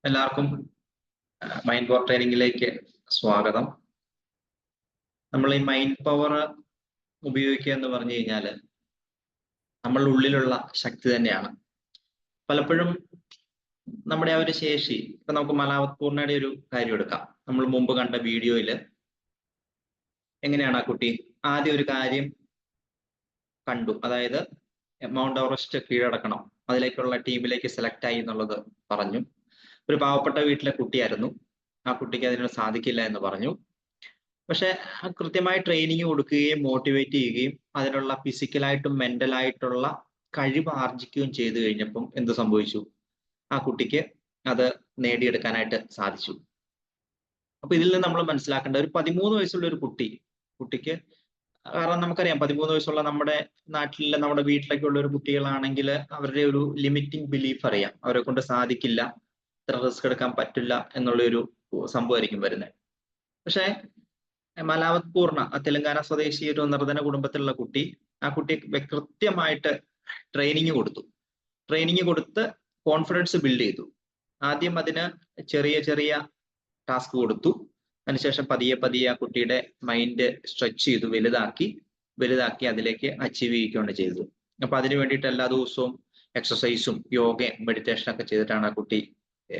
എല്ലാവർക്കും mind power ട്രെയിനിങ്ങിലേക്ക് സ്വാഗതം. നമ്മൾ ഈ മൈൻഡ് പവർ ഉപയോഗിക്കുക എന്ന് പറഞ്ഞു കഴിഞ്ഞാൽ നമ്മളുടെ ഉള്ളിലുള്ള ശക്തി തന്നെയാണ്. പലപ്പോഴും നമ്മുടെ ആ ഒരു ശേഷി, ഇപ്പൊ നമുക്ക് മലാവത് പൂർണ്ണയുടെ ഒരു കാര്യം എടുക്കാം. നമ്മൾ മുമ്പ് കണ്ട വീഡിയോയിൽ എങ്ങനെയാണ് ആ കുട്ടി ആദ്യം ഒരു കാര്യം കണ്ടു, അതായത് മൗണ്ട് എവറസ്റ്റ് കീഴടക്കണം, അതിലേക്കുള്ള ടീമിലേക്ക് സെലക്ട് ആയി എന്നുള്ളത് പറഞ്ഞു. ഒരു പാവപ്പെട്ട വീട്ടിലെ കുട്ടിയായിരുന്നു. ആ കുട്ടിക്ക് അതിന് സാധിക്കില്ല എന്ന് പറഞ്ഞു. പക്ഷെ കൃത്യമായി ട്രെയിനിങ് കൊടുക്കുകയും മോട്ടിവേറ്റ് ചെയ്യുകയും അതിനുള്ള ഫിസിക്കലായിട്ടും മെന്റലായിട്ടുള്ള കഴിവ് ആർജിക്കുകയും ചെയ്തു കഴിഞ്ഞപ്പം എന്ത് സംഭവിച്ചു? ആ കുട്ടിക്ക് അത് നേടിയെടുക്കാനായിട്ട് സാധിച്ചു. അപ്പൊ ഇതിൽ നിന്ന് നമ്മൾ മനസ്സിലാക്കേണ്ട, ഒരു 13 വയസ്സുള്ള ഒരു കുട്ടിക്ക്, കാരണം നമുക്കറിയാം 13 വയസ്സുള്ള നമ്മുടെ നാട്ടിലെ നമ്മുടെ വീട്ടിലൊക്കെ ഉള്ള ഒരു കുട്ടികളാണെങ്കിൽ അവരുടെ ഒരു ലിമിറ്റിംഗ് ബിലീഫ് അറിയാം, അവരെ കൊണ്ട് സാധിക്കില്ല, ഇത്ര റിസ്ക് എടുക്കാൻ പറ്റില്ല എന്നുള്ള ഒരു സംഭവമായിരിക്കും വരുന്നത്. പക്ഷേ മലാവത് പൂർണ്ണ, തെലങ്കാന സ്വദേശി ഒരു നിർധന കുടുംബത്തിലുള്ള കുട്ടി, ആ കുട്ടി കൃത്യമായിട്ട് ട്രെയിനിങ് കൊടുത്ത് കോൺഫിഡൻസ് ബിൽഡ് ചെയ്തു. ആദ്യം അതിന് ചെറിയ ചെറിയ ടാസ്ക് കൊടുത്തു. അതിനുശേഷം പതിയെ ആ കുട്ടിയുടെ മൈൻഡ് സ്ട്രെച്ച് ചെയ്തു, വലുതാക്കി അതിലേക്ക് അച്ചീവ് ചെയ്യുകയാണ് ചെയ്തത്. അപ്പൊ അതിനു വേണ്ടിയിട്ട് എല്ലാ ദിവസവും എക്സസൈസും യോഗയും മെഡിറ്റേഷനൊക്കെ ചെയ്തിട്ടാണ് ആ കുട്ടി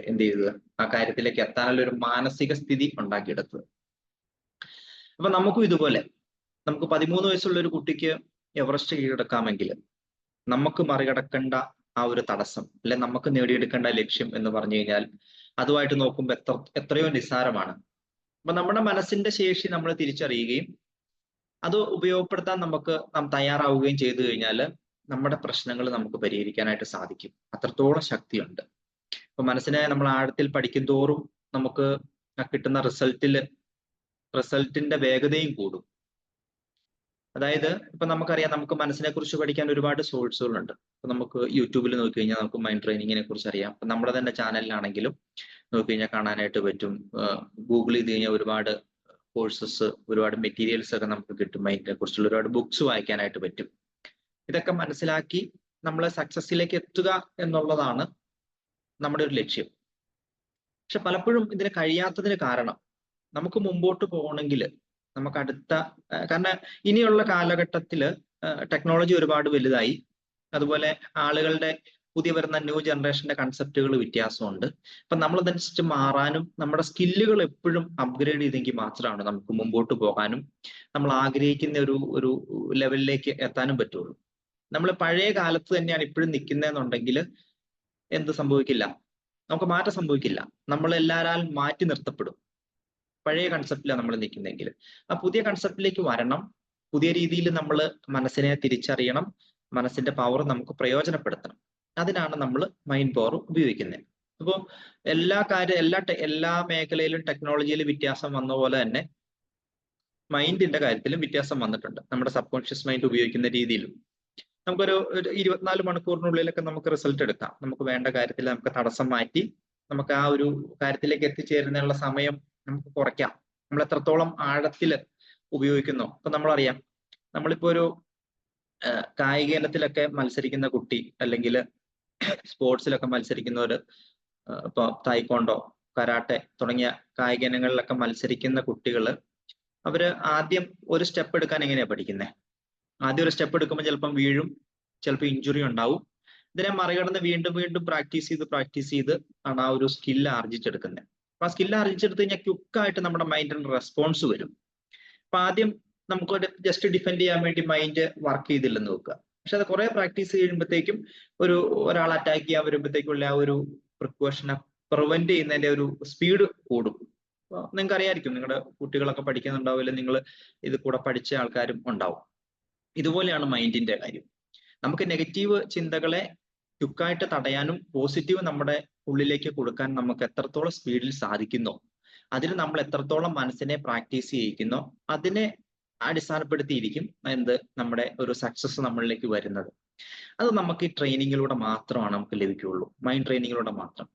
എന്ത് ചെയ്തത്, ആ കാര്യത്തിലേക്ക് എത്താനുള്ള ഒരു മാനസിക സ്ഥിതി ഉണ്ടാക്കിയെടുത്തത്. അപ്പൊ നമുക്കും ഇതുപോലെ, നമുക്ക് 13 വയസ്സുള്ള ഒരു കുട്ടിക്ക് എവറസ്റ്റ് കീഴടക്കാമെങ്കിൽ നമുക്ക് മറികടക്കേണ്ട ആ ഒരു തടസ്സം, അല്ലെ നമുക്ക് നേടിയെടുക്കേണ്ട ലക്ഷ്യം എന്ന് പറഞ്ഞു കഴിഞ്ഞാൽ അതുമായിട്ട് നോക്കുമ്പോൾ എത്രയോ നിസ്സാരമാണ്. അപ്പൊ നമ്മുടെ മനസ്സിന്റെ ശേഷി നമ്മൾ തിരിച്ചറിയുകയും അത് ഉപയോഗപ്പെടുത്താൻ നാം തയ്യാറാവുകയും ചെയ്തു കഴിഞ്ഞാൽ നമ്മുടെ പ്രശ്നങ്ങൾ നമുക്ക് പരിഹരിക്കാനായിട്ട് സാധിക്കും. അത്രത്തോളം ശക്തിയുണ്ട്. അപ്പൊ മനസ്സിനെ നമ്മൾ ആഴത്തിൽ പഠിക്കും തോറും നമുക്ക് കിട്ടുന്ന റിസൾട്ടിന്റെ വേഗതയും കൂടും. അതായത് ഇപ്പൊ നമുക്കറിയാം, നമുക്ക് മനസ്സിനെ കുറിച്ച് പഠിക്കാൻ ഒരുപാട് സോഴ്സുകളുണ്ട്. ഇപ്പൊ നമുക്ക് യൂട്യൂബിൽ നോക്കി കഴിഞ്ഞാൽ നമുക്ക് മൈൻഡ് ട്രെയിനിങ്ങിനെ കുറിച്ച് അറിയാം. ഇപ്പൊ നമ്മുടെ തന്നെ ചാനലിലാണെങ്കിലും നോക്കി കഴിഞ്ഞാൽ കാണാനായിട്ട് പറ്റും. ഗൂഗിൾ ചെയ്ത് കഴിഞ്ഞാൽ ഒരുപാട് കോഴ്സസ്, ഒരുപാട് മെറ്റീരിയൽസ് ഒക്കെ നമുക്ക് കിട്ടും. മൈൻഡിനെ കുറിച്ചുള്ള ഒരുപാട് ബുക്സ് വായിക്കാനായിട്ട് പറ്റും. ഇതൊക്കെ മനസ്സിലാക്കി നമ്മളെ സക്സസിലേക്ക് എത്തുക എന്നുള്ളതാണ് നമ്മുടെ ഒരു ലക്ഷ്യം. പക്ഷെ പലപ്പോഴും ഇതിന് കഴിയാത്തതിന് കാരണം, നമുക്ക് മുമ്പോട്ട് പോകണമെങ്കിൽ നമുക്ക് കാരണം ഇനിയുള്ള കാലഘട്ടത്തിൽ ടെക്നോളജി ഒരുപാട് വലുതായി. അതുപോലെ ആളുകളുടെ പുതിയ വരുന്ന ന്യൂ ജനറേഷന്റെ കൺസെപ്റ്റുകൾ വ്യത്യാസമുണ്ട്. അപ്പൊ നമ്മളതനുസരിച്ച് മാറാനും നമ്മുടെ സ്കില്ലുകൾ എപ്പോഴും അപ്ഗ്രേഡ് ചെയ്തെങ്കിൽ മാത്രമാണ് നമുക്ക് മുമ്പോട്ട് പോകാനും നമ്മൾ ആഗ്രഹിക്കുന്ന ഒരു ലെവലിലേക്ക് എത്താനും പറ്റുള്ളൂ. നമ്മൾ പഴയ കാലത്ത് തന്നെയാണ് ഇപ്പോഴും നിൽക്കുന്നതെന്നുണ്ടെങ്കിൽ എന്ത് സംഭവിക്കില്ല, നമുക്ക് മാറ്റം സംഭവിക്കില്ല. നമ്മൾ എല്ലാവരാൽ മാറ്റി നിർത്തപ്പെടും. പഴയ കൺസെപ്റ്റിലാണ് നമ്മൾ നിൽക്കുന്നതെങ്കിൽ ആ പുതിയ കൺസെപ്റ്റിലേക്ക് വരണം. പുതിയ രീതിയിൽ നമ്മൾ മനസ്സിനെ തിരിച്ചറിയണം, മനസ്സിന്റെ പവർ നമുക്ക് പ്രയോജനപ്പെടുത്തണം. അതിനാണ് നമ്മൾ മൈൻഡ് പവർ ഉപയോഗിക്കുന്നത്. അപ്പോൾ എല്ലാ മേഖലയിലും ടെക്നോളജിയിൽ വ്യത്യാസം വന്ന പോലെ തന്നെ മൈൻഡിന്റെ കാര്യത്തിലും വ്യത്യാസം വന്നിട്ടുണ്ട്. നമ്മുടെ സബ് കോൺഷ്യസ് മൈൻഡ് ഉപയോഗിക്കുന്ന രീതിയിലും നമുക്കൊരു 24 മണിക്കൂറിനുള്ളിലൊക്കെ നമുക്ക് റിസൾട്ട് എടുക്കാം. നമുക്ക് വേണ്ട കാര്യത്തിൽ നമുക്ക് തടസ്സം മാറ്റി നമുക്ക് ആ ഒരു കാര്യത്തിലേക്ക് എത്തിച്ചേരുന്നതിനുള്ള സമയം നമുക്ക് കുറയ്ക്കാം. നമ്മൾ എത്രത്തോളം ആഴത്തിൽ ഉപയോഗിക്കുന്നു. ഇപ്പൊ നമ്മളറിയാം, നമ്മളിപ്പോ ഒരു കായിക ഇനത്തിലൊക്കെ മത്സരിക്കുന്ന കുട്ടി, അല്ലെങ്കിൽ സ്പോർട്സിലൊക്കെ മത്സരിക്കുന്നവര്, ഇപ്പൊ തായ്ക്കൊണ്ടോ, കരാട്ടെ തുടങ്ങിയ കായിക ഇനങ്ങളിലൊക്കെ മത്സരിക്കുന്ന കുട്ടികള്, അവര് ആദ്യം ഒരു സ്റ്റെപ്പ് എടുക്കാൻ എങ്ങനെയാ പഠിക്കുന്നത്? ആദ്യം ഒരു സ്റ്റെപ്പ് എടുക്കുമ്പോൾ ചിലപ്പം വീഴും, ചിലപ്പോൾ ഇഞ്ചുറി ഉണ്ടാവും. ഇതിനെ മറികടന്ന് വീണ്ടും പ്രാക്ടീസ് ചെയ്ത് ആണ് ആ ഒരു സ്കില്ല് ആർജിച്ചെടുക്കുന്നത്. അപ്പൊ ആ സ്കില്ല് ആർജിച്ചെടുത്ത് കഴിഞ്ഞാൽ ക്വിക്കായിട്ട് നമ്മുടെ മൈൻഡിന് റെസ്പോൺസ് വരും. അപ്പൊ ആദ്യം നമുക്ക് ജസ്റ്റ് ഡിഫെൻഡ് ചെയ്യാൻ വേണ്ടി മൈൻഡ് വർക്ക് ചെയ്തില്ലെന്ന് നോക്കുക. പക്ഷെ അത് കുറെ പ്രാക്ടീസ് ചെയ്യുമ്പോഴത്തേക്കും ഒരാൾ അറ്റാക്ക് ചെയ്യാൻ വരുമ്പോഴത്തേക്കുള്ള ആ ഒരു പ്രിക്കോഷനെ പ്രിവെന്റ് ചെയ്യുന്നതിന്റെ ഒരു സ്പീഡ് കൂടും. നിങ്ങൾക്ക് അറിയാമായിരിക്കും, നിങ്ങളുടെ കുട്ടികളൊക്കെ പഠിക്കുന്നുണ്ടാവില്ല, നിങ്ങൾ ഇത് കൂടെ പഠിച്ച ആൾക്കാരും ഉണ്ടാവും. ഇതുപോലെയാണ് മൈൻഡിന്റെ കാര്യം. നമുക്ക് നെഗറ്റീവ് ചിന്തകളെ ക്വിക്കായിട്ട് തടയാനും പോസിറ്റീവ് നമ്മുടെ ഉള്ളിലേക്ക് കൊടുക്കാൻ നമുക്ക് എത്രത്തോളം സ്പീഡിൽ സാധിക്കുന്നോ, അതിന് നമ്മൾ എത്രത്തോളം മനസ്സിനെ പ്രാക്ടീസ് ചെയ്യിക്കുന്നോ അതിനെ അടിസ്ഥാനപ്പെടുത്തിയിരിക്കും നമ്മുടെ ഒരു സക്സസ് നമ്മളിലേക്ക് വരുന്നത്. അത് നമുക്ക് ഈ ട്രെയിനിങ്ങിലൂടെ മാത്രമാണ് നമുക്ക് ലഭിക്കുകയുള്ളൂ. മൈൻഡ് ട്രെയിനിങ്ങിലൂടെ മാത്രം.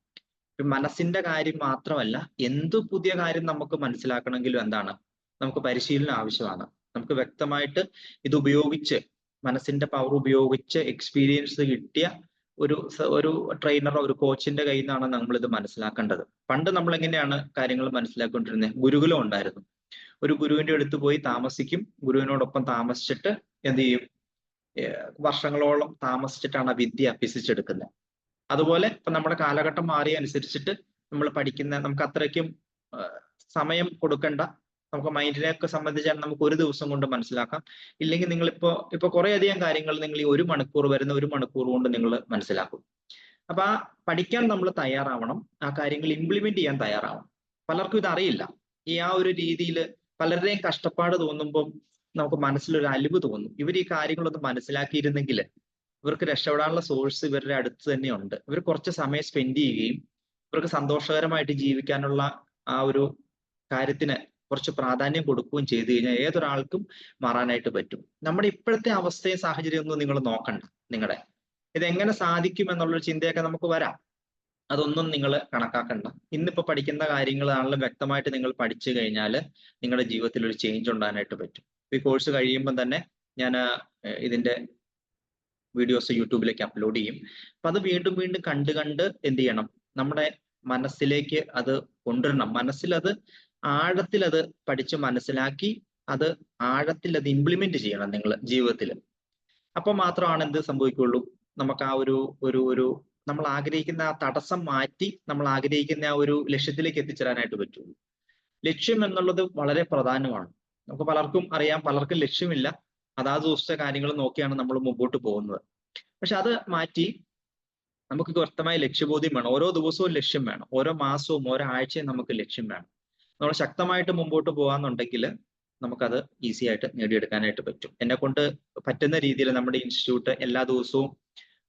മനസ്സിന്റെ കാര്യം മാത്രമല്ല, എന്ത് പുതിയ കാര്യം നമുക്ക് മനസ്സിലാക്കണമെങ്കിലും എന്താണ്, നമുക്ക് പരിശീലനം ആവശ്യമാണ്. നമുക്ക് വ്യക്തമായിട്ട് ഇത് ഉപയോഗിച്ച്, മനസ്സിന്റെ പവർ ഉപയോഗിച്ച് എക്സ്പീരിയൻസ് കിട്ടിയ ഒരു ട്രെയിനറോ ഒരു കോച്ചിന്റെ കയ്യിൽ നിന്നാണ് നമ്മൾ ഇത് മനസ്സിലാക്കേണ്ടത്. പണ്ട് നമ്മൾ എങ്ങനെയാണ് കാര്യങ്ങൾ മനസ്സിലാക്കിക്കൊണ്ടിരുന്നത്? ഗുരുകുലം ഉണ്ടായിരുന്നു. ഒരു ഗുരുവിന്റെ അടുത്ത് പോയി താമസിക്കും, ഗുരുവിനോടൊപ്പം താമസിച്ചിട്ട് എന്ത് ചെയ്യും? വർഷങ്ങളോളം താമസിച്ചിട്ടാണ് ആ വിദ്യ അഭ്യസിച്ചെടുക്കുന്നത്. അതുപോലെ ഇപ്പൊ നമ്മുടെ കാലഘട്ടം മാറിയ അനുസരിച്ചിട്ട് നമ്മൾ പഠിക്കുന്ന, നമുക്ക് അത്രയ്ക്കും സമയം കൊടുക്കേണ്ട, നമുക്ക് മൈൻഡിനെയൊക്കെ സംബന്ധിച്ചാൽ നമുക്ക് ഒരു ദിവസം കൊണ്ട് മനസ്സിലാക്കാം. ഇല്ലെങ്കിൽ ഇപ്പൊ കുറെ അധികം കാര്യങ്ങൾ നിങ്ങൾ ഈ 1 മണിക്കൂർ വരുന്ന 1 മണിക്കൂർ കൊണ്ട് നിങ്ങൾ മനസ്സിലാക്കും. അപ്പൊ ആ പഠിക്കാൻ നമ്മൾ തയ്യാറാവണം, ആ കാര്യങ്ങൾ ഇംപ്ലിമെന്റ് ചെയ്യാൻ തയ്യാറാവണം. പലർക്കും ഇത് അറിയില്ല. ഈ ആ ഒരു രീതിയിൽ പലരുടെയും കഷ്ടപ്പാട് തോന്നുമ്പോൾ നമുക്ക് മനസ്സിലൊരു അലിവ് തോന്നും. ഇവർ ഈ കാര്യങ്ങളൊന്ന് മനസ്സിലാക്കിയിരുന്നെങ്കിൽ ഇവർക്ക് രക്ഷപ്പെടാനുള്ള സോഴ്സ് ഇവരുടെ അടുത്ത് തന്നെ ഉണ്ട്. ഇവർ കുറച്ച് സമയം സ്പെൻഡ് ചെയ്യുകയും ഇവർക്ക് സന്തോഷകരമായിട്ട് ജീവിക്കാനുള്ള ആ ഒരു കാര്യത്തിന് കുറച്ച് പ്രാധാന്യം കൊടുക്കുകയും ചെയ്തു കഴിഞ്ഞാൽ ഏതൊരാൾക്കും മാറാനായിട്ട് പറ്റും. നമ്മുടെ ഇപ്പോഴത്തെ അവസ്ഥയും സാഹചര്യം ഒന്നും നിങ്ങൾ നോക്കണ്ട. ഇതെങ്ങനെ സാധിക്കും എന്നുള്ളൊരു ചിന്തയൊക്കെ നമുക്ക് വരാം. അതൊന്നും നിങ്ങൾ കണക്കാക്കണ്ട. ഇന്നിപ്പോ പഠിക്കുന്ന കാര്യങ്ങളാണെങ്കിലും വ്യക്തമായിട്ട് നിങ്ങൾ പഠിച്ചു കഴിഞ്ഞാൽ നിങ്ങളുടെ ജീവിതത്തിൽ ഒരു ചേഞ്ച് ഉണ്ടാകാനായിട്ട് പറ്റും. ഈ കോഴ്സ് കഴിയുമ്പോൾ തന്നെ ഞാൻ ഇതിന്റെ വീഡിയോസ് യൂട്യൂബിലേക്ക് അപ്ലോഡ് ചെയ്യും. അപ്പൊ അത് വീണ്ടും വീണ്ടും കണ്ട് എന്ത് ചെയ്യണം? നമ്മുടെ മനസ്സിലേക്ക് അത് കൊണ്ടുവരണം. മനസ്സിലത് ആഴത്തിൽ അത് പഠിച്ച് മനസ്സിലാക്കി അത് ആഴത്തിൽ അത് ഇംപ്ലിമെന്റ് ചെയ്യണം നിങ്ങൾ ജീവിതത്തിൽ. അപ്പൊ മാത്രമാണ് എന്ത് സംഭവിക്കുള്ളൂ? നമുക്ക് ആ ഒരു നമ്മൾ ആഗ്രഹിക്കുന്ന ആ തടസ്സം മാറ്റി നമ്മൾ ആഗ്രഹിക്കുന്ന ആ ഒരു ലക്ഷ്യത്തിലേക്ക് എത്തിച്ചേരാനായിട്ട് പറ്റുള്ളൂ. ലക്ഷ്യം എന്നുള്ളത് വളരെ പ്രധാനമാണ്. നമുക്ക് പലർക്കും അറിയാം, പലർക്കും ലക്ഷ്യമില്ല. അതാ ദിവസത്തെ കാര്യങ്ങൾ നോക്കിയാണ് നമ്മൾ മുമ്പോട്ട് പോകുന്നത്. പക്ഷെ അത് മാറ്റി നമുക്ക് വ്യക്തമായ ലക്ഷ്യബോധ്യം വേണം. ഓരോ ദിവസവും ലക്ഷ്യം വേണം. ഓരോ മാസവും ഓരോ ആഴ്ചയും നമുക്ക് ലക്ഷ്യം വേണം. നമ്മൾ ശക്തമായിട്ട് മുമ്പോട്ട് പോകാന്നുണ്ടെങ്കിൽ നമുക്കത് ഈസി ആയിട്ട് നേടിയെടുക്കാനായിട്ട് പറ്റും. എന്നെ കൊണ്ട് പറ്റുന്ന രീതിയിൽ നമ്മുടെ ഇൻസ്റ്റിറ്റ്യൂട്ട് എല്ലാ ദിവസവും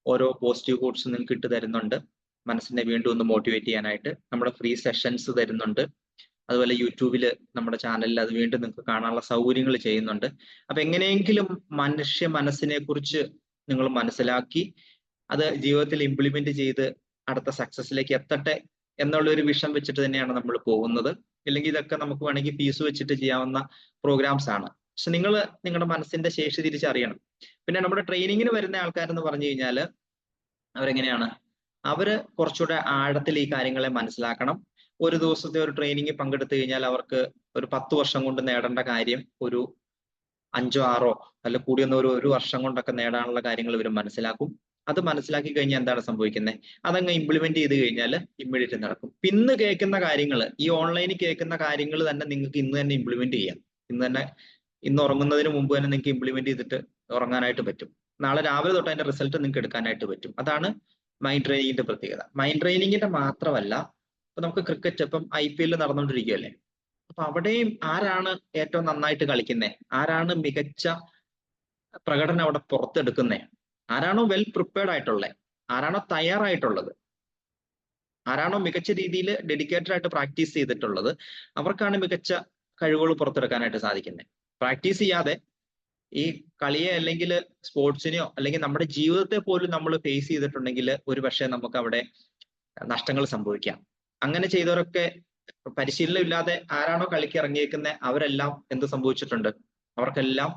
ഓരോ പോസിറ്റീവ് കോട്സ് നിങ്ങൾക്ക് ഇട്ട് തരുന്നുണ്ട്. മനസ്സിനെ വീണ്ടും ഒന്ന് മോട്ടിവേറ്റ് ചെയ്യാനായിട്ട് നമ്മുടെ ഫ്രീ സെഷൻസ് തരുന്നുണ്ട്. അതുപോലെ യൂട്യൂബില് നമ്മുടെ ചാനലിൽ അത് വീണ്ടും നിങ്ങൾക്ക് കാണാനുള്ള സൗകര്യങ്ങൾ ചെയ്യുന്നുണ്ട്. അപ്പൊ എങ്ങനെയെങ്കിലും മനുഷ്യ മനസ്സിനെ കുറിച്ച് നിങ്ങൾ മനസ്സിലാക്കി അത് ജീവിതത്തിൽ ഇംപ്ലിമെന്റ് ചെയ്ത് അടുത്ത സക്സസിലേക്ക് എത്തട്ടെ എന്നുള്ള ഒരു വിഷൻ വെച്ചിട്ട് തന്നെയാണ് നമ്മൾ പോകുന്നത്. ഇല്ലെങ്കിൽ ഇതൊക്കെ നമുക്ക് വേണമെങ്കിൽ ഫീസ് വെച്ചിട്ട് ചെയ്യാവുന്ന പ്രോഗ്രാംസ് ആണ്. പക്ഷെ നിങ്ങൾ നിങ്ങളുടെ മനസ്സിന്റെ ശേഷി തിരിച്ചറിയണം. പിന്നെ നമ്മുടെ ട്രെയിനിങ്ങിന് വരുന്ന ആൾക്കാരെന്ന് പറഞ്ഞു കഴിഞ്ഞാൽ അവരെങ്ങനെയാണ്? അവര് കുറച്ചുകൂടെ ആഴത്തിൽ ഈ കാര്യങ്ങളെ മനസ്സിലാക്കണം. ഒരു ദിവസത്തെ ഒരു ട്രെയിനിങ് പങ്കെടുത്തു കഴിഞ്ഞാൽ അവർക്ക് ഒരു 10 വർഷം കൊണ്ട് നേടേണ്ട കാര്യം ഒരു 5 6 അല്ല കൂടി വന്ന ഒരു വർഷം കൊണ്ടൊക്കെ നേടാനുള്ള കാര്യങ്ങൾ ഇവർ മനസ്സിലാക്കും. അത് മനസ്സിലാക്കി കഴിഞ്ഞാൽ എന്താണ് സംഭവിക്കുന്നത്? അതങ്ങ് ഇംപ്ലിമെന്റ് ചെയ്ത് കഴിഞ്ഞാൽ ഇമ്മീഡിയറ്റ് നടക്കും. ഇന്ന് കേൾക്കുന്ന കാര്യങ്ങൾ, ഈ ഓൺലൈനിൽ കേൾക്കുന്ന കാര്യങ്ങൾ തന്നെ നിങ്ങൾക്ക് ഇന്ന് തന്നെ ഇംപ്ലിമെന്റ് ചെയ്യാം. ഇന്ന് ഉറങ്ങുന്നതിന് മുമ്പ് തന്നെ നിങ്ങൾക്ക് ഇംപ്ലിമെന്റ് ചെയ്തിട്ട് ഉറങ്ങാനായിട്ട് പറ്റും. നാളെ രാവിലെ തൊട്ട് അതിന്റെ റിസൾട്ട് നിങ്ങൾക്ക് എടുക്കാനായിട്ട് പറ്റും. അതാണ് മൈൻഡ് ട്രെയിനിങ്ങിന്റെ പ്രത്യേകത. മൈൻഡ് ട്രെയിനിങ്ങിന്റെ മാത്രമല്ല, ഇപ്പൊ നമുക്ക് ക്രിക്കറ്റ് ഇപ്പം IPL നടന്നുകൊണ്ടിരിക്കുകയല്ലേ. അപ്പൊ അവിടെയും ആരാണ് ഏറ്റവും നന്നായിട്ട് കളിക്കുന്നത്? ആരാണ് മികച്ച പ്രകടനം അവിടെ പുറത്തെടുക്കുന്നത്? ആരാണോ വെൽ പ്രിപ്പയർഡ് ആയിട്ടുള്ളത്, ആരാണോ തയ്യാറായിട്ടുള്ളത്, ആരാണോ മികച്ച രീതിയിൽ ഡെഡിക്കേറ്റഡ് ആയിട്ട് പ്രാക്ടീസ് ചെയ്തിട്ടുള്ളത്, അവർക്കാണ് മികച്ച കഴിവുകൾ പുറത്തെടുക്കാനായിട്ട് സാധിക്കുന്നത്. പ്രാക്ടീസ് ചെയ്യാതെ ഈ കളിയെ അല്ലെങ്കിൽ സ്പോർട്സിനെയോ അല്ലെങ്കിൽ നമ്മുടെ ജീവിതത്തെ പോലും നമ്മൾ ഫേസ് ചെയ്തിട്ടുണ്ടെങ്കിൽ ഒരു പക്ഷേ നമുക്ക് അവിടെ നഷ്ടങ്ങൾ സംഭവിക്കാം. അങ്ങനെ ചെയ്തവരൊക്കെ പരിശീലനം ഇല്ലാതെ ആരാണോ കളിക്ക് ഇറങ്ങിയേക്കുന്നത് അവരെല്ലാം എന്ത് സംഭവിച്ചിട്ടുണ്ട്? അവർക്കെല്ലാം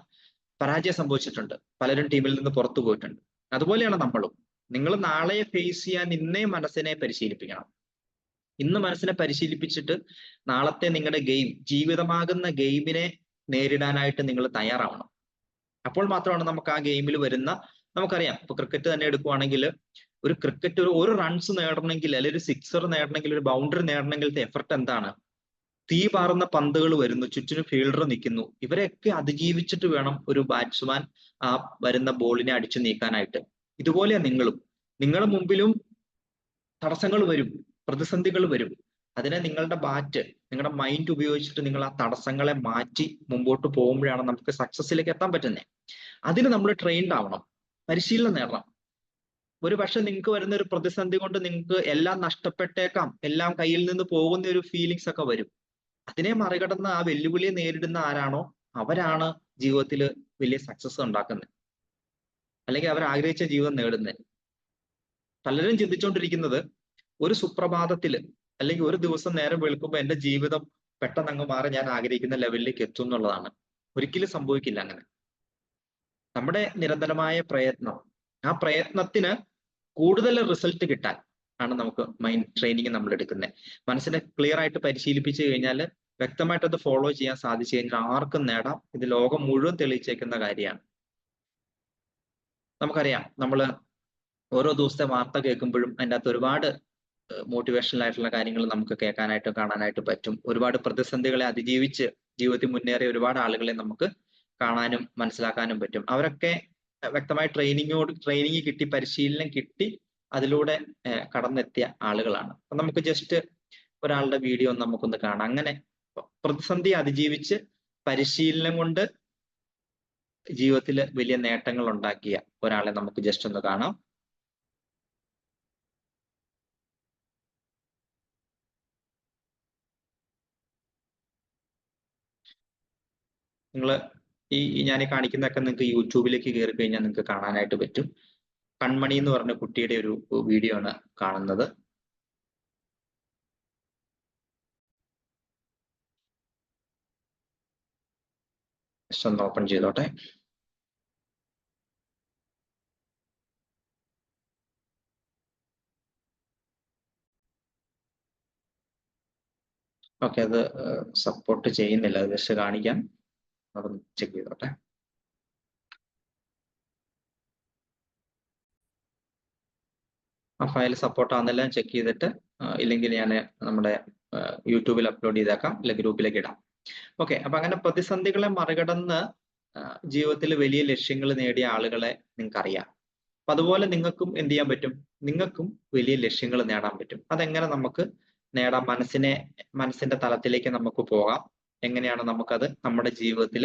പരാജയം സംഭവിച്ചിട്ടുണ്ട്. പലരും ടീമിൽ നിന്ന് പുറത്തു പോയിട്ടുണ്ട്. അതുപോലെയാണ് നമ്മളും. നിങ്ങൾ നാളെ ഫേസ് ചെയ്യാൻ ഇന്നേ മനസ്സിനെ പരിശീലിപ്പിക്കണം. ഇന്ന് മനസ്സിനെ പരിശീലിപ്പിച്ചിട്ട് നാളത്തെ നിങ്ങളുടെ ഗെയിം, ജീവിതമാകുന്ന ഗെയിമിനെ നേരിടാനായിട്ട് നിങ്ങൾ തയ്യാറാവണം. അപ്പോൾ മാത്രമാണ് നമുക്ക് ആ ഗെയിമിൽ വരുന്ന, നമുക്കറിയാം ഇപ്പൊ ക്രിക്കറ്റ് തന്നെ എടുക്കുവാണെങ്കിൽ ഒരു ക്രിക്കറ്റ് ഒരു റൺസ് നേടണമെങ്കിൽ അല്ലെങ്കിൽ ഒരു സിക്സർ നേടണമെങ്കിൽ ഒരു ബൗണ്ടറി നേടണമെങ്കിലത്തെ എഫർട്ട് എന്താണ്? തീ പാറുന്ന പന്തുകൾ വരുന്നു, ചുറ്റിനും ഫീൽഡർ നിൽക്കുന്നു. ഇവരെയൊക്കെ അതിജീവിച്ചിട്ട് വേണം ഒരു ബാറ്റ്സ്മാൻ ആ വരുന്ന ബോളിനെ അടിച്ചു നീക്കാനായിട്ട്. ഇതുപോലെയാ നിങ്ങളുടെ മുമ്പിലും തടസ്സങ്ങൾ വരും, പ്രതിസന്ധികൾ വരും. അതിനെ നിങ്ങളുടെ ബാറ്റ്, നിങ്ങളുടെ മൈൻഡ് ഉപയോഗിച്ചിട്ട് നിങ്ങൾ ആ തടസ്സങ്ങളെ മാറ്റി മുമ്പോട്ട് പോകുമ്പോഴാണ് നമുക്ക് സക്സസിലേക്ക് എത്താൻ പറ്റുന്നത്. അതിന് നമ്മൾ ട്രെയിൻഡ് ആവണം, പരിശീലനം നേടണം. ഒരു പക്ഷെ നിങ്ങൾക്ക് വരുന്ന ഒരു പ്രതിസന്ധി കൊണ്ട് നിങ്ങൾക്ക് എല്ലാം നഷ്ടപ്പെട്ടേക്കാം, എല്ലാം കയ്യിൽ നിന്ന് പോകുന്ന ഒരു ഫീലിങ്സ് ഒക്കെ വരും. അതിനെ മറികടന്ന് ആ വെല്ലുവിളിയെ നേരിടുന്ന ആരാണോ അവരാണ് ജീവിതത്തിൽ വലിയ സക്സസ് ഉണ്ടാക്കുന്നത്, അല്ലെങ്കിൽ അവർ ആഗ്രഹിച്ച ജീവിതം നേടുന്നത്. പലരും ചിന്തിച്ചുകൊണ്ടിരിക്കുന്നത് ഒരു സുപ്രഭാതത്തില് അല്ലെങ്കിൽ ഒരു ദിവസം നേരം വെളുക്കുമ്പോൾ എന്റെ ജീവിതം പെട്ടെന്ന് അങ്ങ് മാറി ഞാൻ ആഗ്രഹിക്കുന്ന ലെവലിലേക്ക് എത്തും എന്നുള്ളതാണ്. ഒരിക്കലും സംഭവിക്കില്ല അങ്ങനെ. നമ്മുടെ നിരന്തരമായ പ്രയത്നം, ആ പ്രയത്നത്തിന് കൂടുതൽ റിസൾട്ട് കിട്ടാൻ ആണ് നമുക്ക് മൈൻഡ് ട്രെയിനിങ് നമ്മൾ എടുക്കുന്നത്. മനസ്സിനെ ക്ലിയർ ആയിട്ട് പരിശീലിപ്പിച്ചു കഴിഞ്ഞാൽ, വ്യക്തമായിട്ട് അത് ഫോളോ ചെയ്യാൻ സാധിച്ചു കഴിഞ്ഞാൽ ആർക്കും നേടാം. ഇത് ലോകം മുഴുവൻ തെളിയിച്ചേക്കുന്ന കാര്യമാണ്. നമുക്കറിയാം, നമ്മൾ ഓരോ ദിവസത്തെ വാർത്ത കേൾക്കുമ്പോഴും അതിൻ്റെ അകത്ത് ഒരുപാട് മോട്ടിവേഷണൽ ആയിട്ടുള്ള കാര്യങ്ങൾ നമുക്ക് കേൾക്കാനായിട്ടും കാണാനായിട്ട് പറ്റും. ഒരുപാട് പ്രതിസന്ധികളെ അതിജീവിച്ച് ജീവിതത്തിൽ മുന്നേറിയ ഒരുപാട് ആളുകളെ നമുക്ക് കാണാനും മനസ്സിലാക്കാനും പറ്റും. അവരൊക്കെ വ്യക്തമായ ട്രെയിനിങ് കിട്ടി, പരിശീലനം കിട്ടി, അതിലൂടെ കടന്നെത്തിയ ആളുകളാണ്. അപ്പൊ നമുക്ക് ജസ്റ്റ് ഒരാളുടെ വീഡിയോ നമുക്കൊന്ന് കാണാം. അങ്ങനെ പ്രതിസന്ധി അതിജീവിച്ച് പരിശീലനം കൊണ്ട് ജീവിതത്തിൽ വലിയ നേട്ടങ്ങൾ ഉണ്ടാക്കിയ ഒരാളെ നമുക്ക് ജസ്റ്റ് ഒന്ന് കാണാം. നിങ്ങൾ ഞാൻ കാണിക്കുന്നതൊക്കെ നിങ്ങൾക്ക് യൂട്യൂബിലേക്ക് കയറി കഴിഞ്ഞാൽ നിങ്ങൾക്ക് കാണാനായിട്ട് പറ്റും. കൺമണി എന്ന് പറഞ്ഞ കുട്ടിയുടെ ഒരു വീഡിയോ ആണ് കാണുന്നത്. ജസ്റ്റ് ഒന്ന് ഓപ്പൺ ചെയ്തോട്ടെ. ഓക്കെ, അത് സപ്പോർട്ട് ചെയ്യുന്നില്ല. അത് ജസ്റ്റ് കാണിക്കാം, അതൊന്ന് ചെക്ക് ചെയ്തോട്ടെ. ആ ഫയൽ സപ്പോർട്ട് ആണെന്നെല്ലാം ചെക്ക് ചെയ്തിട്ട്, ഇല്ലെങ്കിൽ ഞാൻ നമ്മുടെ യൂട്യൂബിൽ അപ്ലോഡ് ചെയ്തേക്കാം, അല്ലെ ഗ്രൂപ്പിലേക്ക് ഇടാം. ഓക്കെ, അപ്പൊ അങ്ങനെ പ്രതിസന്ധികളെ മറികടന്ന് ജീവിതത്തിൽ വലിയ ലക്ഷ്യങ്ങൾ നേടിയ ആളുകളെ നിങ്ങൾക്ക് അറിയാം. അപ്പൊ അതുപോലെ നിങ്ങൾക്കും എന്ത് ചെയ്യാൻ പറ്റും? നിങ്ങൾക്കും വലിയ ലക്ഷ്യങ്ങൾ നേടാൻ പറ്റും. അതെങ്ങനെ നമുക്ക് നേടാം? മനസ്സിന്റെ തലത്തിലേക്ക് നമുക്ക് പോകാം. എങ്ങനെയാണ് നമുക്കത് നമ്മുടെ ജീവിതത്തിൽ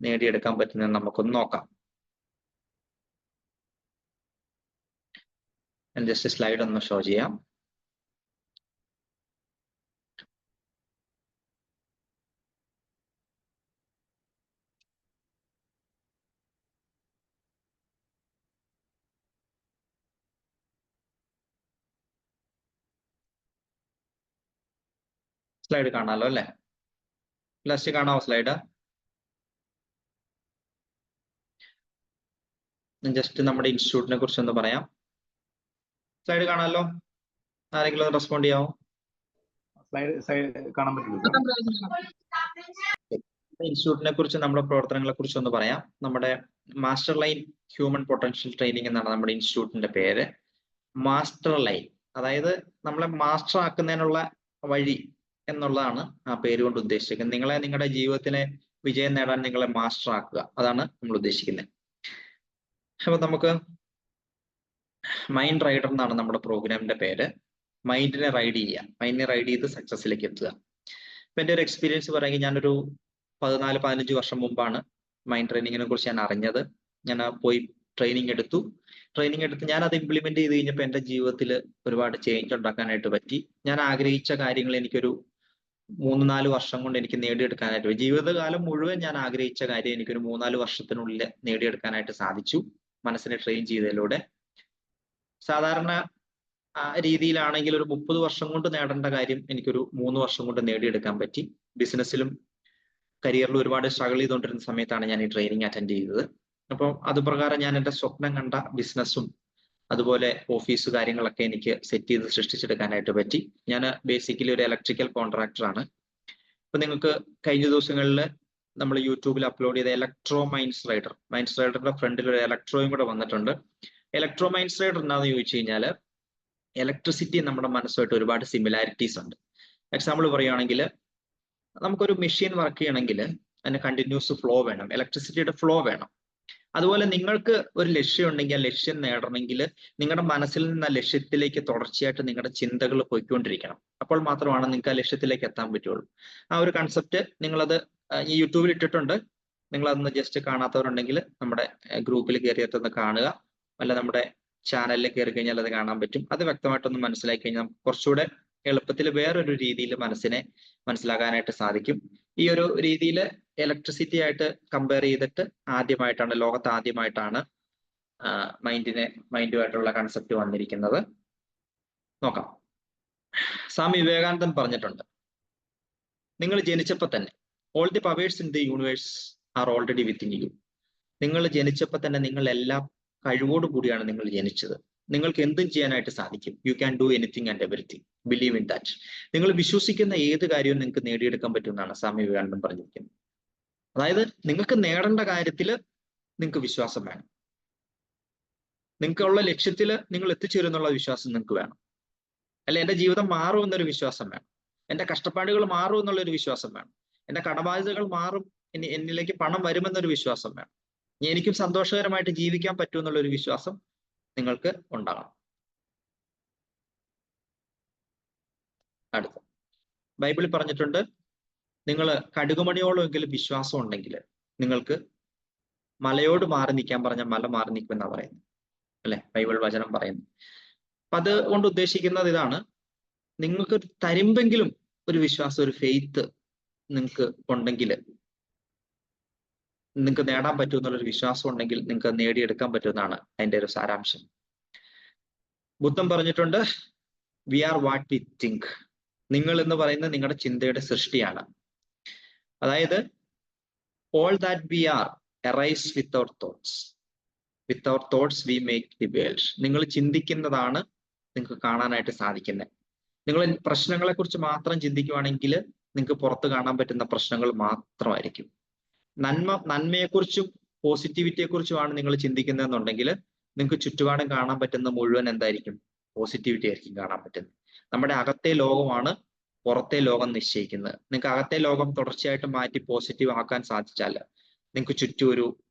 നേടിയെടുക്കാൻ പറ്റുന്നത് നമുക്കൊന്ന് നോക്കാം. ഞാൻ ജസ്റ്റ് സ്ലൈഡ് ഒന്ന് ഷോ ചെയ്യാം. സ്ലൈഡ് കാണാമല്ലോ അല്ലേ? Last കാണാമോ slide? ജസ്റ്റ് നമ്മുടെ ഇൻസ്റ്റിറ്റ്യൂട്ടിനെ കുറിച്ച് ഒന്ന് പറയാം. സ്ലൈഡ് കാണാമല്ലോ? ആരെങ്കിലും റെസ്പോണ്ട് ചെയ്യാമോ? സ്ലൈഡ് കാണാൻ പറ്റില്ല. ഇൻസ്റ്റിറ്റ്യൂട്ടിനെ കുറിച്ച്, നമ്മുടെ പ്രവർത്തനങ്ങളെ കുറിച്ച് ഒന്ന് പറയാം. നമ്മുടെ master line human potential training എന്നാണ് നമ്മുടെ ഇൻസ്റ്റിറ്റ്യൂട്ടിന്റെ പേര്. മാസ്റ്റർ ലൈൻ, അതായത് നമ്മളെ മാസ്റ്റർ ആക്കുന്നതിനുള്ള വഴി എന്നുള്ളതാണ് ആ പേര് കൊണ്ട് ഉദ്ദേശിക്കുന്നത്. നിങ്ങളുടെ ജീവിതത്തിലെ വിജയം നേടാൻ നിങ്ങളെ മാസ്റ്റർ ആക്കുക, അതാണ് നമ്മൾ ഉദ്ദേശിക്കുന്നത്. അപ്പൊ നമുക്ക് മൈൻഡ് റൈഡർ എന്നാണ് നമ്മുടെ പ്രോഗ്രാമിന്റെ പേര്. മൈൻഡിനെ റൈഡ് ചെയ്യുക, മൈൻഡിനെ റൈഡ് ചെയ്ത് സക്സസിലേക്ക് എത്തുക. ഇപ്പൊ എൻ്റെ ഒരു എക്സ്പീരിയൻസ് പറയുമെങ്കിൽ, ഞാനൊരു 14-15 വർഷം മുമ്പാണ് മൈൻഡ് ട്രെയിനിങ്ങിനെ കുറിച്ച് ഞാൻ അറിഞ്ഞത്. ഞാൻ പോയി ട്രെയിനിങ് എടുത്തു. ഞാൻ അത് ഇംപ്ലിമെന്റ് ചെയ്ത് കഴിഞ്ഞപ്പോൾ എൻ്റെ ജീവിതത്തിൽ ഒരുപാട് ചേഞ്ച് ഉണ്ടാക്കാനായിട്ട് പറ്റി. ഞാൻ ആഗ്രഹിച്ച കാര്യങ്ങൾ എനിക്കൊരു 3-4 വർഷം കൊണ്ട് എനിക്ക് നേടിയെടുക്കാനായിട്ട് പറ്റി. ജീവിതകാലം മുഴുവൻ ഞാൻ ആഗ്രഹിച്ച കാര്യം എനിക്കൊരു 3-4 വർഷത്തിനുള്ളിൽ നേടിയെടുക്കാനായിട്ട് സാധിച്ചു, മനസ്സിനെ ട്രെയിൻ ചെയ്തതിലൂടെ. സാധാരണ രീതിയിലാണെങ്കിൽ ഒരു 30 വർഷം കൊണ്ട് നേടേണ്ട കാര്യം എനിക്കൊരു 3 വർഷം കൊണ്ട് നേടിയെടുക്കാൻ പറ്റി. ബിസിനസ്സിലും കരിയറിലും ഒരുപാട് സ്ട്രഗിൾ ചെയ്തുകൊണ്ടിരുന്ന സമയത്താണ് ഞാൻ ഈ ട്രെയിനിങ് അറ്റൻഡ് ചെയ്തത്. അപ്പോൾ അതുപ്രകാരം ഞാൻ എൻ്റെ സ്വപ്നം കണ്ട ബിസിനസ്സും അതുപോലെ ഓഫീസ് കാര്യങ്ങളൊക്കെ എനിക്ക് സെറ്റ് ചെയ്ത് സൃഷ്ടിച്ചെടുക്കാനായിട്ട് പറ്റി. ഞാൻ ബേസിക്കലി ഒരു ഇലക്ട്രിക്കൽ കോൺട്രാക്ടറാണ്. ഇപ്പൊ നിങ്ങൾക്ക് കഴിഞ്ഞ ദിവസങ്ങളിൽ നമ്മൾ യൂട്യൂബിൽ അപ്ലോഡ് ചെയ്ത ഇലക്ട്രോ മൈൻഡ്സ് റൈഡറിന്റെ ഫ്രണ്ടിൽ ഒരു ഇലക്ട്രോയും കൂടെ വന്നിട്ടുണ്ട്. ഇലക്ട്രോ മൈൻഡ്സ് റൈഡർ എന്താണെന്ന് ചോദിച്ചു കഴിഞ്ഞാൽ, ഇലക്ട്രിസിറ്റി നമ്മുടെ മനസ്സുമായിട്ട് ഒരുപാട് സിമിലാരിറ്റീസ് ഉണ്ട്. എക്സാമ്പിൾ പറയുകയാണെങ്കിൽ, നമുക്കൊരു മെഷീൻ വർക്ക് ചെയ്യണമെങ്കിൽ അതിന് കണ്ടിന്യൂസ് ഫ്ലോ വേണം, ഇലക്ട്രിസിറ്റിയുടെ ഫ്ലോ വേണം. അതുപോലെ നിങ്ങൾക്ക് ഒരു ലക്ഷ്യം ഉണ്ടെങ്കിൽ, ആ ലക്ഷ്യം നേടണമെങ്കിൽ നിങ്ങളുടെ മനസ്സിൽ നിന്ന് ആ ലക്ഷ്യത്തിലേക്ക് തുടർച്ചയായിട്ട് നിങ്ങളുടെ ചിന്തകൾ പോയിക്കൊണ്ടിരിക്കണം. അപ്പോൾ മാത്രമാണ് നിങ്ങൾക്ക് ആ ലക്ഷ്യത്തിലേക്ക് എത്താൻ പറ്റുള്ളൂ. ആ ഒരു കൺസെപ്റ്റ് നിങ്ങളത് ഈ യൂട്യൂബിൽ ഇട്ടിട്ടുണ്ട്. നിങ്ങളതൊന്ന് ജസ്റ്റ് കാണാത്തവരുണ്ടെങ്കിൽ നമ്മുടെ ഗ്രൂപ്പിൽ കയറിയിട്ടൊന്ന് കാണുക, അല്ല നമ്മുടെ ചാനലിൽ കയറി കഴിഞ്ഞാൽ അത് കാണാൻ പറ്റും. അത് വ്യക്തമായിട്ടൊന്ന് മനസ്സിലാക്കി കഴിഞ്ഞാൽ എളുപ്പത്തിൽ വേറൊരു രീതിയിൽ മനസ്സിനെ മനസ്സിലാക്കാനായിട്ട് സാധിക്കും. ഈ ഒരു രീതിയിൽ ഇലക്ട്രിസിറ്റി ആയിട്ട് കമ്പയർ ചെയ്തിട്ട് ലോകത്ത് ആദ്യമായിട്ടാണ് മൈൻഡുമായിട്ടുള്ള കൺസെപ്റ്റ് വന്നിരിക്കുന്നത്. നോക്കാം. സ്വാമി വിവേകാനന്ദൻ പറഞ്ഞിട്ടുണ്ട്, നിങ്ങൾ ജനിച്ചപ്പോൾ തന്നെ all the powers in the universe are already within you. നിങ്ങൾ ജനിച്ചപ്പോൾ തന്നെ നിങ്ങൾ എല്ലാ കഴിവോടു കൂടിയാണ് നിങ്ങൾ ജനിച്ചത്. നിങ്ങൾക്ക് എന്തും ചെയ്യാനായിട്ട് സാധിക്കും. You can do anything and everything. Believe in that. നിങ്ങൾ വിശ്വസിക്കുന്ന ഏത് കാര്യവും നിങ്ങൾക്ക് നേടിയെടുക്കാൻ പറ്റുമെന്നാണ് സ്വാമി വിവേകാനന്ദൻ പറഞ്ഞിരിക്കുന്നത്. അതായത് നിങ്ങൾക്ക് നേടേണ്ട കാര്യത്തിൽ നിങ്ങൾക്ക് വിശ്വാസം വേണം. നിങ്ങൾക്കുള്ള ലക്ഷ്യത്തിൽ നിങ്ങൾ എത്തിച്ചേരും എന്നുള്ള വിശ്വാസം നിങ്ങൾക്ക് വേണം. അല്ലെ എന്റെ ജീവിതം മാറും എന്നൊരു വിശ്വാസം വേണം. എന്റെ കഷ്ടപ്പാടുകൾ മാറും എന്നുള്ളൊരു വിശ്വാസം വേണം. എന്റെ കടബാധ്യതകൾ മാറും, എന്നിലേക്ക് പണം വരുമെന്നൊരു വിശ്വാസം വേണം. എനിക്കും സന്തോഷകരമായിട്ട് ജീവിക്കാൻ പറ്റും എന്നുള്ളൊരു വിശ്വാസം നിങ്ങൾക്ക് ഉണ്ടാകണം. അടുത്ത ബൈബിളിൽ പറഞ്ഞിട്ടുണ്ട്, നിങ്ങൾ കടുകുമണിയോളമെങ്കിലും വിശ്വാസം ഉണ്ടെങ്കിൽ നിങ്ങൾക്ക് മലയോട് മാറി നിൽക്കാൻ പറഞ്ഞാൽ മല മാറി നിൽക്കുമെന്നാണ് പറയുന്നത്, അല്ലെ ബൈബിൾ വചനം പറയുന്നു. അപ്പൊ അത് കൊണ്ട് ഉദ്ദേശിക്കുന്നത് ഇതാണ്, നിങ്ങൾക്ക് തരുമ്പെങ്കിലും ഒരു വിശ്വാസം, ഒരു ഫെയ്ത്ത് നിങ്ങൾക്ക് ഉണ്ടെങ്കിൽ, നിങ്ങൾക്ക് നേടാൻ പറ്റും എന്നുള്ളൊരു വിശ്വാസം ഉണ്ടെങ്കിൽ നിങ്ങൾക്ക് നേടിയെടുക്കാൻ പറ്റുമെന്നാണ് അതിന്റെ ഒരു സാരാംശം. ബുദ്ധൻ പറഞ്ഞിട്ടുണ്ട്, we are what we think. നിങ്ങൾ എന്ന് പറയുന്നത് നിങ്ങളുടെ ചിന്തയുടെ സൃഷ്ടിയാണ്. അതായത് all that we are arise with our thoughts. With our thoughts we make the world. നിങ്ങൾ ചിന്തിക്കുന്നതാണ് നിങ്ങൾക്ക് കാണാനായിട്ട് സാധിക്കുന്നത്. നിങ്ങൾ പ്രശ്നങ്ങളെ കുറിച്ച് മാത്രം ചിന്തിക്കുവാണെങ്കിൽ നിങ്ങൾക്ക് പുറത്ത് കാണാൻ പറ്റുന്ന പ്രശ്നങ്ങൾ മാത്രമായിരിക്കും. നന്മയെക്കുറിച്ചും പോസിറ്റിവിറ്റിയെക്കുറിച്ചുമാണ് നിങ്ങൾ ചിന്തിക്കുന്നതെന്നുണ്ടെങ്കിൽ നിങ്ങൾക്ക് ചുറ്റുപാടും കാണാൻ പറ്റുന്ന മുഴുവൻ എന്തായിരിക്കും? പോസിറ്റിവിറ്റി ആയിരിക്കും കാണാൻ പറ്റുന്നത്. നമ്മുടെ അകത്തെ ലോകമാണ് പുറത്തെ ലോകം നിശ്ചയിക്കുന്നത്. നിങ്ങൾക്ക് അകത്തെ ലോകം തുടർച്ചയായിട്ട് മാറ്റി പോസിറ്റീവ് ആക്കാൻ സാധിച്ചാൽ നിങ്ങൾക്ക് ചുറ്റും ഒരു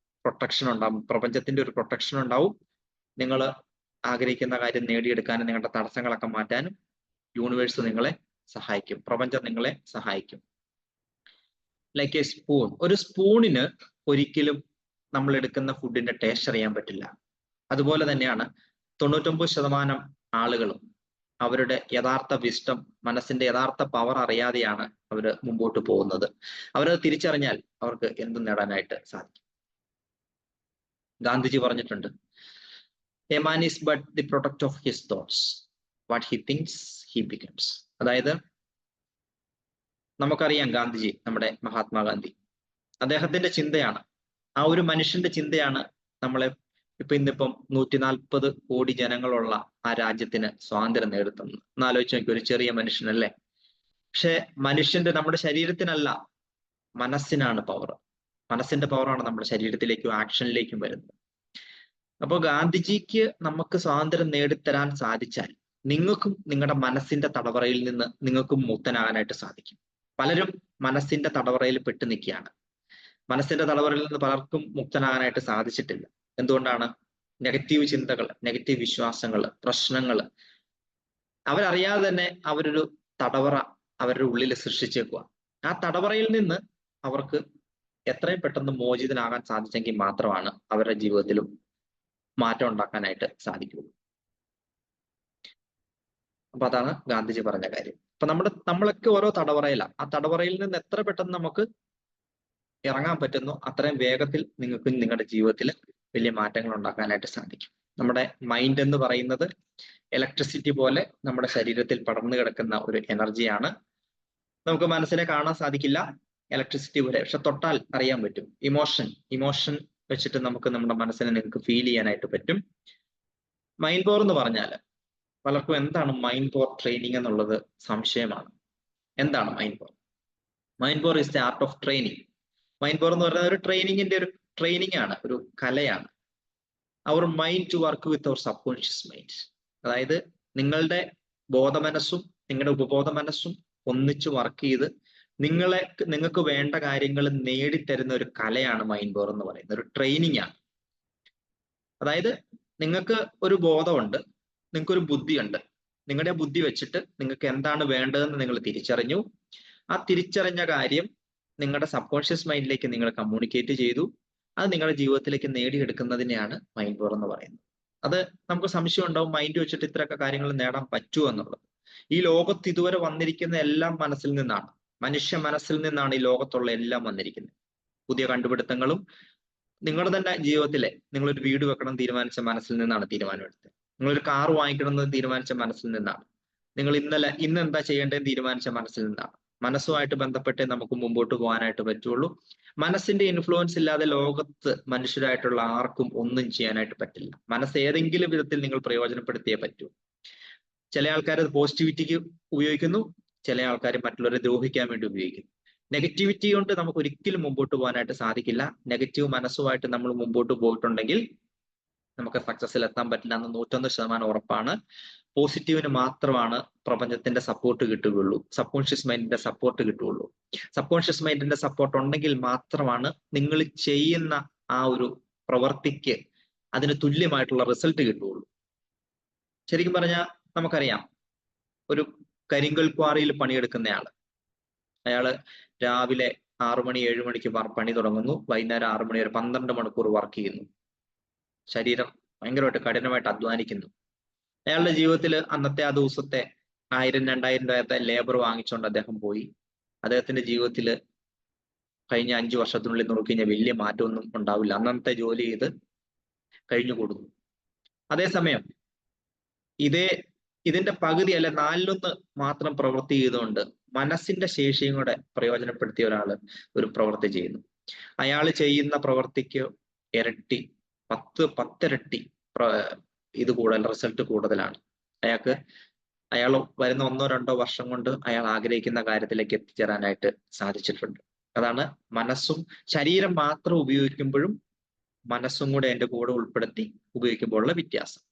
പ്രൊട്ടക്ഷൻ ഉണ്ടാവും, പ്രപഞ്ചത്തിന്റെ ഒരു പ്രൊട്ടക്ഷൻ ഉണ്ടാവും. നിങ്ങൾ ആഗ്രഹിക്കുന്ന കാര്യം നേടിയെടുക്കാനും നിങ്ങളുടെ തടസ്സങ്ങളൊക്കെ മാറ്റാനും യൂണിവേഴ്സ് നിങ്ങളെ സഹായിക്കും, പ്രപഞ്ചം നിങ്ങളെ സഹായിക്കും. Like A spoon. ഒരു സ്പൂണിന് ഒരിക്കലും നമ്മൾ എടുക്കുന്ന ഫുഡിന്റെ ടേസ്റ്റ് അറിയാൻ പറ്റില്ല. അതുപോലെ തന്നെയാണ് 99% ആളുകളും അവരുടെ യഥാർത്ഥ വിസ്റ്റം, മനസ്സിന്റെ യഥാർത്ഥ പവർ അറിയാതെയാണ് അവർ മുമ്പോട്ട് പോകുന്നത്. അവരത് തിരിച്ചറിഞ്ഞാൽ അവർക്ക് എന്തും നേടാനായിട്ട് സാധിക്കും. ഗാന്ധിജി പറഞ്ഞിട്ടുണ്ട്, a man is but the product of his thoughts, what he things he becomes. അതായത് നമുക്കറിയാം ഗാന്ധിജി, നമ്മുടെ മഹാത്മാഗാന്ധി, അദ്ദേഹത്തിന്റെ ചിന്തയാണ്, ആ ഒരു മനുഷ്യന്റെ ചിന്തയാണ് നമ്മളെ ഇന്നിപ്പം 140 കോടി ജനങ്ങളുള്ള ആ രാജ്യത്തിന് സ്വാതന്ത്ര്യം നേടുത്തുന്നത്. എന്നാലോചിച്ച് നോക്കി, ഒരു ചെറിയ മനുഷ്യനല്ലേ. പക്ഷെ നമ്മുടെ ശരീരത്തിനല്ല, മനസ്സിനാണ് പവർ. മനസ്സിന്റെ പവറാണ് നമ്മുടെ ശരീരത്തിലേക്കും ആക്ഷനിലേക്കും വരുന്നത്. അപ്പോൾ ഗാന്ധിജിക്ക് നമുക്ക് സ്വാതന്ത്ര്യം നേടിത്തരാൻ സാധിച്ചാൽ നിങ്ങൾക്കും നിങ്ങളുടെ മനസ്സിന്റെ തടവറയിൽ നിന്ന് നിങ്ങൾക്കും മുക്തനാകാനായിട്ട് സാധിക്കും. പലരും മനസ്സിന്റെ തടവറയിൽ പെട്ടു നിൽക്കുകയാണ്. മനസ്സിന്റെ തടവറയിൽ നിന്ന് പലർക്കും മുക്തനാകാനായിട്ട് സാധിച്ചിട്ടില്ല. എന്തുകൊണ്ടാണ്? നെഗറ്റീവ് ചിന്തകൾ, നെഗറ്റീവ് വിശ്വാസങ്ങൾ, പ്രശ്നങ്ങൾ അവരറിയാതെ തന്നെ അവരൊരു തടവറ അവരുടെ ഉള്ളിൽ സൃഷ്ടിച്ചേക്കുക. ആ തടവറയിൽ നിന്ന് അവർക്ക് എത്രയും പെട്ടെന്ന് മോചിതനാകാൻ സാധിച്ചെങ്കിൽ മാത്രമാണ് അവരുടെ ജീവിതത്തിലും മാറ്റം ഉണ്ടാക്കാനായിട്ട് സാധിക്കുള്ളൂ. അപ്പൊ അതാണ് ഗാന്ധിജി പറഞ്ഞ കാര്യം. അപ്പൊ നമ്മളൊക്കെ ഓരോ തടവറയിലാണ്. ആ തടവറയിൽ നിന്ന് എത്ര പെട്ടെന്ന് നമുക്ക് ഇറങ്ങാൻ പറ്റുന്നു അത്രയും വേഗത്തിൽ നിങ്ങൾക്ക് നിങ്ങളുടെ ജീവിതത്തിൽ വലിയ മാറ്റങ്ങൾ ഉണ്ടാക്കാനായിട്ട് സാധിക്കും. നമ്മുടെ മൈൻഡ് എന്ന് പറയുന്നത് ഇലക്ട്രിസിറ്റി പോലെ നമ്മുടെ ശരീരത്തിൽ പടർന്നു കിടക്കുന്ന ഒരു എനർജിയാണ്. നമുക്ക് മനസ്സിനെ കാണാൻ സാധിക്കില്ല, ഇലക്ട്രിസിറ്റി പോലെ, പക്ഷെ തൊട്ടാൽ അറിയാൻ പറ്റും. ഇമോഷൻ വെച്ചിട്ട് നമുക്ക് നമ്മുടെ മനസ്സിനെ നിങ്ങൾക്ക് ഫീൽ ചെയ്യാനായിട്ട് പറ്റും. മൈൻഡ് പവർ എന്ന് പറഞ്ഞാൽ പലർക്കും എന്താണ് മൈൻഡ് പവർ ട്രെയിനിങ് എന്നുള്ളത് സംശയമാണ്. എന്താണ് mind power? Mind power is the art of training. Mind power എന്ന് പറയുന്നത് ഒരു ട്രെയിനിങ്ങിന്റെ ഒരു ട്രെയിനിങ് ആണ്, ഒരു കലയാണ്. Our mind to work with our subconscious mind. അതായത് നിങ്ങളുടെ ബോധമനസ്സും നിങ്ങളുടെ ഉപബോധ മനസ്സും ഒന്നിച്ച് വർക്ക് ചെയ്ത് നിങ്ങൾക്ക് വേണ്ട കാര്യങ്ങൾ നേടിത്തരുന്ന ഒരു കലയാണ് മൈൻഡ് പവർ എന്ന് പറയുന്നത്, ഒരു ട്രെയിനിങ് ആണ്. അതായത് നിങ്ങൾക്ക് ഒരു ബോധമുണ്ട്, നിങ്ങൾക്കൊരു ബുദ്ധിയുണ്ട്. നിങ്ങളുടെ ബുദ്ധി വെച്ചിട്ട് നിങ്ങൾക്ക് എന്താണ് വേണ്ടതെന്ന് നിങ്ങൾ തിരിച്ചറിഞ്ഞു. ആ തിരിച്ചറിഞ്ഞ കാര്യം നിങ്ങളുടെ സബ് കോൺഷ്യസ് മൈൻഡിലേക്ക് നിങ്ങൾ കമ്മ്യൂണിക്കേറ്റ് ചെയ്തു. അത് നിങ്ങളുടെ ജീവിതത്തിലേക്ക് നേടിയെടുക്കുന്നതിനെയാണ് മൈൻഡ് പവർ എന്ന് പറയുന്നത്. അത് നമുക്ക് സംശയം ഉണ്ടാവും, മൈൻഡ് വെച്ചിട്ട് ഇത്രയൊക്കെ കാര്യങ്ങൾ നേടാൻ പറ്റുമോ എന്നുള്ളത്. ഈ ലോകത്ത് ഇതുവരെ വന്നിരിക്കുന്ന എല്ലാം മനസ്സിൽ നിന്നാണ്, മനുഷ്യ മനസ്സിൽ നിന്നാണ് ഈ ലോകത്തുള്ള എല്ലാം വന്നിരിക്കുന്നത്. പുതിയ കണ്ടുപിടുത്തങ്ങളും നിങ്ങളുടെ തന്നെ ജീവിതത്തിലെ നിങ്ങളൊരു വീട് വെക്കണം തീരുമാനിച്ച മനസ്സിൽ നിന്നാണ് തീരുമാനമെടുത്തത്. നിങ്ങളൊരു കാർ വാങ്ങിക്കണം എന്ന് തീരുമാനിച്ച മനസ്സിൽ നിന്നാണ്. നിങ്ങൾ ഇന്ന് എന്താ ചെയ്യേണ്ടതെന്ന് തീരുമാനിച്ച മനസ്സിൽ നിന്നാണ്. മനസ്സുമായിട്ട് ബന്ധപ്പെട്ടേ നമുക്ക് മുമ്പോട്ട് പോകാനായിട്ട് പറ്റുള്ളൂ. മനസ്സിന്റെ ഇൻഫ്ലുവൻസ് ഇല്ലാതെ ലോകത്ത് മനുഷ്യരായിട്ടുള്ള ആർക്കും ഒന്നും ചെയ്യാനായിട്ട് പറ്റില്ല. മനസ്സ് ഏതെങ്കിലും വിധത്തിൽ നിങ്ങൾ പ്രയോജനപ്പെടുത്തിയേ പറ്റൂ. ചില ആൾക്കാർ അത് പോസിറ്റിവിറ്റിക്ക് ഉപയോഗിക്കുന്നു, ചില ആൾക്കാർ മറ്റുള്ളവരെ ദ്രോഹിക്കാൻ വേണ്ടി ഉപയോഗിക്കുന്നു. നെഗറ്റിവിറ്റി കൊണ്ട് നമുക്ക് ഒരിക്കലും മുമ്പോട്ട് പോകാനായിട്ട് സാധിക്കില്ല. നെഗറ്റീവ് മനസ്സുമായിട്ട് നമ്മൾ മുമ്പോട്ട് പോയിട്ടുണ്ടെങ്കിൽ നമുക്ക് സക്സസിൽ എത്താൻ പറ്റില്ല എന്ന് 101% ഉറപ്പാണ്. പോസിറ്റീവിന് മാത്രമാണ് പ്രപഞ്ചത്തിന്റെ സപ്പോർട്ട് കിട്ടുകയുള്ളൂ, സബ് കോൺഷ്യസ് മൈൻഡിന്റെ സപ്പോർട്ട് കിട്ടുകയുള്ളൂ. സബ് കോൺഷ്യസ് മൈൻഡിന്റെ സപ്പോർട്ട് ഉണ്ടെങ്കിൽ മാത്രമാണ് നിങ്ങൾ ചെയ്യുന്ന ആ ഒരു പ്രവൃത്തിക്ക് അതിന് തുല്യമായിട്ടുള്ള റിസൾട്ട് കിട്ടുകയുള്ളൂ. ശരിക്കും പറഞ്ഞാൽ നമുക്കറിയാം, ഒരു കരിങ്കൽ ക്വാറിയിൽ പണിയെടുക്കുന്നയാള്, അയാള് രാവിലെ 6 മണി 7 മണിക്ക് പണി തുടങ്ങുന്നു, വൈകുന്നേരം 6 മണി വരെ 12 മണിക്കൂർ വർക്ക് ചെയ്യുന്നു. ശരീരം ഭയങ്കരമായിട്ട് കഠിനമായിട്ട് അധ്വാനിക്കുന്നു. അയാളുടെ ജീവിതത്തിൽ അന്നത്തെ ആ ദിവസത്തെ 1000-2000 രൂപത്തെ ലേബർ വാങ്ങിച്ചുകൊണ്ട് അദ്ദേഹം പോയി. അദ്ദേഹത്തിന്റെ ജീവിതത്തിൽ കഴിഞ്ഞ 5 വർഷത്തിനുള്ളിൽ നോക്കിക്കഴിഞ്ഞാൽ വലിയ മാറ്റമൊന്നും ഉണ്ടാവില്ല. അന്നത്തെ ജോലി ചെയ്ത് കഴിഞ്ഞുകൂടുന്നു. അതേസമയം ഇതിന്റെ പകുതി അല്ലെ 4/1 മാത്രം പ്രവൃത്തി ചെയ്തുകൊണ്ട് മനസ്സിന്റെ ശേഷിയും കൂടെ പ്രയോജനപ്പെടുത്തിയ ഒരാള് ഒരു പ്രവൃത്തി ചെയ്യുന്നു. അയാൾ ചെയ്യുന്ന പ്രവൃത്തിക്ക് ഇരട്ടി 10 ഇരട്ടി ഇത് കൂടുതൽ, റിസൾട്ട് കൂടുതലാണ്. അയാൾ വരുന്ന 1-2 വർഷം കൊണ്ട് അയാൾ ആഗ്രഹിക്കുന്ന കാര്യത്തിലേക്ക് എത്തിച്ചേരാനായിട്ട് സാധിച്ചിട്ടുണ്ട്. അതാണ് മനസ്സും ശരീരം മാത്രം ഉപയോഗിക്കുമ്പോഴും മനസ്സും കൂടെ അതിന്റെ കൂടെ ഉൾപ്പെടുത്തി ഉപയോഗിക്കുമ്പോഴുള്ള വ്യത്യാസം.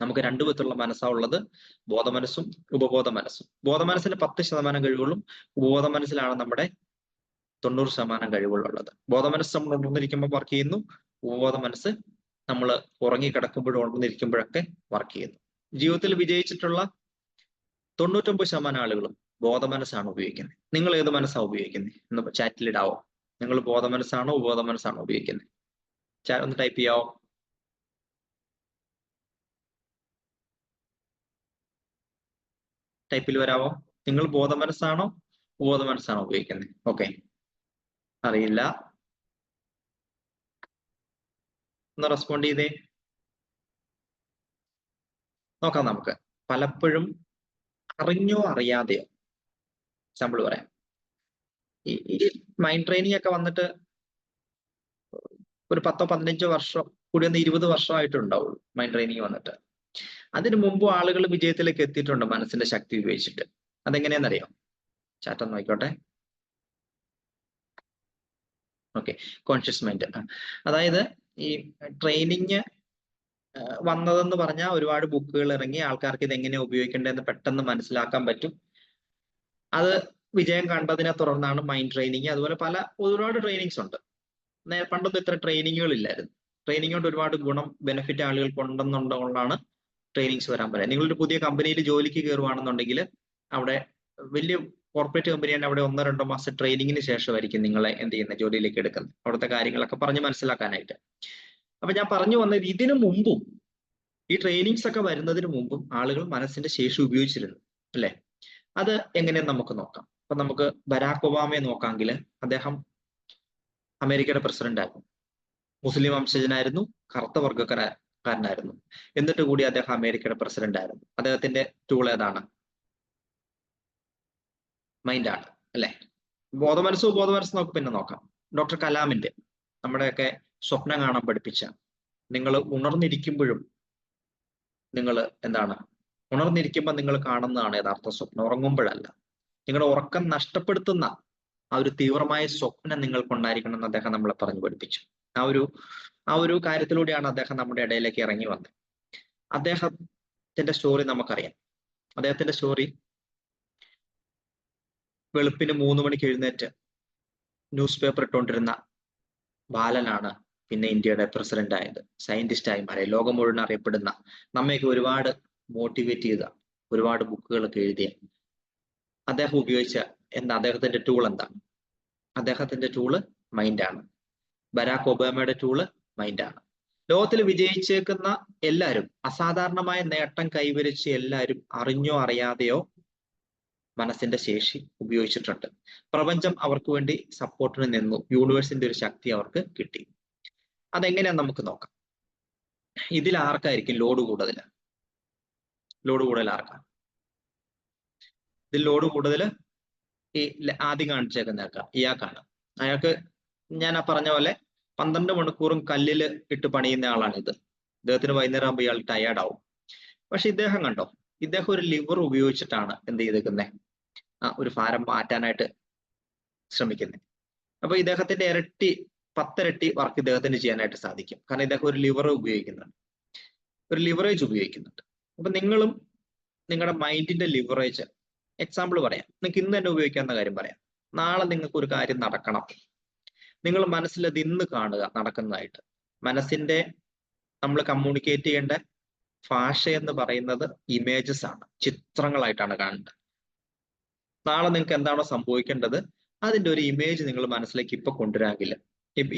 നമുക്ക് 2 വിധത്തിലുള്ള മനസ്സാണ് ഉള്ളത്, ബോധമനസ്സും ഉപബോധ മനസ്സും. ബോധമനസ്സിന് 10% കഴിവുകളും ഉപബോധ മനസ്സിലാണ് നമ്മുടെ 90% കഴിവുകളുള്ളത്. ബോധമനസ്സ് നമ്മൾ ഉണർന്നിരിക്കുമ്പോൾ വർക്ക് ചെയ്യുന്നു, ഉപബോധ മനസ്സ് നമ്മൾ ഉറങ്ങിക്കിടക്കുമ്പോഴും ഉണർന്നിരിക്കുമ്പോഴൊക്കെ വർക്ക് ചെയ്യുന്നു. ജീവിതത്തിൽ വിജയിച്ചിട്ടുള്ള 99% ആളുകളും ബോധമനസ്സാണ് ഉപയോഗിക്കുന്നത്. നിങ്ങൾ ഏത് മനസ്സാണ് ഉപയോഗിക്കുന്നത് എന്ന് ചാറ്റിലിടാവോ? നിങ്ങൾ ബോധമനസ്സാണോ ഉപബോധ മനസ്സാണോ ഉപയോഗിക്കുന്നത്? ഒന്ന് ടൈപ്പ് ചെയ്യാവോ? ടൈപ്പിൽ വരാവോ? നിങ്ങൾ ബോധമനസ്സാണോ ഉപബോധ മനസ്സാണോ ഉപയോഗിക്കുന്നത്? ഓക്കെ, അറിയില്ല, ഒന്ന് റെസ്പോണ്ട് ചെയ്തേ. നോക്കാം നമുക്ക്. പലപ്പോഴും അറിഞ്ഞോ അറിയാതെയോ, എക്സാമ്പിൾ പറയാം. ഈ മൈൻഡ് ട്രെയിനിങ് ഒക്കെ വന്നിട്ട് ഒരു 10-15 വർഷം കൂടി ഒന്ന് 20 വർഷമായിട്ടുണ്ടാവുള്ളൂ മൈൻഡ് ട്രെയിനിങ് വന്നിട്ട്. അതിനു മുമ്പ് ആളുകൾ വിജയത്തിലേക്ക് എത്തിയിട്ടുണ്ട് മനസ്സിന്റെ ശക്തി ഉപയോഗിച്ചിട്ട്. അതെങ്ങനെയാണെന്നറിയോ? ചാറ്റ് ഒന്ന് നോക്കിക്കോട്ടെ. Okay, conscious mind. അതായത് ഈ ട്രെയിനിങ് വന്നതെന്ന് പറഞ്ഞാൽ ഒരുപാട് ബുക്കുകൾ ഇറങ്ങി, ആൾക്കാർക്ക് ഇത് എങ്ങനെ ഉപയോഗിക്കേണ്ടതെന്ന് പെട്ടെന്ന് മനസ്സിലാക്കാൻ പറ്റും. അത് വിജയം കണ്ടതിനെ തുടർന്നാണ് മൈൻഡ് ട്രെയിനിങ്. അതുപോലെ ഒരുപാട് ട്രെയിനിങ്സ് ഉണ്ട്. പണ്ടൊന്നും ഇത്ര ട്രെയിനിങ്ങുകൾ ഇല്ലായിരുന്നു. ട്രെയിനിങ് കൊണ്ട് ഒരുപാട് ബെനിഫിറ്റ് ആളുകൾക്ക് ഉണ്ടെന്നുള്ളതാണ് ട്രെയിനിങ്സ് വരാൻ പറയാം. നിങ്ങളൊരു പുതിയ കമ്പനിയിൽ ജോലിക്ക് കയറുവാണെന്നുണ്ടെങ്കിൽ അവിടെ വലിയ കോർപ്പറേറ്റ് കമ്പനിയാണ്, അവിടെ 1-2 മാസം ട്രെയിനിങ്ങിന് ശേഷമായിരിക്കും നിങ്ങളെ എന്ത് ചെയ്യുന്ന ജോലിയിലേക്ക് എടുക്കുന്നത്, അവിടുത്തെ കാര്യങ്ങളൊക്കെ പറഞ്ഞ് മനസ്സിലാക്കാനായിട്ട്. അപ്പൊ ഞാൻ പറഞ്ഞു വന്നത്, ഇതിനു മുമ്പും ഈ ട്രെയിനിങ്സ് ഒക്കെ വരുന്നതിന് മുമ്പും ആളുകൾ മനസ്സിന്റെ ശേഷി ഉപയോഗിച്ചിരുന്നു, അല്ലെ? അത് എങ്ങനെയെന്ന് നമുക്ക് നോക്കാം. അപ്പൊ നമുക്ക് ബരാക് ഒബാമയെ നോക്കാമെങ്കിൽ അദ്ദേഹം അമേരിക്കയുടെ പ്രസിഡന്റ് ആയിരുന്നു. മുസ്ലിം വംശജനായിരുന്നു, കറുത്ത വർഗ്ഗക്കാരനായിരുന്നു. എന്നിട്ട് കൂടി അദ്ദേഹം അമേരിക്കയുടെ പ്രസിഡന്റ് ആയിരുന്നു. അദ്ദേഹത്തിന്റെ ടൂൾ ഏതാണ്? മൈൻഡാണ്, അല്ലെ? ബോധമനസ്സ് നമുക്ക് പിന്നെ നോക്കാം. ഡോക്ടർ കലാമിന്റെ, നമ്മുടെയൊക്കെ സ്വപ്നം കാണാൻ പഠിപ്പിച്ച, നിങ്ങൾ ഉണർന്നിരിക്കുമ്പോഴും നിങ്ങൾ എന്താണ്, ഉണർന്നിരിക്കുമ്പോൾ നിങ്ങൾ കാണുന്നതാണ് യഥാർത്ഥ സ്വപ്നം, ഉറങ്ങുമ്പോഴല്ല. നിങ്ങളുടെ ഉറക്കം നഷ്ടപ്പെടുത്തുന്ന ആ ഒരു തീവ്രമായ സ്വപ്നം നിങ്ങൾക്കുണ്ടായിരിക്കണം എന്ന് അദ്ദേഹം നമ്മളെ പറഞ്ഞു പഠിപ്പിച്ചു. ആ ഒരു കാര്യത്തിലൂടെയാണ് അദ്ദേഹം നമ്മുടെ ഇടയിലേക്ക് ഇറങ്ങി വന്നത്. അദ്ദേഹത്തിന്റെ സ്റ്റോറി നമുക്കറിയാം. അദ്ദേഹത്തിന്റെ സ്റ്റോറി, വെളുപ്പിന് 3 മണിക്ക് എഴുന്നേറ്റ് ന്യൂസ് പേപ്പർ ഇട്ടുകൊണ്ടിരുന്ന ബാലനാണ് പിന്നെ ഇന്ത്യയുടെ പ്രസിഡന്റ് ആയത്, സയന്റിസ്റ്റായി മാറിയ, ലോകം മുഴുവൻ അറിയപ്പെടുന്ന, നമ്മയൊക്കെ ഒരുപാട് മോട്ടിവേറ്റ് ചെയ്ത, ഒരുപാട് ബുക്കുകളൊക്കെ എഴുതിയ അദ്ദേഹം ഉപയോഗിച്ച അദ്ദേഹത്തിന്റെ ടൂൾ എന്താണ്? അദ്ദേഹത്തിന്റെ ടൂള് മൈൻഡാണ്. ബരാക് ഒബാമയുടെ ടൂള് മൈൻഡാണ്. ലോകത്തിൽ വിജയിച്ചേക്കുന്ന എല്ലാവരും, അസാധാരണമായ നേട്ടം കൈവരിച്ച് എല്ലാവരും അറിഞ്ഞോ അറിയാതെയോ മനസ്സിന്റെ ശേഷി ഉപയോഗിച്ചിട്ടുണ്ട്. പ്രപഞ്ചം അവർക്ക് വേണ്ടി സപ്പോർട്ടിന് നിന്നു. യൂണിവേഴ്സിന്റെ ഒരു ശക്തി അവർക്ക് കിട്ടി. അതെങ്ങനെയാന്ന് നമുക്ക് നോക്കാം. ഇതിൽ ആർക്കായിരിക്കും ലോഡ് കൂടുതൽ? ലോഡ് കൂടുതൽ ആർക്കാ? ഇതിൽ ലോഡ് കൂടുതൽ ആദ്യം കാണിച്ചേക്കുന്ന ഇയാൾക്കാണ്. അയാൾക്ക് ഞാൻ പറഞ്ഞ പോലെ 12 മണിക്കൂറും കല്ലിൽ ഇട്ട് പണിയുന്ന ആളാണിത്. ഇദ്ദേഹത്തിന് വൈകുന്നേരം ആകുമ്പോൾ ഇയാൾ ടയേർഡാവും. പക്ഷെ ഇദ്ദേഹം കണ്ടോ, ഇദ്ദേഹം ഒരു ലിവർ ഉപയോഗിച്ചിട്ടാണ് എന്ത് ചെയ്തേക്കുന്നത്, ഒരു ഭാരം മാറ്റാനായിട്ട് ശ്രമിക്കുന്നത്. അപ്പൊ ഇദ്ദേഹത്തിന്റെ 10 ഇരട്ടി വർക്ക് ഇദ്ദേഹത്തിന് ചെയ്യാനായിട്ട് സാധിക്കും. കാരണം ഇദ്ദേഹം ഒരു ലിവർ ഉപയോഗിക്കുന്നുണ്ട്, ഒരു ലിവറേജ് ഉപയോഗിക്കുന്നുണ്ട്. അപ്പൊ നിങ്ങളും നിങ്ങളുടെ മൈൻഡിന്റെ ലിവറേജ്, എക്സാമ്പിൾ പറയാം, നിങ്ങൾക്ക് ഇന്ന് തന്നെ ഉപയോഗിക്കാവുന്ന കാര്യം പറയാം. നാളെ നിങ്ങൾക്ക് ഒരു കാര്യം നടക്കണം, നിങ്ങൾ മനസ്സിലത് ഇന്ന് കാണുക നടക്കുന്നതായിട്ട്. മനസ്സിന്റെ നമ്മൾ കമ്മ്യൂണിക്കേറ്റ് ചെയ്യേണ്ട ഭാഷ എന്ന് പറയുന്നത് ഇമേജസ് ആണ്, ചിത്രങ്ങളായിട്ടാണ് കാണേണ്ടത്. നാളെ നിങ്ങൾക്ക് എന്താണോ സംഭവിക്കേണ്ടത് അതിന്റെ ഒരു ഇമേജ് നിങ്ങൾ മനസ്സിലേക്ക് ഇപ്പൊ കൊണ്ടുവരാമെങ്കിൽ,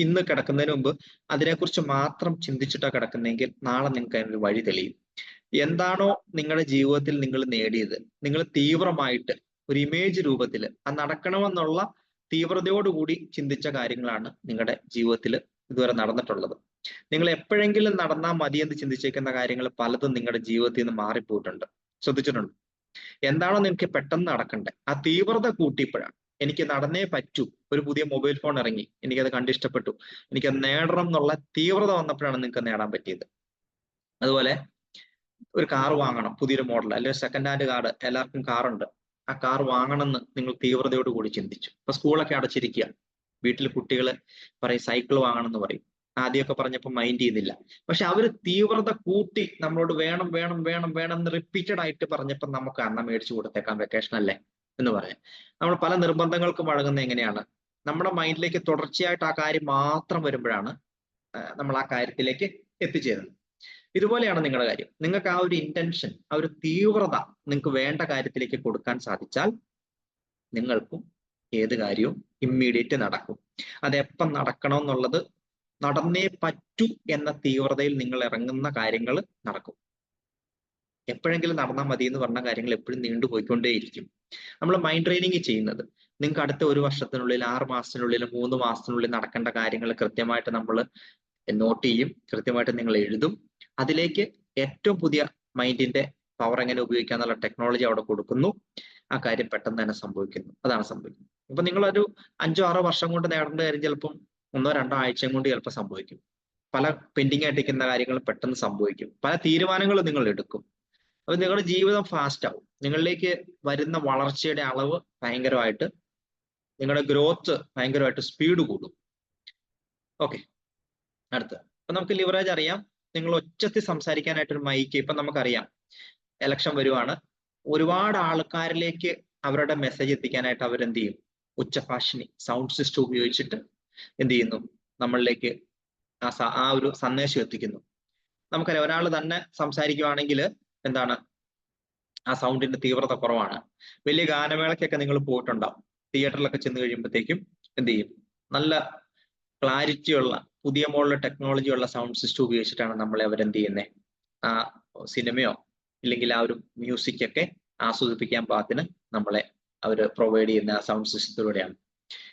ഇന്ന് കിടക്കുന്നതിന് മുമ്പ് അതിനെക്കുറിച്ച് മാത്രം ചിന്തിച്ചിട്ടാ കിടക്കുന്നതെങ്കിൽ നാളെ നിങ്ങൾക്ക് അതിനൊരു വഴി തെളിയും. എന്താണോ നിങ്ങളുടെ ജീവിതത്തിൽ നിങ്ങൾ നേടിയത്, നിങ്ങൾ തീവ്രമായിട്ട് ഒരു ഇമേജ് രൂപത്തിൽ അത് നടക്കണമെന്നുള്ള തീവ്രതയോടുകൂടി ചിന്തിച്ച കാര്യങ്ങളാണ് നിങ്ങളുടെ ജീവിതത്തിൽ ഇതുവരെ നടന്നിട്ടുള്ളത്. നിങ്ങൾ എപ്പോഴെങ്കിലും നടന്നാൽ മതി എന്ന് ചിന്തിച്ചേക്കുന്ന കാര്യങ്ങൾ പലതും നിങ്ങളുടെ ജീവിതത്തിൽ നിന്ന് മാറിപ്പോയിട്ടുണ്ട്. ശ്രദ്ധിച്ചിട്ടുണ്ട്? എന്താണോ നിങ്ങൾക്ക് പെട്ടെന്ന് നടക്കണ്ടേ, ആ തീവ്രത കൂട്ടിയപ്പോഴാണ് എനിക്ക് നടന്നേ പറ്റൂ. ഒരു പുതിയ മൊബൈൽ ഫോൺ ഇറങ്ങി, എനിക്കത് കണ്ടിഷ്ടപ്പെട്ടു, എനിക്കത് നേടണം എന്നുള്ള തീവ്രത വന്നപ്പോഴാണ് നിങ്ങൾക്ക് നേടാൻ പറ്റിയത്. അതുപോലെ ഒരു കാർ വാങ്ങണം, പുതിയൊരു മോഡൽ, അല്ലെങ്കിൽ സെക്കൻഡ് ഹാൻഡ് കാർ, എല്ലാവർക്കും കാറുണ്ട്, ആ കാർ വാങ്ങണമെന്ന് നിങ്ങൾ തീവ്രതയോട് കൂടി ചിന്തിച്ചു. ഇപ്പൊ സ്കൂളൊക്കെ അടച്ചിരിക്കുക, വീട്ടിൽ കുട്ടികൾ പറയും സൈക്കിൾ വാങ്ങണം എന്ന് പറയും. ആദ്യമൊക്കെ പറഞ്ഞപ്പോൾ മൈൻഡ് ചെയ്തില്ല. പക്ഷെ അവര് തീവ്രത കൂട്ടി നമ്മളോട് വേണം വേണം വേണം വേണം എന്ന് റിപ്പീറ്റഡ് ആയിട്ട് പറഞ്ഞപ്പോൾ നമുക്ക് അണ്ണ മേടിച്ചു കൊടുത്തേക്കാം, വെക്കേഷൻ അല്ലേ എന്ന് പറയാം. നമ്മൾ പല നിർബന്ധങ്ങൾക്കും വഴങ്ങുന്നത് എങ്ങനെയാണ്, നമ്മുടെ മൈൻഡിലേക്ക് തുടർച്ചയായിട്ട് ആ കാര്യം മാത്രം വരുമ്പോഴാണ് നമ്മൾ ആ കാര്യത്തിലേക്ക് എത്തിച്ചേരുന്നത്. ഇതുപോലെയാണ് നിങ്ങളുടെ കാര്യം. നിങ്ങൾക്ക് ആ ഒരു ഇന്റൻഷൻ, ആ ഒരു തീവ്രത നിങ്ങൾക്ക് വേണ്ട കാര്യത്തിലേക്ക് കൊടുക്കാൻ സാധിച്ചാൽ നിങ്ങൾക്കും ഏത് കാര്യവും ഇമ്മീഡിയറ്റ് നടക്കും. അതെപ്പം നടക്കണം എന്നുള്ളത്, നടന്നേ പറ്റൂ എന്ന തീവ്രതയിൽ നിങ്ങൾ ഇറങ്ങുന്ന കാര്യങ്ങൾ നടക്കും. എപ്പോഴെങ്കിലും നടന്നാൽ മതി എന്ന് പറഞ്ഞ കാര്യങ്ങൾ എപ്പോഴും നീണ്ടുപോയിക്കൊണ്ടേയിരിക്കും. നമ്മൾ മൈൻഡ് ട്രെയിനിങ് ചെയ്യുന്നത് നിങ്ങൾക്ക് അടുത്ത 1 വർഷത്തിനുള്ളിൽ, 6 മാസത്തിനുള്ളിൽ, 3 മാസത്തിനുള്ളിൽ നടക്കേണ്ട കാര്യങ്ങൾ കൃത്യമായിട്ട് നമ്മൾ നോട്ട് ചെയ്യും, കൃത്യമായിട്ട് നിങ്ങൾ എഴുതും. അതിലേക്ക് ഏറ്റവും പുതിയ മൈൻഡിന്റെ പവർ എങ്ങനെ ഉപയോഗിക്കുക എന്നുള്ള ടെക്നോളജി അവിടെ കൊടുക്കുന്നു. ആ കാര്യം പെട്ടെന്ന് തന്നെ സംഭവിക്കുന്നു. അതാണ് സംഭവിക്കുന്നത്. ഇപ്പൊ നിങ്ങളൊരു 5-6 വർഷം കൊണ്ട് നേടേണ്ട കാര്യം ചിലപ്പം 1-2 ആഴ്ചയും കൊണ്ട് ചിലപ്പോൾ സംഭവിക്കും. പല പെൻഡിങ് ആയിട്ടിരിക്കുന്ന കാര്യങ്ങൾ പെട്ടെന്ന് സംഭവിക്കും. പല തീരുമാനങ്ങളും നിങ്ങൾ എടുക്കും. അപ്പൊ നിങ്ങളുടെ ജീവിതം ഫാസ്റ്റ് ആവും. നിങ്ങളിലേക്ക് വരുന്ന വളർച്ചയുടെ അളവ് ഭയങ്കരമായിട്ട്, നിങ്ങളുടെ ഗ്രോത്ത് ഭയങ്കരമായിട്ട് സ്പീഡ് കൂടും. ഓക്കെ, അടുത്ത് ഇപ്പൊ നമുക്ക് ലിവറേജ് അറിയാം. നിങ്ങൾ ഒച്ചത്തിൽ സംസാരിക്കാനായിട്ടൊരു മൈക്ക്, ഇപ്പൊ നമുക്കറിയാം ഇലക്ഷൻ വരുവാണ്, ഒരുപാട് ആൾക്കാരിലേക്ക് അവരുടെ മെസ്സേജ് എത്തിക്കാനായിട്ട് അവരെന്ത് ചെയ്യും, ഉച്ചഭാഷിണി സൗണ്ട് സിസ്റ്റം ഉപയോഗിച്ചിട്ട് എന്ത് ചെയ്യുന്നു, നമ്മളിലേക്ക് ആ ഒരു സന്ദേശം എത്തിക്കുന്നു. നമുക്കറിയാം ഒരാൾ തന്നെ സംസാരിക്കുവാണെങ്കിൽ എന്താണ്, ആ സൗണ്ടിന്റെ തീവ്രത കുറവാണ്. വലിയ ഗാനമേളയ്ക്കൊക്കെ നിങ്ങൾ പോയിട്ടുണ്ടാവും, തിയേറ്ററിലൊക്കെ ചെന്ന് കഴിയുമ്പോഴത്തേക്കും എന്ത് ചെയ്യും, നല്ല ക്ലാരിറ്റിയുള്ള പുതിയ മോഡൽ ടെക്നോളജി ഉള്ള സൗണ്ട് സിസ്റ്റം ഉപയോഗിച്ചിട്ടാണ് നമ്മളെ അവരെന്ത് ചെയ്യുന്നത്, ആ സിനിമയോ ഇല്ലെങ്കിൽ ആ ഒരു മ്യൂസിക് ഒക്കെ ആസ്വദിപ്പിക്കാൻ പാകത്തിന് നമ്മളെ അവർ പ്രൊവൈഡ് ചെയ്യുന്ന ആ സൗണ്ട് സിസ്റ്റത്തിലൂടെയാണ്.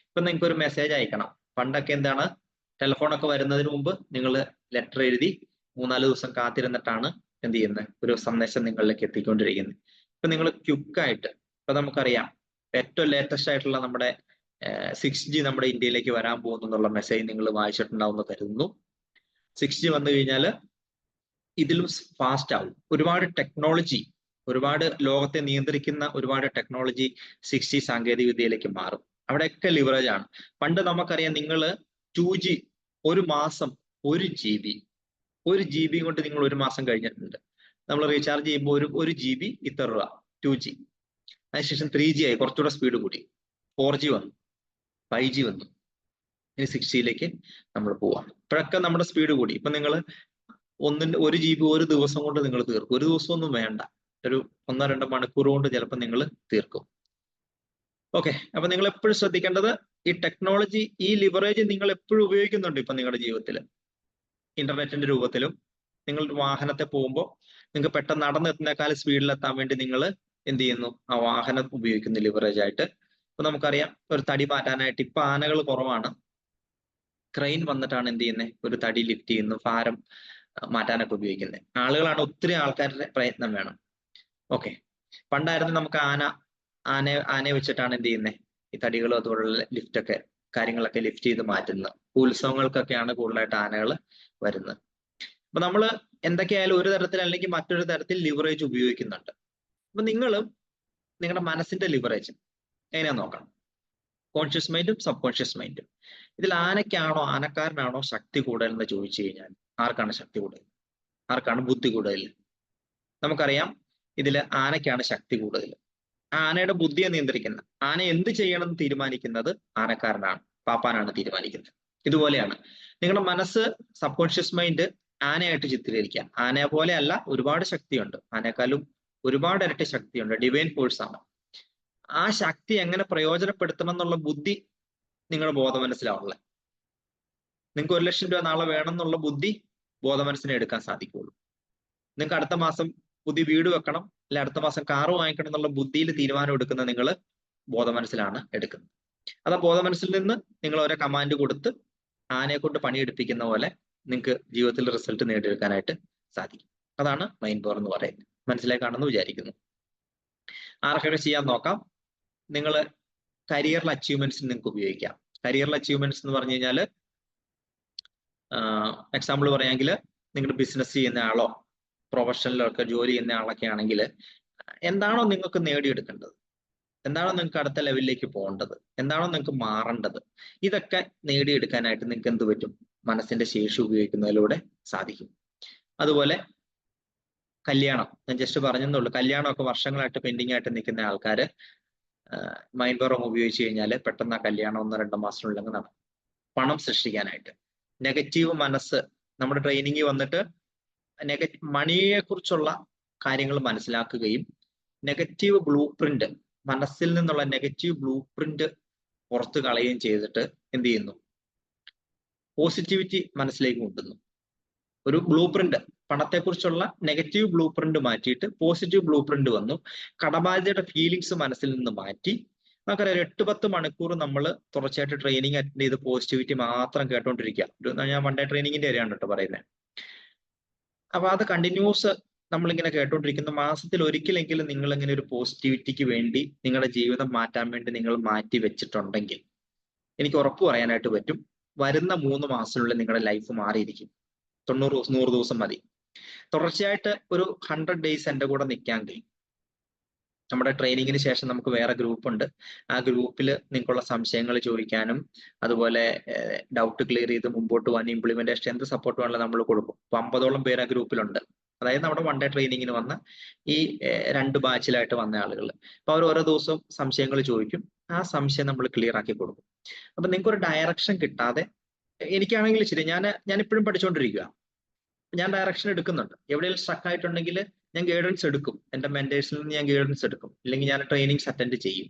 ഇപ്പൊ നിങ്ങൾക്ക് ഒരു മെസ്സേജ് അയക്കണം. പണ്ടൊക്കെ എന്താണ്, ടെലിഫോണൊക്കെ വരുന്നതിന് മുമ്പ് നിങ്ങൾ ലെറ്റർ എഴുതി 3-4 ദിവസം കാത്തിരുന്നിട്ടാണ് എന്ത് ചെയ്യുന്നത്, ഒരു സന്ദേശം നിങ്ങളിലേക്ക് എത്തിക്കൊണ്ടിരിക്കുന്നത്. ഇപ്പൊ നിങ്ങൾ ക്വിക്കായിട്ട്, ഇപ്പൊ നമുക്കറിയാം ഏറ്റവും ലേറ്റസ്റ്റ് ആയിട്ടുള്ള നമ്മുടെ 6G നമ്മുടെ ഇന്ത്യയിലേക്ക് വരാൻ പോകുന്നു എന്നുള്ള മെസ്സേജ് നിങ്ങൾ വായിച്ചിട്ടുണ്ടാവുമെന്ന് കരുതുന്നു. 6G വന്നു കഴിഞ്ഞാൽ ഇതിലും ഫാസ്റ്റ് ആവും. ഒരുപാട് ടെക്നോളജി, ഒരുപാട് ലോകത്തെ നിയന്ത്രിക്കുന്ന ഒരുപാട് ടെക്നോളജി 6G സാങ്കേതിക വിദ്യയിലേക്ക് മാറും. അവിടെയൊക്കെ ലിവറേജ് ആണ്. പണ്ട് നമുക്കറിയാം, നിങ്ങൾ 2G ഒരു മാസം 1 GB കൊണ്ട് നിങ്ങൾ ഒരു മാസം കഴിഞ്ഞിട്ടുണ്ട്. നമ്മൾ റീചാർജ് ചെയ്യുമ്പോൾ ഒരു GB ഇത്ര രൂപ 2G. അതിനുശേഷം 3G ആയി, കുറച്ചുകൂടെ സ്പീഡ് കൂടി, 4G വന്നു, 5G വന്നു, ഇനി 6Gയിലേക്ക് നമ്മൾ പോവാം. ഇപ്പോഴൊക്കെ നമ്മുടെ സ്പീഡ് കൂടി. ഇപ്പൊ നിങ്ങൾ 1 GB ഒരു ദിവസം കൊണ്ട് നിങ്ങൾ തീർക്കും. ഒരു ദിവസം ഒന്നും വേണ്ട, ഒരു 1-2 മണിക്കൂർ കൊണ്ട് ചിലപ്പോൾ നിങ്ങൾ തീർക്കും. ഓക്കെ, അപ്പൊ നിങ്ങൾ എപ്പോഴും ശ്രദ്ധിക്കേണ്ടത് ഈ ടെക്നോളജി, ഈ ലിവറേജ് നിങ്ങൾ എപ്പോഴും ഉപയോഗിക്കുന്നുണ്ട്. ഇപ്പൊ നിങ്ങളുടെ ജീവിതത്തിൽ ഇന്റർനെറ്റിന്റെ രൂപത്തിലും, നിങ്ങൾ വാഹനത്തെ പോകുമ്പോൾ നിങ്ങൾക്ക് പെട്ടെന്ന് നടന്നെത്തുന്നേക്കാൾ സ്പീഡിലെത്താൻ വേണ്ടി നിങ്ങൾ എന്ത് ചെയ്യുന്നു, ആ വാഹനം ഉപയോഗിക്കുന്നു ലിവറേജ് ആയിട്ട്. ഇപ്പൊ നമുക്കറിയാം ഒരു തടി മാറ്റാനായിട്ട് ഇപ്പൊ ആനകൾ കുറവാണ്, ക്രെയിൻ വന്നിട്ടാണ് എന്ത് ചെയ്യുന്നത്, ഒരു തടി ലിഫ്റ്റ് ചെയ്യുന്നു, ഭാരം മാറ്റാനൊക്കെ ഉപയോഗിക്കുന്നത്. ആളുകളാണ്, ഒത്തിരി ആൾക്കാരുടെ പ്രയത്നം വേണം. ഓക്കെ, പണ്ടായിരുന്നു നമുക്ക് ആനയെ വെച്ചിട്ടാണ് എന്ത് ചെയ്യുന്നത്, ഈ തടികളും അതുപോലുള്ള ലിഫ്റ്റൊക്കെ കാര്യങ്ങളൊക്കെ ലിഫ്റ്റ് ചെയ്ത് മാറ്റുന്നത്. ഉത്സവങ്ങൾക്കൊക്കെയാണ് കൂടുതലായിട്ട് ആനകൾ വരുന്നത്. അപ്പൊ നമ്മൾ എന്തൊക്കെയായാലും ഒരു തരത്തിൽ അല്ലെങ്കിൽ മറ്റൊരു തരത്തിൽ ലിവറേജ് ഉപയോഗിക്കുന്നുണ്ട്. അപ്പൊ നിങ്ങളും നിങ്ങളുടെ മനസ്സിന്റെ ലിവറേജ് എങ്ങനെയാ നോക്കണം. കോൺഷ്യസ് മൈൻഡും സബ് കോൺഷ്യസ് മൈൻഡും. ഇതിൽ ആനയ്ക്കാണോ ആനക്കാരനാണോ ശക്തി കൂടുതൽ എന്ന് ചോദിച്ചു കഴിഞ്ഞാൽ ആർക്കാണ് ശക്തി കൂടുതൽ, ആർക്കാണ് ബുദ്ധി കൂടുതൽ? നമുക്കറിയാം ഇതിൽ ആനയ്ക്കാണ് ശക്തി കൂടുതൽ. ആനയുടെ ബുദ്ധിയെ നിയന്ത്രിക്കുന്ന, ആന എന്ത് ചെയ്യണം എന്ന് തീരുമാനിക്കുന്നത് ആനക്കാരനാണ്, പാപ്പാനാണ് തീരുമാനിക്കുന്നത്. ഇതുപോലെയാണ് നിങ്ങളുടെ മനസ്സ്, സബ് കോൺഷ്യസ് മൈൻഡ് ആനയായിട്ട് ചിത്രീകരിക്കുക. ആനയെ പോലെ അല്ല, ഒരുപാട് ശക്തിയുണ്ട്, ആനയെക്കാളും ഒരുപാട് ഇരട്ടി ശക്തിയുണ്ട്, ഡിവൈൻ ഫോഴ്സ് ആണ്. ആ ശക്തി എങ്ങനെ പ്രയോജനപ്പെടുത്തണം എന്നുള്ള ബുദ്ധി നിങ്ങളുടെ ബോധമനസ്സിലാവുള്ളത്. നിങ്ങൾക്ക് 1 ലക്ഷം രൂപ നാളെ വേണം എന്നുള്ള ബുദ്ധി ബോധമനസ്സിനെ എടുക്കാൻ സാധിക്കുള്ളൂ. നിങ്ങൾക്ക് അടുത്ത മാസം പുതിയ വീട് വെക്കണം, അല്ലെ അടുത്ത മാസം കാറ് വാങ്ങിക്കണം എന്നുള്ള ബുദ്ധിയിൽ തീരുമാനം എടുക്കുന്നത് നിങ്ങൾ ബോധമനസ്സിലാണ് എടുക്കുന്നത്. അത് ബോധമനസ്സിൽ നിന്ന് നിങ്ങൾ ഓരോ കമാൻഡ് കൊടുത്ത് ആനയെ കൊണ്ട് പണിയെടുപ്പിക്കുന്ന പോലെ നിങ്ങൾക്ക് ജീവിതത്തിൽ റിസൾട്ട് നേടിയെടുക്കാനായിട്ട് സാധിക്കും. അതാണ് മൈൻഡ് പവർ എന്ന് പറയുന്നത്. മനസ്സിലായി കാണുമെന്ന് വിചാരിക്കുന്നു. ആർക്കൊക്കെ ചെയ്യാൻ നോക്കാം. നിങ്ങൾ കരിയറിൽ അച്ചീവ്മെന്റ്സിന് നിങ്ങൾക്ക് ഉപയോഗിക്കാം. കരിയറിൽ അച്ചീവ്മെന്റ്സ് എന്ന് പറഞ്ഞു കഴിഞ്ഞാൽ എക്സാമ്പിൾ പറയാമെങ്കിൽ നിങ്ങൾ ബിസിനസ് ചെയ്യുന്ന ആളോ പ്രൊഫഷണലോ ഒക്കെ ജോലി ചെയ്യുന്ന ആളൊക്കെ ആണെങ്കിൽ എന്താണോ നിങ്ങൾക്ക് നേടിയെടുക്കേണ്ടത്, എന്താണോ നിങ്ങൾക്ക് അടുത്ത ലെവലിലേക്ക് പോകേണ്ടത്, എന്താണോ നിങ്ങൾക്ക് മാറേണ്ടത്, ഇതൊക്കെ നേടിയെടുക്കാനായിട്ട് നിങ്ങൾക്ക് എന്ത് പറ്റും? മനസ്സിന്റെ ശേഷി ഉപയോഗിക്കുന്നതിലൂടെ സാധിക്കും. അതുപോലെ കല്യാണം, ഞാൻ ജസ്റ്റ് പറഞ്ഞെന്നുള്ളൂ, കല്യാണമൊക്കെ വർഷങ്ങളായിട്ട് പെൻഡിങ് ആയിട്ട് നിൽക്കുന്ന ആൾക്കാർ മൈൻഡ് പവർ ഉപയോഗിച്ച് കഴിഞ്ഞാൽ പെട്ടെന്ന് ആ കല്യാണം 1-2 മാസത്തിനുള്ളിൽ നടക്കും. പണം സൃഷ്ടിക്കാനായിട്ട് നെഗറ്റീവ് മനസ്സ്, നമ്മുടെ ട്രെയിനിങ് വന്നിട്ട് മണിയെ കുറിച്ചുള്ള കാര്യങ്ങൾ മനസ്സിലാക്കുകയും നെഗറ്റീവ് ബ്ലൂ പ്രിന്റ്, മനസ്സിൽ നിന്നുള്ള നെഗറ്റീവ് ബ്ലൂ പ്രിന്റ് പുറത്ത് കളയുകയും ചെയ്തിട്ട് എന്ത് ചെയ്യുന്നു? പോസിറ്റിവിറ്റി മനസ്സിലേക്ക് കൊണ്ടുവന്നു. ഒരു ബ്ലൂ പ്രിന്റ്, പണത്തെക്കുറിച്ചുള്ള നെഗറ്റീവ് ബ്ലൂ പ്രിന്റ് മാറ്റിയിട്ട് പോസിറ്റീവ് ബ്ലൂ പ്രിന്റ് വന്നു. കടബാധ്യതയുടെ ഫീലിങ്സ് മനസ്സിൽ നിന്ന് മാറ്റി. നമുക്കറിയാം 8-10 മണിക്കൂർ നമ്മൾ തുടർച്ചയായിട്ട് ട്രെയിനിങ് അറ്റൻഡ് ചെയ്ത് പോസിറ്റിവിറ്റി മാത്രം കേട്ടോണ്ടിരിക്കുക. ഞാൻ 1 ഡേ ട്രെയിനിങ്ങിന്റെ കാര്യമാണ് കേട്ടോ പറയുന്നത്. അപ്പൊ അത് കണ്ടിന്യൂസ് നമ്മളിങ്ങനെ കേട്ടോണ്ടിരിക്കുന്ന, മാസത്തിൽ ഒരിക്കലെങ്കിലും നിങ്ങൾ ഇങ്ങനെ ഒരു പോസിറ്റിവിറ്റിക്ക് വേണ്ടി നിങ്ങളുടെ ജീവിതം മാറ്റാൻ വേണ്ടി നിങ്ങൾ മാറ്റി വെച്ചിട്ടുണ്ടെങ്കിൽ എനിക്ക് ഉറപ്പ് പറയാനായിട്ട് പറ്റും, വരുന്ന 3 മാസത്തിനുള്ളിൽ നിങ്ങളുടെ ലൈഫ് മാറിയിരിക്കും. 100 ദിവസം മതി. തുടർച്ചയായിട്ട് ഒരു 100 ഡേയ്സ് എൻ്റെ കൂടെ നിൽക്കാമെങ്കിൽ, നമ്മുടെ ട്രെയിനിങ്ങിന് ശേഷം നമുക്ക് വേറെ ഗ്രൂപ്പ് ഉണ്ട്. ആ ഗ്രൂപ്പിൽ നിങ്ങൾക്കുള്ള സംശയങ്ങൾ ചോദിക്കാനും അതുപോലെ ഡൗട്ട് ക്ലിയർ ചെയ്ത് മുമ്പോട്ട് പോകാൻ ഇംപ്ലിമെന്റേഷൻ എന്ത് സപ്പോർട്ട് വേണമെങ്കിലും നമ്മൾ കൊടുക്കും. 50ഓളം പേര് ആ ഗ്രൂപ്പിലുണ്ട്. അതായത് നമ്മുടെ 1 ഡേ ട്രെയിനിങ്ങിന് വന്ന ഈ 2 ബാച്ചിലായിട്ട് വന്ന ആളുകൾ. അപ്പൊ അവർ ഓരോ ദിവസവും സംശയങ്ങൾ ചോദിക്കും. ആ സംശയം നമ്മൾ ക്ലിയർ ആക്കി കൊടുക്കും. അപ്പൊ നിങ്ങൾക്ക് ഒരു ഡയറക്ഷൻ കിട്ടാതെ, എനിക്കാണെങ്കിൽ ശരി, ഞാൻ ഇപ്പോഴും പഠിച്ചുകൊണ്ടിരിക്കുക, ഞാൻ ഡയറക്ഷൻ എടുക്കുന്നുണ്ട്. എവിടെയെങ്കിലും സ്ട്രക്ക് ആയിട്ടുണ്ടെങ്കിൽ ഞാൻ ഗൈഡൻസ് എടുക്കും. എൻ്റെ മെന്റേഴ്സിൽ നിന്ന് ഞാൻ ഗൈഡൻസ് എടുക്കും. ഇല്ലെങ്കിൽ ഞാൻ ട്രെയിനിങ്സ് അറ്റൻഡ് ചെയ്യും,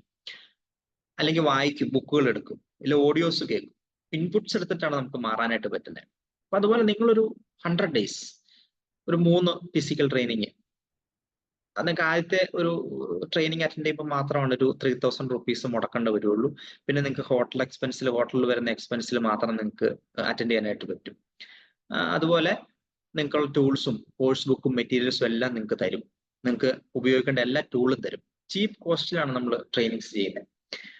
അല്ലെങ്കിൽ വായിക്കും, ബുക്കുകൾ എടുക്കും, ഇല്ല ഓഡിയോസ് കേൾക്കും. ഇൻപുട്സ് എടുത്തിട്ടാണ് നമുക്ക് മാറാനായിട്ട് പറ്റുന്നത്. അപ്പൊ അതുപോലെ നിങ്ങളൊരു 100 ഡേയ്സ്, ഒരു 3 ഫിസിക്കൽ ട്രെയിനിങ്, അത് നിങ്ങൾക്ക് ആദ്യത്തെ ഒരു ട്രെയിനിങ് അറ്റൻഡ് ചെയ്യുമ്പോൾ മാത്രമാണ് ഒരു 3000 റുപ്പീസ് മുടക്കേണ്ടി വരുള്ളൂ. പിന്നെ നിങ്ങൾക്ക് ഹോട്ടലിൽ വരുന്ന എക്സ്പെൻസിൽ മാത്രം നിങ്ങൾക്ക് അറ്റൻഡ് ചെയ്യാനായിട്ട് പറ്റും. അതുപോലെ നിങ്ങൾക്കുള്ള ടൂൾസും കോഴ്സ് ബുക്കും മെറ്റീരിയൽസും എല്ലാം നിങ്ങൾക്ക് തരും. നിങ്ങൾക്ക് ഉപയോഗിക്കേണ്ട എല്ലാ ടൂളും തരും. ചീപ്പ് കോസ്റ്റിലാണ് നമ്മൾ ട്രെയിനിങ്സ് ചെയ്യുന്നത്.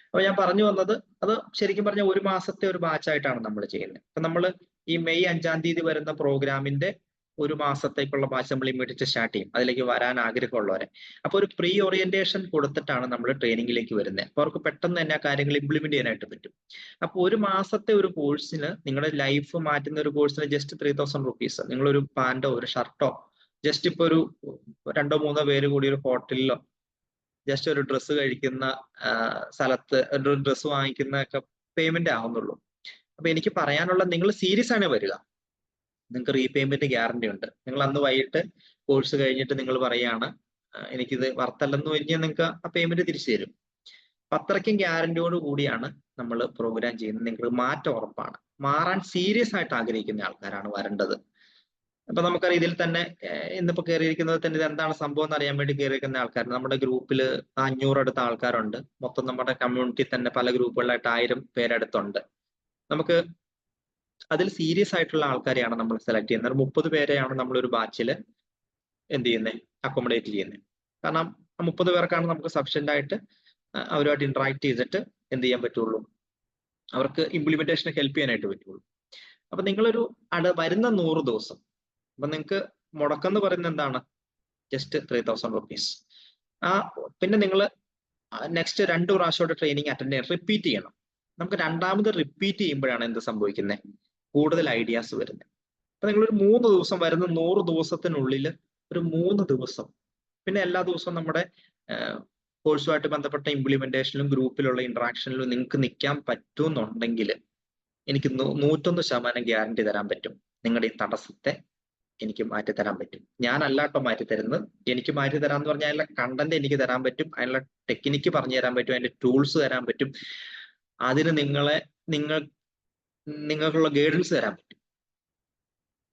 അപ്പൊ ഞാൻ പറഞ്ഞു വന്നത്, അത് ശരിക്കും പറഞ്ഞാൽ 1 മാസത്തെ ഒരു ബാച്ചായിട്ടാണ് നമ്മൾ ചെയ്യുന്നത്. അപ്പൊ നമ്മൾ ഈ മെയ് 5-ാം തീയതി വരുന്ന പ്രോഗ്രാമിന്റെ 1 മാസത്തേക്കുള്ള ബാച്ച് നമ്മൾ ഇമ്മീഡിയറ്റ് സ്റ്റാർട്ട് ചെയ്യും, അതിലേക്ക് വരാൻ ആഗ്രഹമുള്ളവരെ. അപ്പൊ ഒരു പ്രീ ഓറിയന്റേഷൻ കൊടുത്തിട്ടാണ് നമ്മൾ ട്രെയിനിങ്ങിലേക്ക് വരുന്നത്. അപ്പൊ അവർക്ക് പെട്ടെന്ന് തന്നെ ആ കാര്യങ്ങൾ ഇംപ്ലിമെന്റ് ചെയ്യാനായിട്ട് പറ്റും. അപ്പൊ 1 മാസത്തെ ഒരു കോഴ്സിന്, നിങ്ങളുടെ ലൈഫ് മാറ്റുന്ന ഒരു കോഴ്സിന് ജസ്റ്റ് 3000 റുപ്പീസ്. നിങ്ങളൊരു പാന്റോ ഒരു ഷർട്ടോ, ജസ്റ്റ് ഇപ്പൊ ഒരു 2-3 പേര് കൂടി ഒരു ഹോട്ടലിലോ ജസ്റ്റ് ഒരു ഡ്രസ്സ് കഴിക്കുന്ന സ്ഥലത്ത് ഒരു ഡ്രസ്സ് വാങ്ങിക്കുന്ന ഒക്കെ പേയ്മെന്റ് ആവുന്നുള്ളൂ. അപ്പൊ എനിക്ക് പറയാനുള്ള, നിങ്ങൾ സീരിയസ് ആണ് വരിക, നിങ്ങൾക്ക് റീപേയ്മെന്റ് ഗ്യാരണ്ടി ഉണ്ട്. നിങ്ങൾ അന്ന് വൈകിട്ട് കോഴ്സ് കഴിഞ്ഞിട്ട് നിങ്ങൾ പറയാണ് എനിക്കിത് വರ್ತല്ലെന്ന് കഴിഞ്ഞാൽ നിങ്ങൾക്ക് ആ പേയ്മെന്റ് തിരിച്ചു തരും. അപ്പൊ അത്രയ്ക്കും ഗ്യാരണ്ടിയോട് കൂടിയാണ് നമ്മൾ പ്രോഗ്രാം ചെയ്യുന്നത്. നിങ്ങൾക്ക് മാറ്റം ഉറപ്പാണ്. മാറാൻ സീരിയസ് ആയിട്ട് ആഗ്രഹിക്കുന്ന ആൾക്കാരാണ് വരേണ്ടത്. അപ്പൊ നമുക്കറിയാം, ഇതിൽ തന്നെ ഇന്നിപ്പോ കയറിയിരിക്കുന്നത് തന്നെ ഇത് എന്താണ് സംഭവം എന്ന് അറിയാൻ വേണ്ടി കയറിയിരിക്കുന്ന ആൾക്കാർ നമ്മുടെ ഗ്രൂപ്പിൽ 500 അടുത്ത ആൾക്കാരുണ്ട്. മൊത്തം നമ്മുടെ കമ്മ്യൂണിറ്റി തന്നെ പല ഗ്രൂപ്പുകളിലായിട്ട് 1000 പേരടുത്തുണ്ട്. നമുക്ക് അതിൽ സീരിയസ് ആയിട്ടുള്ള ആൾക്കാരെയാണ് നമ്മൾ സെലക്ട് ചെയ്യുന്നത്. 30 പേരെയാണ് നമ്മളൊരു ബാച്ചിൽ എന്ത് ചെയ്യുന്നത്, അക്കോമഡേറ്റ് ചെയ്യുന്നത്. കാരണം 30 പേർക്കാണ് നമുക്ക് സഫിഷ്യന്റ് ആയിട്ട് അവരുമായിട്ട് ഇന്ററാക്ട് ചെയ്തിട്ട് എന്ത് ചെയ്യാൻ പറ്റുള്ളൂ, അവർക്ക് ഇംപ്ലിമെന്റേഷന് ഹെൽപ്പ് ചെയ്യാനായിട്ട് പറ്റുള്ളൂ. അപ്പൊ നിങ്ങളൊരു വരുന്ന 100 ദിവസം, അപ്പൊ നിങ്ങൾക്ക് മുടക്കം എന്ന് പറയുന്നത് എന്താണ്? Just 3000 rupees. പിന്നെ നിങ്ങൾ നെക്സ്റ്റ് 2 പ്രാവശ്യമായിട്ട് ട്രെയിനിങ് അറ്റൻഡ് ചെയ്യാൻ റിപ്പീറ്റ് ചെയ്യണം. നമുക്ക് രണ്ടാമത് റിപ്പീറ്റ് ചെയ്യുമ്പോഴാണ് എന്ത് സംഭവിക്കുന്നത്, കൂടുതൽ ഐഡിയാസ് വരുന്നത്. അപ്പൊ നിങ്ങളൊരു 3 ദിവസം, വരുന്ന 100 ദിവസത്തിനുള്ളിൽ ഒരു 3 ദിവസം, പിന്നെ എല്ലാ ദിവസവും നമ്മുടെ കോഴ്സുമായിട്ട് ബന്ധപ്പെട്ട ഇംപ്ലിമെന്റേഷനിലും ഗ്രൂപ്പിലുള്ള ഇന്ററാക്ഷനിലും നിങ്ങൾക്ക് നിൽക്കാൻ പറ്റുമെന്നുണ്ടെങ്കിൽ എനിക്ക് 101% ഗ്യാരണ്ടി തരാൻ പറ്റും, നിങ്ങളുടെ ഈ തടസ്സത്തെ എനിക്ക് മാറ്റി തരാൻ പറ്റും. ഞാനല്ലാട്ടോ മാറ്റി തരുന്നത്, എനിക്ക് മാറ്റി തരാന്ന് പറഞ്ഞാൽ അതിനുള്ള കണ്ടന്റ് എനിക്ക് തരാൻ പറ്റും, അതിനുള്ള ടെക്നിക്ക് പറഞ്ഞു തരാൻ പറ്റും, അതിന്റെ ടൂൾസ് തരാൻ പറ്റും, അതിന് നിങ്ങൾക്കുള്ള ഗൈഡൻസ് തരാൻ പറ്റും.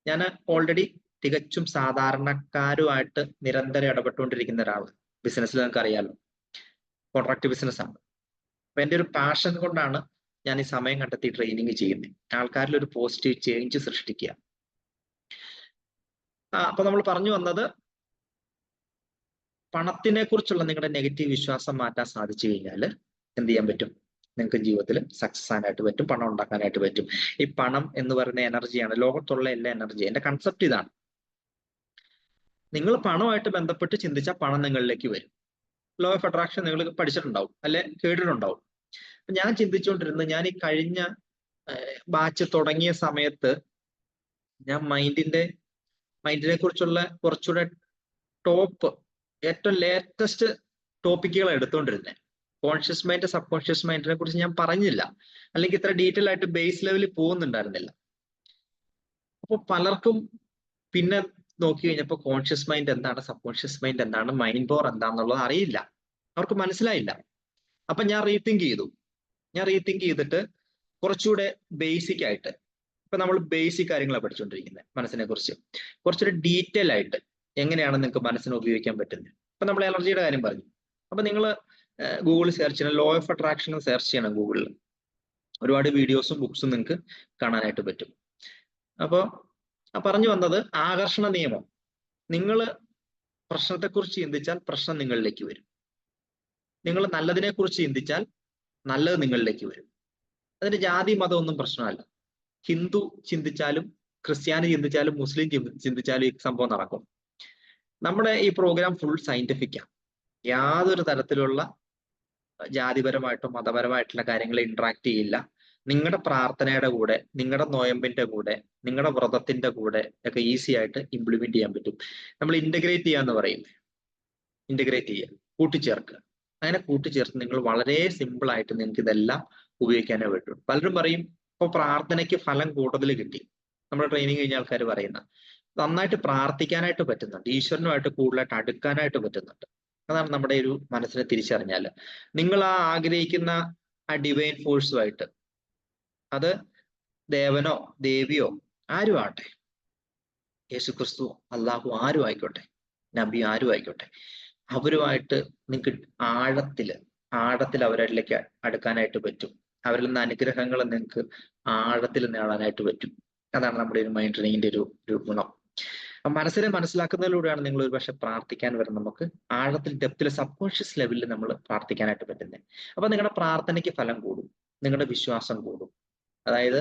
ഞാൻ ഓൾറെഡി തികച്ചും സാധാരണക്കാരുമായിട്ട് നിരന്തരം ഇടപെട്ടുകൊണ്ടിരിക്കുന്ന ഒരാളാണ്. ബിസിനസ്സിൽ നിങ്ങൾക്ക് അറിയാലോ, കോൺട്രാക്ട് ബിസിനസ് ആണ്. അപ്പൊ എൻ്റെ ഒരു പാഷൻ കൊണ്ടാണ് ഞാൻ ഈ സമയം കണ്ടെത്തി ട്രെയിനിങ് ചെയ്യുന്നത്, ആൾക്കാരിൽ ഒരു പോസിറ്റീവ് ചേഞ്ച് സൃഷ്ടിക്കുക. അപ്പൊ നമ്മൾ പറഞ്ഞു വന്നത്, പണത്തിനെ കുറിച്ചുള്ള നിങ്ങളുടെ നെഗറ്റീവ് വിശ്വാസം മാറ്റാൻ സാധിച്ചു കഴിഞ്ഞാൽ എന്ത് ചെയ്യാൻ പറ്റും, നിങ്ങൾക്ക് ജീവിതത്തിൽ സക്സസ് ആകാനായിട്ട് പറ്റും, പണം ഉണ്ടാക്കാനായിട്ട് പറ്റും. ഈ പണം എന്ന് പറയുന്ന എനർജിയാണ്, ലോകത്തുള്ള എല്ലാ എനർജി. എന്റെ കൺസെപ്റ്റ് ഇതാണ്, നിങ്ങൾ പണമായിട്ട് ബന്ധപ്പെട്ട് ചിന്തിച്ചാൽ പണം നിങ്ങളിലേക്ക് വരും. ലോ ഓഫ് അട്രാക്ഷൻ നിങ്ങൾ പഠിച്ചിട്ടുണ്ടാവും, അല്ലെ കേട്ടിട്ടുണ്ടാവും. ഞാൻ ചിന്തിച്ചുകൊണ്ടിരുന്നത്, ഞാൻ ഈ കഴിഞ്ഞ ബാച്ച് തുടങ്ങിയ സമയത്ത് ഞാൻ മൈൻഡിനെ കുറിച്ചുള്ള കുറച്ചുകൂടെ ഏറ്റവും ലേറ്റസ്റ്റ് ടോപ്പിക്കുകൾ എടുത്തുകൊണ്ടിരുന്നത്. കോൺഷ്യസ് മൈൻഡ്, സബ് കോൺഷ്യസ് മൈൻഡിനെ കുറിച്ച് ഞാൻ പറഞ്ഞില്ല, അല്ലെങ്കിൽ ഇത്ര ഡീറ്റെയിൽ ആയിട്ട് ബേസ് ലെവലിൽ പോകുന്നുണ്ടായിരുന്നില്ല. അപ്പോൾ പലർക്കും പിന്നെ നോക്കി കഴിഞ്ഞപ്പോൾ കോൺഷ്യസ് മൈൻഡ് എന്താണ്, സബ് കോൺഷ്യസ് മൈൻഡ് എന്താണ്, മൈൻഡ് പവർ എന്താണെന്നുള്ളത് അറിയില്ല, അവർക്ക് മനസ്സിലായില്ല. അപ്പൊ ഞാൻ റീതിങ്ക് ചെയ്തിട്ട് കുറച്ചുകൂടെ ബേസിക് ആയിട്ട്, ഇപ്പൊ നമ്മൾ ബേസിക് കാര്യങ്ങളാണ് പഠിച്ചുകൊണ്ടിരിക്കുന്നത് മനസ്സിനെ കുറിച്ച്. കുറച്ചുകൂടെ ഡീറ്റെയിൽ ആയിട്ട് എങ്ങനെയാണ് നിങ്ങൾക്ക് മനസ്സിനെ ഉപയോഗിക്കാൻ പറ്റുന്നത്. ഇപ്പൊ നമ്മൾ എനർജിയുടെ കാര്യം പറഞ്ഞു. അപ്പൊ നിങ്ങൾ ഗൂഗിളിൽ സെർച്ച് ചെയ്യണം, ലോ ഓഫ് അട്രാക്ഷൻ സെർച്ച് ചെയ്യണം ഗൂഗിളിൽ. ഒരുപാട് വീഡിയോസും ബുക്സും നിങ്ങൾക്ക് കാണാനായിട്ട് പറ്റും. അപ്പോൾ പറഞ്ഞു വന്നത്, ആകർഷണ നിയമം. നിങ്ങൾ പ്രശ്നത്തെക്കുറിച്ച് ചിന്തിച്ചാൽ പ്രശ്നം നിങ്ങളിലേക്ക് വരും. നിങ്ങൾ നല്ലതിനെ കുറിച്ച് ചിന്തിച്ചാൽ നല്ലത് നിങ്ങളിലേക്ക് വരും. അതിന് ജാതി മതമൊന്നും പ്രശ്നമല്ല. ഹിന്ദു ചിന്തിച്ചാലും ക്രിസ്ത്യാനി ചിന്തിച്ചാലും മുസ്ലിം ചിന്തിച്ചാലും ഈ സംഭവം നടക്കും. നമ്മുടെ ഈ പ്രോഗ്രാം ഫുൾ സയന്റിഫിക്കാണ്. യാതൊരു തരത്തിലുള്ള ജാതിപരമായിട്ടോ മതപരമായിട്ടുള്ള കാര്യങ്ങൾ ഇന്ററാക്ട് ചെയ്യില്ല. നിങ്ങളുടെ പ്രാർത്ഥനയുടെ കൂടെ, നിങ്ങളുടെ നോയമ്പിന്റെ കൂടെ, നിങ്ങളുടെ വ്രതത്തിന്റെ കൂടെ ഒക്കെ ഈസി ആയിട്ട് ഇംപ്ലിമെന്റ് ചെയ്യാൻ പറ്റും. നമ്മൾ ഇന്റഗ്രേറ്റ് ചെയ്യാന്ന് പറയുന്നത്, ഇന്റഗ്രേറ്റ് ചെയ്യുക, കൂട്ടിച്ചേർക്കുക. അങ്ങനെ കൂട്ടിച്ചേർത്ത് നിങ്ങൾ വളരെ സിമ്പിൾ ആയിട്ട് നിങ്ങൾക്ക് ഇതെല്ലാം ഉപയോഗിക്കാനേ പറ്റും. പലരും പറയും, ഇപ്പൊ പ്രാർത്ഥനയ്ക്ക് ഫലം കൂടുതൽ കിട്ടി. നമ്മുടെ ട്രെയിനിങ് കഴിഞ്ഞ ആൾക്കാർ പറയുന്ന, നന്നായിട്ട് പ്രാർത്ഥിക്കാനായിട്ട് പറ്റുന്നുണ്ട്, ഈശ്വരനുമായിട്ട് കൂടുതലായിട്ട് അടുക്കാനായിട്ട് പറ്റുന്നുണ്ട്. അതാണ് നമ്മുടെ ഒരു മനസ്സിനെ തിരിച്ചറിഞ്ഞാൽ നിങ്ങൾ ആഗ്രഹിക്കുന്ന ആ ഡിവൈൻ ഫോഴ്സുമായിട്ട്, അത് ദേവനോ ദേവിയോ ആരും ആട്ടെ, യേശുക്രിസ്തു, അള്ളാഹു ആരും ആയിക്കോട്ടെ, നബി ആരും ആയിക്കോട്ടെ, അവരുമായിട്ട് നിങ്ങൾക്ക് ആഴത്തിൽ അവരിലേക്ക് അടുക്കാനായിട്ട് പറ്റും. അവരിൽ നിന്ന് അനുഗ്രഹങ്ങൾ നിങ്ങൾക്ക് ആഴത്തിൽ നേടാനായിട്ട് പറ്റും. അതാണ് നമ്മുടെ ഒരു മൈൻഡ് ട്രെയിനിങ്ങിന്റെ ഒരു ഗുണം. മനസ്സിനെ മനസ്സിലാക്കുന്നതിലൂടെയാണ് നിങ്ങൾ ഒരു പക്ഷെ പ്രാർത്ഥിക്കാൻ വരുന്നത്. നമുക്ക് ആഴത്തിൽ, ഡെപ്തിൽ, സബ് കോൺഷ്യസ് ലെവലിൽ നമ്മൾ പ്രാർത്ഥിക്കാനായിട്ട് പറ്റുന്നത്. അപ്പൊ നിങ്ങളുടെ പ്രാർത്ഥനയ്ക്ക് ഫലം കൂടും, നിങ്ങളുടെ വിശ്വാസം കൂടും. അതായത്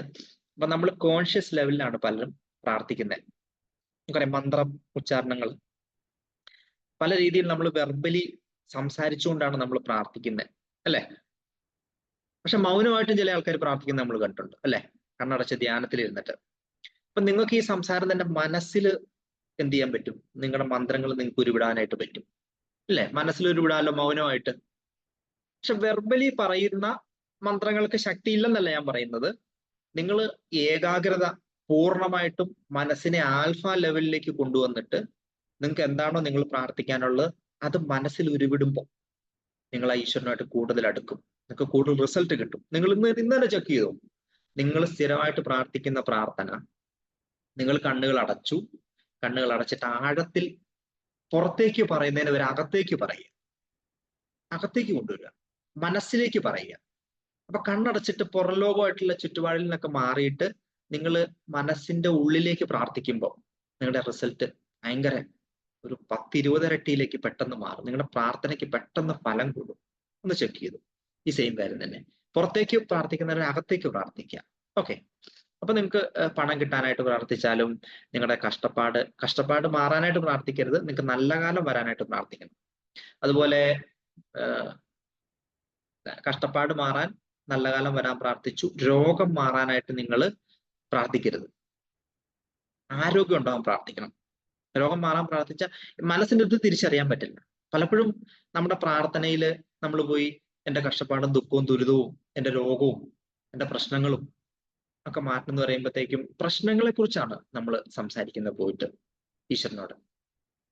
ഇപ്പൊ നമ്മൾ കോൺഷ്യസ് ലെവലിലാണ് പലരും പ്രാർത്ഥിക്കുന്നത്. നമുക്കറിയാം, മന്ത്ര ഉച്ചാരണങ്ങൾ പല രീതിയിൽ നമ്മൾ വെർബലി സംസാരിച്ചുകൊണ്ടാണ് നമ്മൾ പ്രാർത്ഥിക്കുന്നത്, അല്ലെ? പക്ഷെ മൗനമായിട്ടും ചില ആൾക്കാർ പ്രാർത്ഥിക്കുന്നത് നമ്മൾ കണ്ടിട്ടുണ്ട്, അല്ലെ? കണ്ണടച്ച് ധ്യാനത്തിൽ ഇരുന്നിട്ട്. അപ്പൊ നിങ്ങൾക്ക് ഈ സംസാരം തന്നെ മനസ്സിൽ എന്ത് ചെയ്യാൻ പറ്റും, നിങ്ങളുടെ മന്ത്രങ്ങൾ നിങ്ങൾക്ക് ഉരുവിടാനായിട്ട് പറ്റും, അല്ലെ? മനസ്സിൽ ഉരുവിടാലോ മൗനമായിട്ട്. പക്ഷെ വെർബലി പറയുന്ന മന്ത്രങ്ങൾക്ക് ശക്തി ഇല്ലെന്നല്ല ഞാൻ പറയുന്നത്. നിങ്ങൾ ഏകാഗ്രത പൂർണ്ണമായിട്ടും മനസ്സിനെ ആൽഫ ലെവലിലേക്ക് കൊണ്ടുവന്നിട്ട് നിങ്ങൾക്ക് എന്താണോ നിങ്ങൾ പ്രാർത്ഥിക്കാനുള്ളത് അത് മനസ്സിൽ ഉരുവിടുമ്പോൾ നിങ്ങൾ ആ ഈശ്വരനുമായിട്ട് കൂടുതൽ അടുക്കും, നിങ്ങൾക്ക് കൂടുതൽ റിസൾട്ട് കിട്ടും. നിങ്ങൾ ഇന്ന് തന്നെ ചെക്ക് ചെയ്തു, നിങ്ങൾ സ്ഥിരമായിട്ട് പ്രാർത്ഥിക്കുന്ന പ്രാർത്ഥന, നിങ്ങൾ കണ്ണുകൾ അടച്ചിട്ട് ആഴത്തിൽ പുറത്തേക്ക് പറയുന്നതിന് വരെ അകത്തേക്ക് പറയുക, അകത്തേക്ക് കൊണ്ടുവരിക, മനസ്സിലേക്ക് പറയുക. അപ്പൊ കണ്ണടച്ചിട്ട് പുറംലോകമായിട്ടുള്ള ചുറ്റുപാടിൽ നിന്നൊക്കെ മാറിയിട്ട് നിങ്ങൾ മനസ്സിന്റെ ഉള്ളിലേക്ക് പ്രാർത്ഥിക്കുമ്പോൾ നിങ്ങളുടെ റിസൾട്ട് ഭയങ്കര ഒരു 10-20 ഇരട്ടിയിലേക്ക് പെട്ടെന്ന് മാറും. നിങ്ങളുടെ പ്രാർത്ഥനയ്ക്ക് പെട്ടെന്ന് ഫലം കൂടും. ഒന്ന് ചെക്ക് ചെയ്തു. ഈ സെയിം കാര്യം തന്നെ പുറത്തേക്ക് പ്രാർത്ഥിക്കുന്നവരെ അകത്തേക്ക് പ്രാർത്ഥിക്കുക. ഓക്കെ. അപ്പൊ നിങ്ങൾക്ക് പണം കിട്ടാനായിട്ട് പ്രാർത്ഥിച്ചാലും, നിങ്ങളുടെ കഷ്ടപ്പാട് മാറാനായിട്ട് പ്രാർത്ഥിക്കരുത്, നിങ്ങൾക്ക് നല്ല കാലം വരാനായിട്ട് പ്രാർത്ഥിക്കണം. അതുപോലെ കഷ്ടപ്പാട് മാറാൻ നല്ല കാലം വരാൻ പ്രാർത്ഥിച്ചു, രോഗം മാറാനായിട്ട് നിങ്ങൾ പ്രാർത്ഥിക്കരുത്. ആരോഗ്യം ഉണ്ടാവാൻ പ്രാർത്ഥിക്കണം. രോഗം മാറാൻ പ്രാർത്ഥിച്ച മനസ്സിൻ്റെ അടുത്ത് തിരിച്ചറിയാൻ പറ്റില്ല. പലപ്പോഴും നമ്മുടെ പ്രാർത്ഥനയിൽ നമ്മൾ പോയി എൻ്റെ കഷ്ടപ്പാടും ദുഃഖവും ദുരിതവും എൻ്റെ രോഗവും എൻ്റെ പ്രശ്നങ്ങളും ഒക്കെ മാറ്റം എന്ന് പറയുമ്പോഴത്തേക്കും പ്രശ്നങ്ങളെ കുറിച്ചാണ് നമ്മൾ സംസാരിക്കുന്നത് പോയിട്ട് ഈശ്വരനോട്.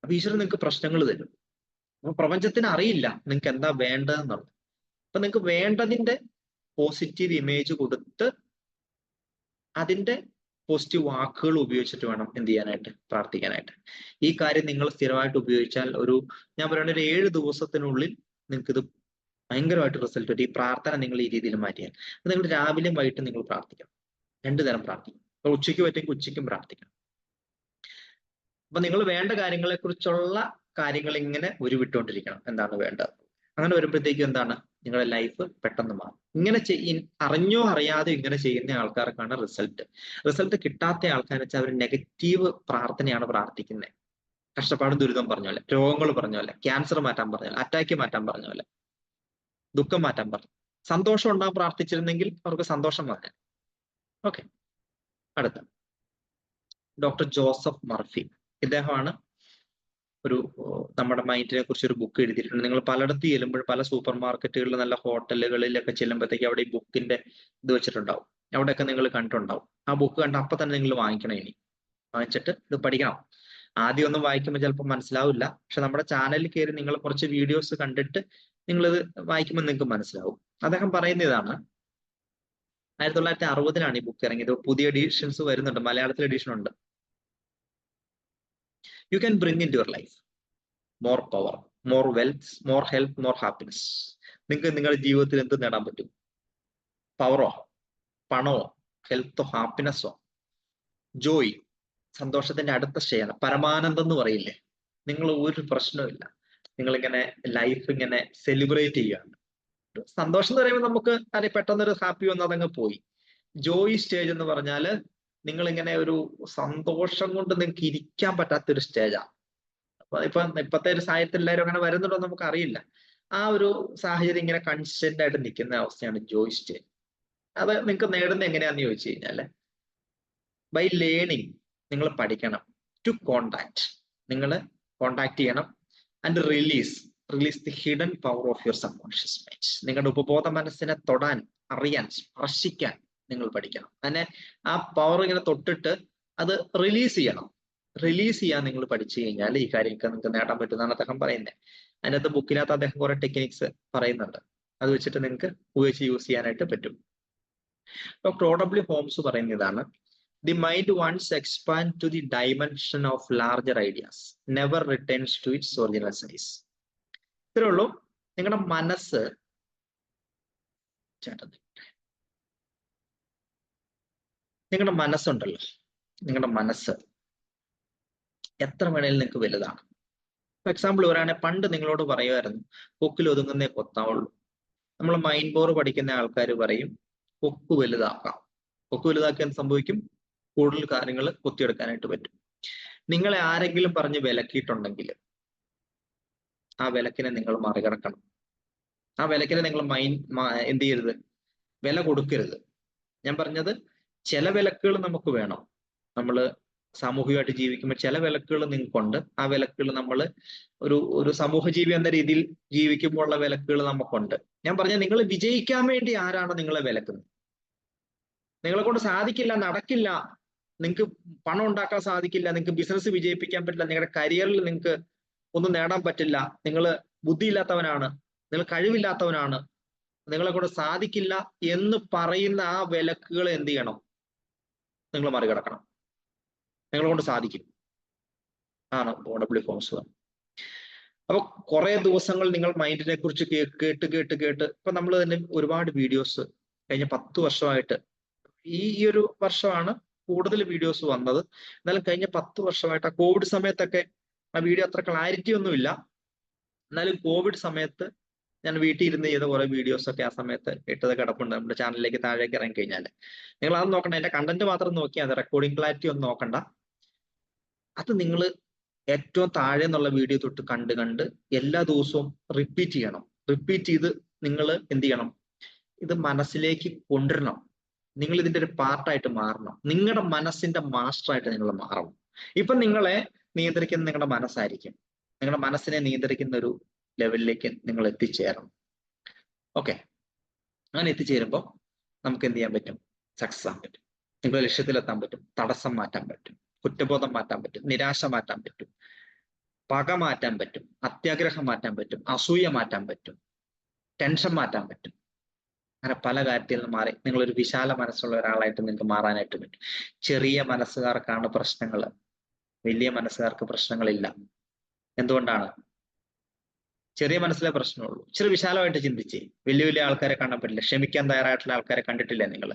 അപ്പൊ ഈശ്വരൻ നിങ്ങൾക്ക് പ്രശ്നങ്ങൾ തരും. അപ്പൊ പ്രപഞ്ചത്തിന് അറിയില്ല നിങ്ങൾക്ക് എന്താ വേണ്ടതെന്നുള്ളത്. അപ്പൊ നിങ്ങൾക്ക് വേണ്ടതിന്റെ പോസിറ്റീവ് ഇമേജ് കൊടുത്ത് അതിന്റെ പോസിറ്റീവ് വാക്കുകൾ ഉപയോഗിച്ചിട്ട് വേണം എന്ത് ചെയ്യാനായിട്ട്, പ്രാർത്ഥിക്കാനായിട്ട്. ഈ കാര്യം നിങ്ങൾ സ്ഥിരമായിട്ട് ഉപയോഗിച്ചാൽ ഞാൻ പറയുന്ന ഒരു 7 ദിവസത്തിനുള്ളിൽ നിങ്ങൾക്ക് ഇത് ഭയങ്കരമായിട്ട് റിസൾട്ട് വരും. ഈ പ്രാർത്ഥന നിങ്ങൾ ഈ രീതിയിൽ മാറ്റിയാൽ. അപ്പൊ നിങ്ങൾ രാവിലെയും വൈകിട്ടും നിങ്ങൾ പ്രാർത്ഥിക്കണം. 2 നേരം പ്രാർത്ഥിക്കണം. അപ്പൊ ഉച്ചയ്ക്ക് പറ്റുമെങ്കിൽ ഉച്ചയ്ക്കും പ്രാർത്ഥിക്കണം. അപ്പൊ നിങ്ങൾ വേണ്ട കാര്യങ്ങളെ കുറിച്ചുള്ള കാര്യങ്ങൾ ഇങ്ങനെ ഉരുവിട്ടുകൊണ്ടിരിക്കണം. എന്താണ് വേണ്ടത്? അങ്ങനെ വരുമ്പോഴത്തേക്കും എന്താണ്, നിങ്ങളുടെ ലൈഫ് പെട്ടെന്ന് മാറും. ഇങ്ങനെ അറിഞ്ഞോ അറിയാതെ ഇങ്ങനെ ചെയ്യുന്ന ആൾക്കാർക്കാണ് റിസൾട്ട് കിട്ടാത്ത ആൾക്കാരെന്ന് വെച്ചാൽ അവർ നെഗറ്റീവ് പ്രാർത്ഥനയാണ് പ്രാർത്ഥിക്കുന്നത്. കഷ്ടപ്പാടും ദുരിതം പറഞ്ഞ പോലെ, രോഗങ്ങൾ പറഞ്ഞ പോലെ, ക്യാൻസർ മാറ്റാൻ പറഞ്ഞ പോലെ, അറ്റാക്ക് മാറ്റാൻ പറഞ്ഞ പോലെ, ദുഃഖം മാറ്റാൻ പറഞ്ഞു. സന്തോഷം ഉണ്ടാകാൻ പ്രാർത്ഥിച്ചിരുന്നെങ്കിൽ അവർക്ക് സന്തോഷം വന്നേ. ഓക്കെ. അടുത്ത ഡോക്ടർ ജോസഫ് മർഫി. ഇദ്ദേഹമാണ് നമ്മുടെ മൈൻഡിനെ കുറിച്ച് ഒരു ബുക്ക് എഴുതിയിട്ടുണ്ട്. നിങ്ങൾ പലയിടത്ത് ചെല്ലുമ്പോൾ, പല സൂപ്പർ മാർക്കറ്റുകളിൽ, നല്ല ഹോട്ടലുകളിലൊക്കെ ചെല്ലുമ്പോഴത്തേക്ക് അവിടെ ഈ ബുക്കിന്റെ ഇത് വെച്ചിട്ടുണ്ടാവും. അവിടെയൊക്കെ നിങ്ങൾ കണ്ടിട്ടുണ്ടാവും. ആ ബുക്ക് കണ്ട അപ്പൊ തന്നെ നിങ്ങൾ വാങ്ങിക്കണം. ഇനി വാങ്ങിച്ചിട്ട് ഇത് പഠിക്കണം. ആദ്യം ഒന്നും വായിക്കുമ്പോൾ ചിലപ്പോൾ മനസ്സിലാവില്ല. പക്ഷെ നമ്മുടെ ചാനലിൽ കയറി നിങ്ങൾ കുറച്ച് വീഡിയോസ് കണ്ടിട്ട് നിങ്ങളിത് വായിക്കുമ്പോൾ നിങ്ങൾക്ക് മനസ്സിലാവും. അദ്ദേഹം പറയുന്ന ഇതാണ്, 1960 ഈ ബുക്ക് ഇറങ്ങിയത്. പുതിയ എഡിഷൻസ് വരുന്നുണ്ട്, മലയാളത്തിൽ എഡിഷൻ ഉണ്ട്. You can bring into your life more power, more wealth, more health, more happiness. നിങ്ങൾക്ക് നിങ്ങളുടെ ജീവിതത്തിൽ എന്ത് നേടാൻ പറ്റും? പവറോ, പണമോ, ഹെൽത്തോ, ഹാപ്പിനെസ്സോ, ജോയ്, സന്തോഷത്തിന്റെ അടുത്ത സ്റ്റേജാണ് പരമാനന്ദം എന്ന് പറയില്ലേ. നിങ്ങൾ ഒരു പ്രശ്നമില്ല, നിങ്ങളിങ്ങനെ ലൈഫ് ഇങ്ങനെ സെലിബ്രേറ്റ് ചെയ്യുകയാണ്. സന്തോഷം എന്ന് പറയുമ്പോൾ നമുക്ക് പെട്ടെന്നൊരു ഹാപ്പി വന്ന് അതങ്ങ് പോയി. ജോയ് സ്റ്റേജ് എന്ന് പറഞ്ഞാല് നിങ്ങളിങ്ങനെ ഒരു സന്തോഷം കൊണ്ട് നിങ്ങൾക്ക് ഇരിക്കാൻ പറ്റാത്തൊരു സ്റ്റേജാണ്. അപ്പൊ ഇപ്പത്തെ ഒരു സാഹചര്യത്തിൽ എല്ലാവരും അങ്ങനെ വരുന്നുണ്ടോ നമുക്ക് അറിയില്ല. ആ ഒരു സാഹചര്യം ഇങ്ങനെ കൺസ്റ്റന്റ് ആയിട്ട് നിൽക്കുന്ന അവസ്ഥയാണ് ജോയ് സ്റ്റേജ്. അത് നിങ്ങൾക്ക് നേടുന്നത് എങ്ങനെയാന്ന് ചോദിച്ചു കഴിഞ്ഞാല്, ബൈ ലേണിംഗ്. നിങ്ങൾ പഠിക്കണം. ടു കോണ്ടാക്ട്, നിങ്ങൾ കോണ്ടാക്ട് ചെയ്യണം. And release the hidden power of your subconscious mind. നിങ്ങളുടെ ഉപബോധ മനസ്സിനെ തൊടാൻ, അറിയാൻ, സ്പർശിക്കാൻ നിങ്ങൾ പഠിക്കണം. അങ്ങനെ ആ പവർ ഇങ്ങനെ തൊട്ടിട്ട് അത് റിലീസ് ചെയ്യണം. റിലീസ് ചെയ്യാൻ നിങ്ങൾ പഠിച്ചു കഴിഞ്ഞാൽ ഈ കാര്യമൊക്കെ നിങ്ങൾക്ക് നേടാൻ പറ്റുന്നതാണ് അദ്ദേഹം പറയുന്നത്. അതിനകത്ത് ബുക്കിനകത്ത് അദ്ദേഹം കുറെ ടെക്നിക്സ് പറയുന്നുണ്ട്. അത് വെച്ചിട്ട് നിങ്ങൾക്ക് ഉപയോഗിച്ച് യൂസ് ചെയ്യാനായിട്ട് പറ്റും. Doctor O.W. ഹോംസ് പറയുന്ന ഇതാണ്, the mind once expand to the dimension of larger ideas never returns to its original size. ഇത്രേ ഉള്ളൂ. നിങ്ങളുടെ മനസ്സ് നിങ്ങളുടെ മനസ്സുണ്ടല്ലോ, നിങ്ങളുടെ മനസ്സ് എത്ര വേണേലും നിങ്ങൾക്ക് വലുതാണ്. ഫോർ എക്സാമ്പിൾ പറയുകയാണെങ്കിൽ, പണ്ട് നിങ്ങളോട് പറയുമായിരുന്നു കൊക്കിൽ ഒതുങ്ങുന്നേ കൊത്താവുള്ളൂ. നമ്മൾ മൈൻഡ് പവർ പഠിക്കുന്ന ആൾക്കാർ പറയും കൊക്ക് വലുതാക്കാം. കൊക്ക് വലുതാക്കി എന്ത് സംഭവിക്കും? കൂടുതൽ കാര്യങ്ങൾ കൊത്തിയെടുക്കാനായിട്ട് പറ്റും. നിങ്ങളെ ആരെങ്കിലും പറഞ്ഞ് വിലക്കിയിട്ടുണ്ടെങ്കിൽ ആ വിലക്കിനെ നിങ്ങൾ മറികടക്കണം. ആ വിലക്കിനെ നിങ്ങൾ എന്ത് ചെയ്യരുത്? വില കൊടുക്കരുത്. ഞാൻ പറഞ്ഞത്, ചില വിലക്കുകൾ നമുക്ക് വേണം. നമ്മൾ സാമൂഹികമായിട്ട് ജീവിക്കുമ്പോൾ ചില വിലക്കുകൾ നിങ്ങൾക്കുണ്ട്. ആ വിലക്കുകൾ നമ്മൾ ഒരു സമൂഹജീവി എന്ന രീതിയിൽ ജീവിക്കുമ്പോൾ ഉള്ള വിലക്കുകൾ നമുക്കുണ്ട്. ഞാൻ പറഞ്ഞ, നിങ്ങൾ വിജയിക്കാൻ വേണ്ടി ആരാണ് നിങ്ങളെ വിലക്കുന്നത്? നിങ്ങളെ കൊണ്ട് സാധിക്കില്ല, നടക്കില്ല, നിങ്ങൾക്ക് പണം ഉണ്ടാക്കാൻ സാധിക്കില്ല, നിങ്ങൾക്ക് ബിസിനസ് വിജയിപ്പിക്കാൻ പറ്റില്ല, നിങ്ങളുടെ കരിയറിൽ നിങ്ങൾക്ക് ഒന്നും നേടാൻ പറ്റില്ല, നിങ്ങൾ ബുദ്ധിയില്ലാത്തവനാണ്, നിങ്ങൾ കഴിവില്ലാത്തവനാണ്, നിങ്ങളെ കൊണ്ട് സാധിക്കില്ല എന്ന് പറയുന്ന ആ വിലക്കുകൾ എന്ത് ചെയ്യണം? നിങ്ങൾ മറികടക്കണം. നിങ്ങളെ കൊണ്ട് സാധിക്കും ആണ് O.W. ഹോംസ്. അപ്പൊ കുറെ ദിവസങ്ങൾ നിങ്ങൾ മൈൻഡിനെ കുറിച്ച് കേട്ട് ഇപ്പൊ നമ്മൾ തന്നെ ഒരുപാട് വീഡിയോസ് കഴിഞ്ഞ 10 വർഷമായിട്ട്, ഈ ഒരു വർഷമാണ് കൂടുതൽ വീഡിയോസ് വന്നത്. എന്നാലും കഴിഞ്ഞ 10 വർഷമായിട്ട്, ആ കോവിഡ് സമയത്തൊക്കെ ആ വീഡിയോ അത്ര ക്ലാരിറ്റി ഒന്നുമില്ല. എന്നാലും കോവിഡ് സമയത്ത് ഞാൻ വീട്ടിൽ ഇരുന്ന് ചെയ്ത കുറെ വീഡിയോസ് ഒക്കെ ആ സമയത്ത് ഇട്ടത് കിടപ്പുണ്ട് നമ്മുടെ ചാനലിലേക്ക് താഴേക്ക് ഇറങ്ങി കഴിഞ്ഞാൽ. നിങ്ങൾ അത് നോക്കണ്ട, അതിന്റെ കണ്ടന്റ് മാത്രം നോക്കിയാൽ അത് റെക്കോർഡിംഗ് ക്ലാരിറ്റി ഒന്നും നോക്കണ്ട. അത് നിങ്ങൾ ഏറ്റവും താഴെ നിന്നുള്ള വീഡിയോ തൊട്ട് കണ്ട് കണ്ട് എല്ലാ ദിവസവും റിപ്പീറ്റ് ചെയ്യണം. റിപ്പീറ്റ് ചെയ്ത് നിങ്ങൾ എന്ത് ചെയ്യണം, ഇത് മനസ്സിലേക്ക് കൊണ്ടുവരണം. നിങ്ങൾ ഇതിന്റെ ഒരു പാർട്ടായിട്ട് മാറണം. നിങ്ങളുടെ മനസ്സിന്റെ മാസ്റ്ററായിട്ട് നിങ്ങൾ മാറണം. ഇപ്പൊ നിങ്ങളെ നിയന്ത്രിക്കുന്ന നിങ്ങളുടെ മനസ്സായിരിക്കും. നിങ്ങളുടെ മനസ്സിനെ നിയന്ത്രിക്കുന്ന ഒരു ലെവലിലേക്ക് നിങ്ങൾ എത്തിച്ചേരണം. ഓക്കെ, അങ്ങനെ എത്തിച്ചേരുമ്പോൾ നമുക്ക് എന്ത് ചെയ്യാൻ പറ്റും? സക്സസ് ആകാൻ പറ്റും. നിങ്ങളുടെ ലക്ഷ്യത്തിലെത്താൻ പറ്റും. തടസ്സം മാറ്റാൻ പറ്റും. കുറ്റബോധം മാറ്റാൻ പറ്റും. നിരാശ മാറ്റാൻ പറ്റും. പക മാറ്റാൻ പറ്റും. അത്യാഗ്രഹം മാറ്റാൻ പറ്റും. അസൂയ മാറ്റാൻ പറ്റും. ടെൻഷൻ മാറ്റാൻ പറ്റും. അങ്ങനെ പല കാര്യത്തിൽ നിന്ന് മാറി നിങ്ങളൊരു വിശാല മനസ്സുള്ള ഒരാളായിട്ട് നിങ്ങൾക്ക് മാറാനായിട്ട് പറ്റും. ചെറിയ മനസ്സുകാർക്കാണ് പ്രശ്നങ്ങൾ, വലിയ മനസ്സുകാർക്ക് പ്രശ്നങ്ങളില്ല. എന്തുകൊണ്ടാണ്? ചെറിയ മനസ്സിലെ പ്രശ്നമുള്ളൂ. ഇച്ചിരി വിശാലമായിട്ട് ചിന്തിച്ചേ. വലിയ വലിയ ആൾക്കാരെ കാണാൻ പറ്റില്ല. ക്ഷമിക്കാൻ തയ്യാറായിട്ടുള്ള ആൾക്കാരെ കണ്ടിട്ടില്ലേ നിങ്ങൾ?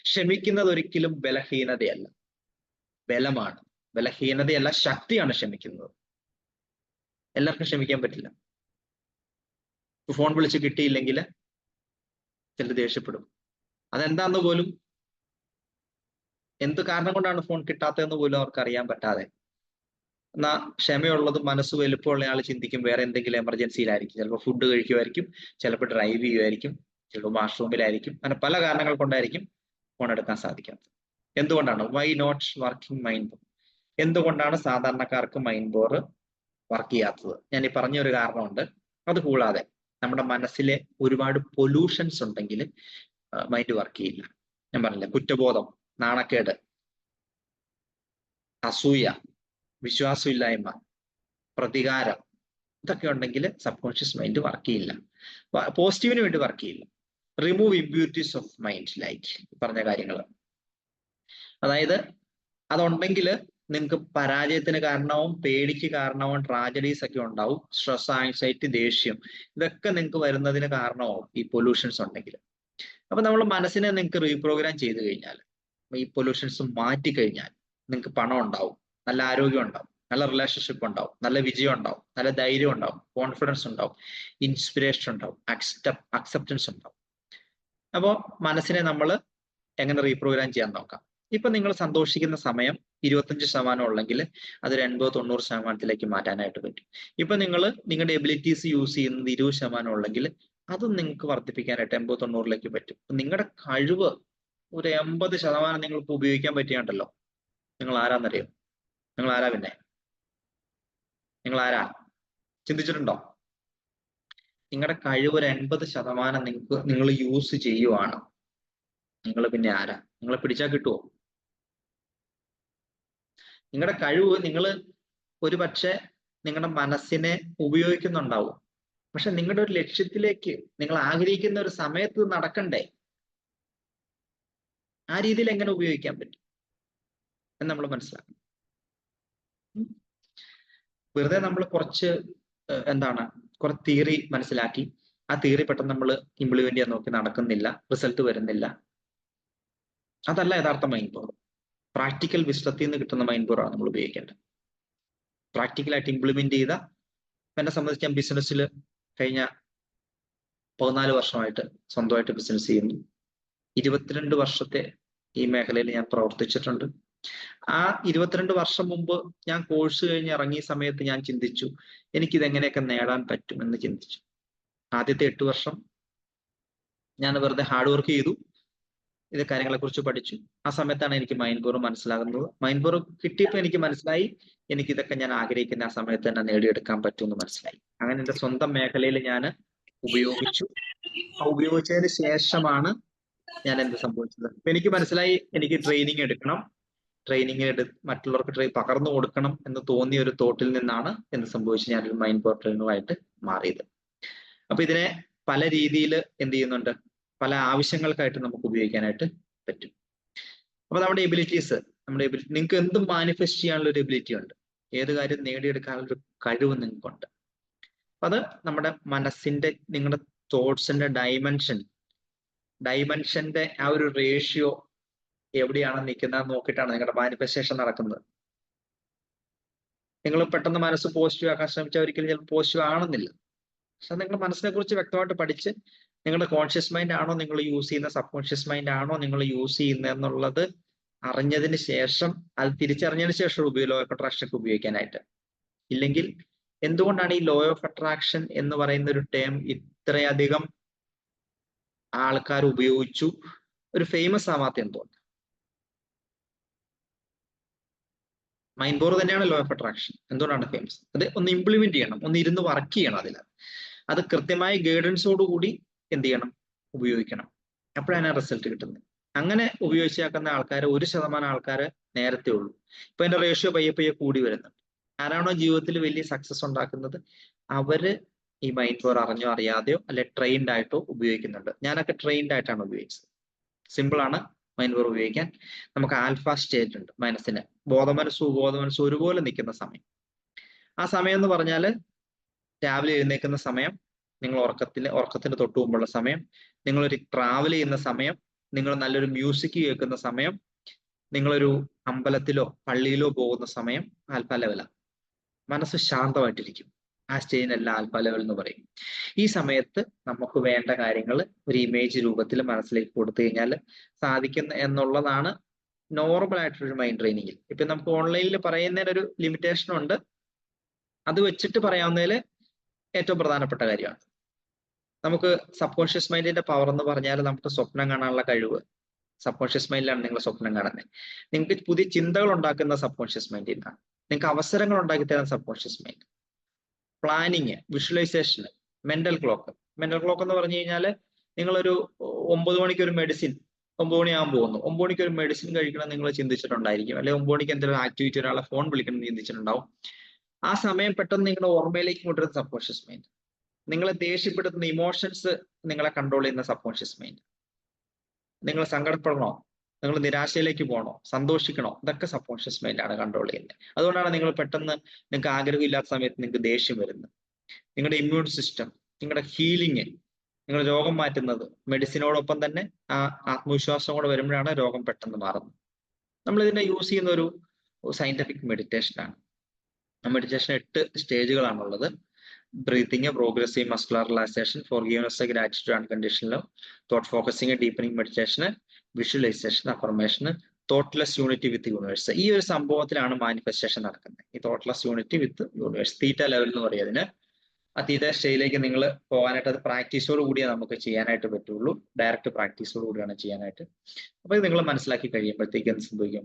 ക്ഷമിക്കുന്നത് ഒരിക്കലും ബലഹീനതയല്ല, ബലമാണ്. ബലഹീനതയല്ല, ശക്തിയാണ് ക്ഷമിക്കുന്നത്. എല്ലാവർക്കും ക്ഷമിക്കാൻ പറ്റില്ല. ഫോൺ വിളിച്ച് കിട്ടിയില്ലെങ്കിൽ ചിലർ ദേഷ്യപ്പെടും. അതെന്താന്ന് പോലും, എന്ത് കാരണം കൊണ്ടാണ് ഫോൺ കിട്ടാത്തതെന്ന് പോലും അവർക്ക് അറിയാൻ പറ്റാതെ. എന്നാ ക്ഷമയുള്ളതും മനസ്സ് വലുപ്പമുള്ള ആൾ ചിന്തിക്കും വേറെ എന്തെങ്കിലും എമർജൻസിയിലായിരിക്കും. ചിലപ്പോൾ ഫുഡ് കഴിക്കുമായിരിക്കും, ചിലപ്പോൾ ഡ്രൈവ് ചെയ്യുമായിരിക്കും, ചിലപ്പോൾ വാഷ്റൂമിലായിരിക്കും. അങ്ങനെ പല കാരണങ്ങൾ കൊണ്ടായിരിക്കും ഫോൺ എടുക്കാൻ സാധിക്കാത്തത്. എന്തുകൊണ്ടാണ്? Why not working mind bore? എന്തുകൊണ്ടാണ് സാധാരണക്കാർക്ക് മൈൻഡ് ബോർ വർക്ക് ചെയ്യാത്തത്? ഞാൻ ഈ പറഞ്ഞ ഒരു കാരണമുണ്ട്. അത് കൂടാതെ നമ്മുടെ മനസ്സിലെ ഒരുപാട് പൊല്യൂഷൻസ് ഉണ്ടെങ്കിൽ മൈൻഡ് വർക്ക് ചെയ്യില്ല. ഞാൻ പറഞ്ഞില്ല, കുറ്റബോധം, നാണക്കേട്, അസൂയ, വിശ്വാസമില്ലായ്മ, പ്രതികാരം, ഇതൊക്കെ ഉണ്ടെങ്കിൽ സബ് കോൺഷ്യസ് മൈൻഡ് വർക്ക് ചെയ്യില്ല. പോസിറ്റീവിന് വേണ്ടി വർക്ക് ചെയ്യില്ല. Remove impurities of mind, like പറഞ്ഞ കാര്യങ്ങൾ. അതായത് അതുണ്ടെങ്കിൽ നിങ്ങൾക്ക് പരാജയത്തിന് കാരണവും പേടിക്ക് കാരണവും ട്രാജഡീസ് ഒക്കെ ഉണ്ടാവും. സ്ട്രെസ്, ആങ്സൈറ്റി, ദേഷ്യം, ഇതൊക്കെ നിങ്ങൾക്ക് വരുന്നതിന് കാരണമാവും ഈ പൊല്യൂഷൻസ് ഉണ്ടെങ്കിൽ. അപ്പൊ നമ്മൾ മനസ്സിനെ നിങ്ങൾക്ക് റീപ്രോഗ്രാം ചെയ്ത് കഴിഞ്ഞാൽ, ഈ പൊല്യൂഷൻസ് മാറ്റി കഴിഞ്ഞാൽ നിങ്ങൾക്ക് പണം ഉണ്ടാവും, നല്ല ആരോഗ്യം ഉണ്ടാവും, നല്ല റിലേഷൻഷിപ്പ് ഉണ്ടാവും, നല്ല വിജയം ഉണ്ടാവും, നല്ല ധൈര്യം ഉണ്ടാവും, കോൺഫിഡൻസ് ഉണ്ടാവും, ഇൻസ്പിറേഷൻ ഉണ്ടാവും, അക്സെപ്റ്റൻസ് ഉണ്ടാവും. അപ്പോൾ മനസ്സിനെ നമ്മൾ എങ്ങനെ റീപ്രോഗ്രാം ചെയ്യാൻ നോക്കാം. ഇപ്പൊ നിങ്ങൾ സന്തോഷിക്കുന്ന സമയം 25% ഉള്ളെങ്കിൽ അതൊരു 80-90% മാറ്റാനായിട്ട് പറ്റും. ഇപ്പൊ നിങ്ങൾ നിങ്ങളുടെ എബിലിറ്റീസ് യൂസ് ചെയ്യുന്നത് 20% ഉള്ളെങ്കിൽ അതും നിങ്ങൾക്ക് വർദ്ധിപ്പിക്കാനായിട്ട് 80-90 പറ്റും. നിങ്ങളുടെ കഴിവ് ഒരു 80% നിങ്ങൾക്ക് ഉപയോഗിക്കാൻ പറ്റിയാണ്ടല്ലോ, നിങ്ങൾ ആരാന്നറിയോ? നിങ്ങൾ ആരാ? പിന്നെ നിങ്ങൾ ആരാ? ചിന്തിച്ചിട്ടുണ്ടോ? നിങ്ങളുടെ കഴിവ് ഒരു 80% നിങ്ങൾ യൂസ് ചെയ്യുവാണ്, നിങ്ങൾ പിന്നെ ആരാ? നിങ്ങളെ പിടിച്ചാൽ കിട്ടുമോ? നിങ്ങളുടെ കഴിവ് നിങ്ങൾ ഒരു പക്ഷെ നിങ്ങളുടെ മനസ്സിനെ ഉപയോഗിക്കുന്നുണ്ടാവും, പക്ഷെ നിങ്ങളുടെ ഒരു ലക്ഷ്യത്തിലേക്ക് നിങ്ങൾ ആഗ്രഹിക്കുന്ന ഒരു സമയത്ത് നടക്കണ്ടേ? ആ രീതിയിൽ എങ്ങനെ ഉപയോഗിക്കാൻ പറ്റും എന്ന് നമ്മൾ മനസ്സിലാക്കണം. വെറുതെ നമ്മൾ കുറച്ച് കുറച്ച് തിയറി മനസ്സിലാക്കി ആ തിയറി പെട്ടെന്ന് നമ്മൾ ഇംപ്ലിമെന്റ് ചെയ്യാൻ നോക്കി നടക്കുന്നില്ല, റിസൾട്ട് വരുന്നില്ല. അതല്ല യഥാർത്ഥ മൈൻഡ് പവർ. പ്രാക്ടിക്കൽ വിശ്വത്തിൽ നിന്ന് കിട്ടുന്ന മൈൻഡ് പവർ ആണ് നമ്മൾ ഉപയോഗിക്കേണ്ടത്. പ്രാക്ടിക്കലായിട്ട് ഇംപ്ലിമെന്റ് ചെയ്ത, എന്നെ സംബന്ധിച്ച് ഞാൻ ബിസിനസ്സിൽ കഴിഞ്ഞ 14 വർഷമായിട്ട് സ്വന്തമായിട്ട് ബിസിനസ് ചെയ്യുന്നു. 22 വർഷത്തെ ഈ മേഖലയിൽ ഞാൻ പ്രവർത്തിച്ചിട്ടുണ്ട്. ആ 22 വർഷം മുമ്പ് ഞാൻ കോഴ്സ് കഴിഞ്ഞ് ഇറങ്ങിയ സമയത്ത് ഞാൻ ചിന്തിച്ചു എനിക്കിത് എങ്ങനെയൊക്കെ നേടാൻ പറ്റുമെന്ന് ചിന്തിച്ചു. ആദ്യത്തെ 8 വർഷം ഞാൻ വെറുതെ ഹാർഡ് വർക്ക് ചെയ്തു, ഇത് കാര്യങ്ങളെ കുറിച്ച് പഠിച്ചു. ആ സമയത്താണ് എനിക്ക് മൈൻഡ് പവർ മനസ്സിലാകുന്നത്. മൈൻഡ് പവർ കിട്ടിയപ്പോൾ എനിക്ക് മനസ്സിലായി എനിക്കിതൊക്കെ ഞാൻ ആഗ്രഹിക്കുന്ന ആ സമയത്ത് തന്നെ നേടിയെടുക്കാൻ പറ്റുമെന്ന് മനസ്സിലായി. അങ്ങനെ എന്റെ സ്വന്തം മേഖലയിൽ ഞാൻ ഉപയോഗിച്ചു. ഉപയോഗിച്ചതിന് ശേഷമാണ് ഞാൻ എന്ത് സംഭവിച്ചത്, ഇപ്പൊ എനിക്ക് മനസ്സിലായി എനിക്ക് ട്രെയിനിങ് എടുക്കണം, മറ്റുള്ളവർക്ക് പകർന്നു കൊടുക്കണം എന്ന് തോന്നിയ ഒരു തോട്ടിൽ നിന്നാണ് എന്ത് സംഭവിച്ചത്, ഞാനൊരു മൈൻഡ് പവർ ട്രെയിനറായിട്ട് മാറിയത്. അപ്പൊ ഇതിനെ പല രീതിയിൽ എന്ത് ചെയ്യുന്നുണ്ട്, പല ആവശ്യങ്ങൾക്കായിട്ട് നമുക്ക് ഉപയോഗിക്കാനായിട്ട് പറ്റും. അപ്പൊ നമ്മുടെ എബിലിറ്റീസ്, നിങ്ങൾക്ക് എന്തും മാനിഫെസ്റ്റ് ചെയ്യാനുള്ള ഒരു എബിലിറ്റി ഉണ്ട്. ഏത് കാര്യം നേടിയെടുക്കാനുള്ള ഒരു കഴിവ് നിങ്ങൾക്കുണ്ട്. അപ്പൊ അത് നമ്മുടെ മനസ്സിന്റെ, നിങ്ങളുടെ തോട്ട്സിന്റെ ഡൈമെൻഷന്റെ ആ ഒരു റേഷ്യോ എവിടെയാണ് നിൽക്കുന്നത് നോക്കിയിട്ടാണ് നിങ്ങളുടെ മാനിഫെസ്റ്റേഷൻ നടക്കുന്നത്. നിങ്ങൾ പെട്ടെന്ന് മനസ്സ് പോസിറ്റീവ് ആക്കാൻ ശ്രമിച്ചാൽ ഒരിക്കലും ചിലപ്പോൾ പോസിറ്റീവ് ആണെന്നില്ല. പക്ഷെ നിങ്ങളുടെ മനസ്സിനെ കുറിച്ച് വ്യക്തമായിട്ട് പഠിച്ച് നിങ്ങളുടെ കോൺഷ്യസ് മൈൻഡ് ആണോ നിങ്ങൾ യൂസ് ചെയ്യുന്ന, സബ് കോൺഷ്യസ് മൈൻഡ് ആണോ നിങ്ങൾ യൂസ് ചെയ്യുന്നത് എന്നുള്ളത് അറിഞ്ഞതിന് ശേഷം, അത് തിരിച്ചറിഞ്ഞതിന് ശേഷം ലോ ഓഫ് അട്രാക്ഷൻ ഒക്കെ ഉപയോഗിക്കാനായിട്ട്. ഇല്ലെങ്കിൽ എന്തുകൊണ്ടാണ് ഈ ലോ ഓഫ് അട്രാക്ഷൻ എന്ന് പറയുന്ന ഒരു ടേം ഇത്രയധികം ആൾക്കാർ ഉപയോഗിച്ചു ഒരു ഫേമസ് ആവാത്ത എന്തുകൊണ്ട്? മൈൻഡ് പവർ തന്നെയാണ് ലോ ഓഫ് അട്രാക്ഷൻ. എന്തുകൊണ്ടാണ് ഫേമസ്? അത് ഒന്ന് ഇംപ്ലിമെന്റ് ചെയ്യണം, ഒന്ന് ഇരുന്ന് വർക്ക് ചെയ്യണം അതിൽ. അത് കൃത്യമായ ഗൈഡൻസോട് കൂടി എന്ത് ചെയ്യണം? ഉപയോഗിക്കണം. അപ്പോഴാണ് റിസൾട്ട് കിട്ടുന്നത്. അങ്ങനെ ഉപയോഗിച്ചാക്കുന്ന ആൾക്കാർ 1% ആൾക്കാർ നേരത്തെ ഉള്ളൂ. ഇപ്പൊ അതിന്റെ റേഷ്യോ പയ്യെ പയ്യെ കൂടി വരുന്നുണ്ട്. ആരാണോ ജീവിതത്തിൽ വലിയ സക്സസ് ഉണ്ടാക്കുന്നത് അവര് ഈ മൈൻഡ് പവർ അറിഞ്ഞോ അറിയാതെയോ അല്ലെ ട്രെയിൻഡ് ആയിട്ടോ ഉപയോഗിക്കുന്നുണ്ട്. ഞാനൊക്കെ ട്രെയിൻഡ് ആയിട്ടാണ് ഉപയോഗിച്ചത്. സിമ്പിൾ ആണ് മൈൻഡ് പവർ ഉപയോഗിക്കാൻ. നമുക്ക് ആൽഫ സ്റ്റേജ് ഉണ്ട് മനസ്സിന്. ബോധമനസ്സും ഒരുപോലെ നിൽക്കുന്ന സമയം. ആ സമയം എന്ന് പറഞ്ഞാല് രാവിലെ എഴുന്നേൽക്കുന്ന സമയം, നിങ്ങൾ ഉറക്കത്തിന് തൊട്ട് മുമ്പുള്ള സമയം, നിങ്ങളൊരു ട്രാവൽ ചെയ്യുന്ന സമയം, നിങ്ങൾ നല്ലൊരു മ്യൂസിക് കേൾക്കുന്ന സമയം, നിങ്ങളൊരു അമ്പലത്തിലോ പള്ളിയിലോ പോകുന്ന സമയം ആൽഫ ലെവലാണ്. മനസ്സ് ശാന്തമായിട്ടിരിക്കും. ആ സ്റ്റേജിനെല്ലാം ആൽഫ ലെവൽ എന്ന് പറയും. ഈ സമയത്ത് നമുക്ക് വേണ്ട കാര്യങ്ങൾ ഒരു ഇമേജ് രൂപത്തിൽ മനസ്സിലേക്ക് കൊടുത്തു കഴിഞ്ഞാൽ സാധിക്കുന്ന എന്നുള്ളതാണ് നോർമൽ ആയിട്ടൊരു മൈൻഡ് ട്രെയിനിങ്ങിൽ. ഇപ്പൊ നമുക്ക് ഓൺലൈനിൽ പറയുന്നതിനൊരു ലിമിറ്റേഷൻ ഉണ്ട്. അത് വെച്ചിട്ട് പറയാവുന്നതിൽ ഏറ്റവും പ്രധാനപ്പെട്ട കാര്യമാണ്. നമുക്ക് സബ് കോൺഷ്യസ് മൈൻഡിന്റെ പവർ എന്ന് പറഞ്ഞാൽ നമുക്ക് സ്വപ്നം കാണാനുള്ള കഴിവ് സബ് കോൺഷ്യസ് മൈൻഡിലാണ് നിങ്ങൾ സ്വപ്നം കാണുന്നത്. നിങ്ങൾക്ക് പുതിയ ചിന്തകൾ ഉണ്ടാക്കുന്ന സബ് കോൺഷ്യസ് മൈൻഡിൽ നിന്നാണ്. നിങ്ങൾക്ക് അവസരങ്ങൾ ഉണ്ടാക്കി തരുന്ന sub conscious mind. Planning, visualisation, mental clock. Mental clock എന്ന് പറഞ്ഞു കഴിഞ്ഞാൽ നിങ്ങളൊരു 9 മണിക്ക് ഒരു മെഡിസിൻ 9 മണിയാകുമ്പോൾ പോകുന്നു. 9 മണിക്ക് ഒരു മെഡിസിൻ കഴിക്കണം നിങ്ങൾ ചിന്തിച്ചിട്ടുണ്ടായിരിക്കും. അല്ലെങ്കിൽ 9 മണിക്ക് എന്തെങ്കിലും ആക്ടിവിറ്റി ഒരാളെ ഫോൺ വിളിക്കണം ചിന്തിച്ചിട്ടുണ്ടാവും. ആ സമയം പെട്ടെന്ന് നിങ്ങളുടെ ഓർമ്മയിലേക്ക് കൊണ്ടുവരുന്ന സബ് കോൺഷ്യസ് മൈൻഡ്. നിങ്ങളെ ദേഷ്യപ്പെടുത്തുന്ന ഇമോഷൻസ് നിങ്ങളെ കൺട്രോൾ ചെയ്യുന്ന സബ് കോൺഷ്യസ് മൈൻഡ്. നിങ്ങൾ സങ്കടപ്പെടണോ, നിങ്ങൾ നിരാശയിലേക്ക് പോകണോ, സന്തോഷിക്കണോ, ഇതൊക്കെ സബ് കോൺഷ്യസ് മൈൻഡാണ് കൺട്രോൾ ചെയ്യുന്നത്. അതുകൊണ്ടാണ് നിങ്ങൾ പെട്ടെന്ന് നിങ്ങൾക്ക് ആഗ്രഹമില്ലാത്ത സമയത്ത് നിങ്ങൾക്ക് ദേഷ്യം വരുന്നത്. നിങ്ങളുടെ ഇമ്മ്യൂൺ സിസ്റ്റം, നിങ്ങളുടെ ഹീലിംഗ്, നിങ്ങൾ രോഗം മാറ്റുന്നത് മെഡിസിനോടൊപ്പം തന്നെ ആ ആത്മവിശ്വാസം കൂടെ വരുമ്പോഴാണ് രോഗം പെട്ടെന്ന് മാറുന്നത്. നമ്മൾ ഇതിനെ യൂസ് ചെയ്യുന്ന ഒരു സയന്റിഫിക് മെഡിറ്റേഷനാണ്. മെഡിറ്റേഷൻ 8 സ്റ്റേജുകളാണുള്ളത്. Breathing, progressive muscular relaxation, forgiveness, gratitude, unconditional love, thought focusing, deepening meditation, visualisation, affirmation, thoughtless unity with universe. ഈ ഒരു സംഭവത്തിലാണ് മാനിഫെസ്റ്റേഷൻ നടക്കുന്നത്. ഈ thoughtless unity with universe, theta level എന്ന് പറയുന്നതിന്. ആ തീറ്റ സ്റ്റേജിലേക്ക് നിങ്ങൾ പോകാനായിട്ട് അത് പ്രാക്ടീസോട് കൂടിയേ നമുക്ക് ചെയ്യാനായിട്ട് പറ്റുള്ളൂ. ഡയറക്റ്റ് പ്രാക്ടീസോട് കൂടിയാണ് ചെയ്യാനായിട്ട്. അപ്പൊ ഇത് നിങ്ങൾ മനസ്സിലാക്കി കഴിയുമ്പോഴത്തേക്ക് എന്ത് സംഭവിക്കും?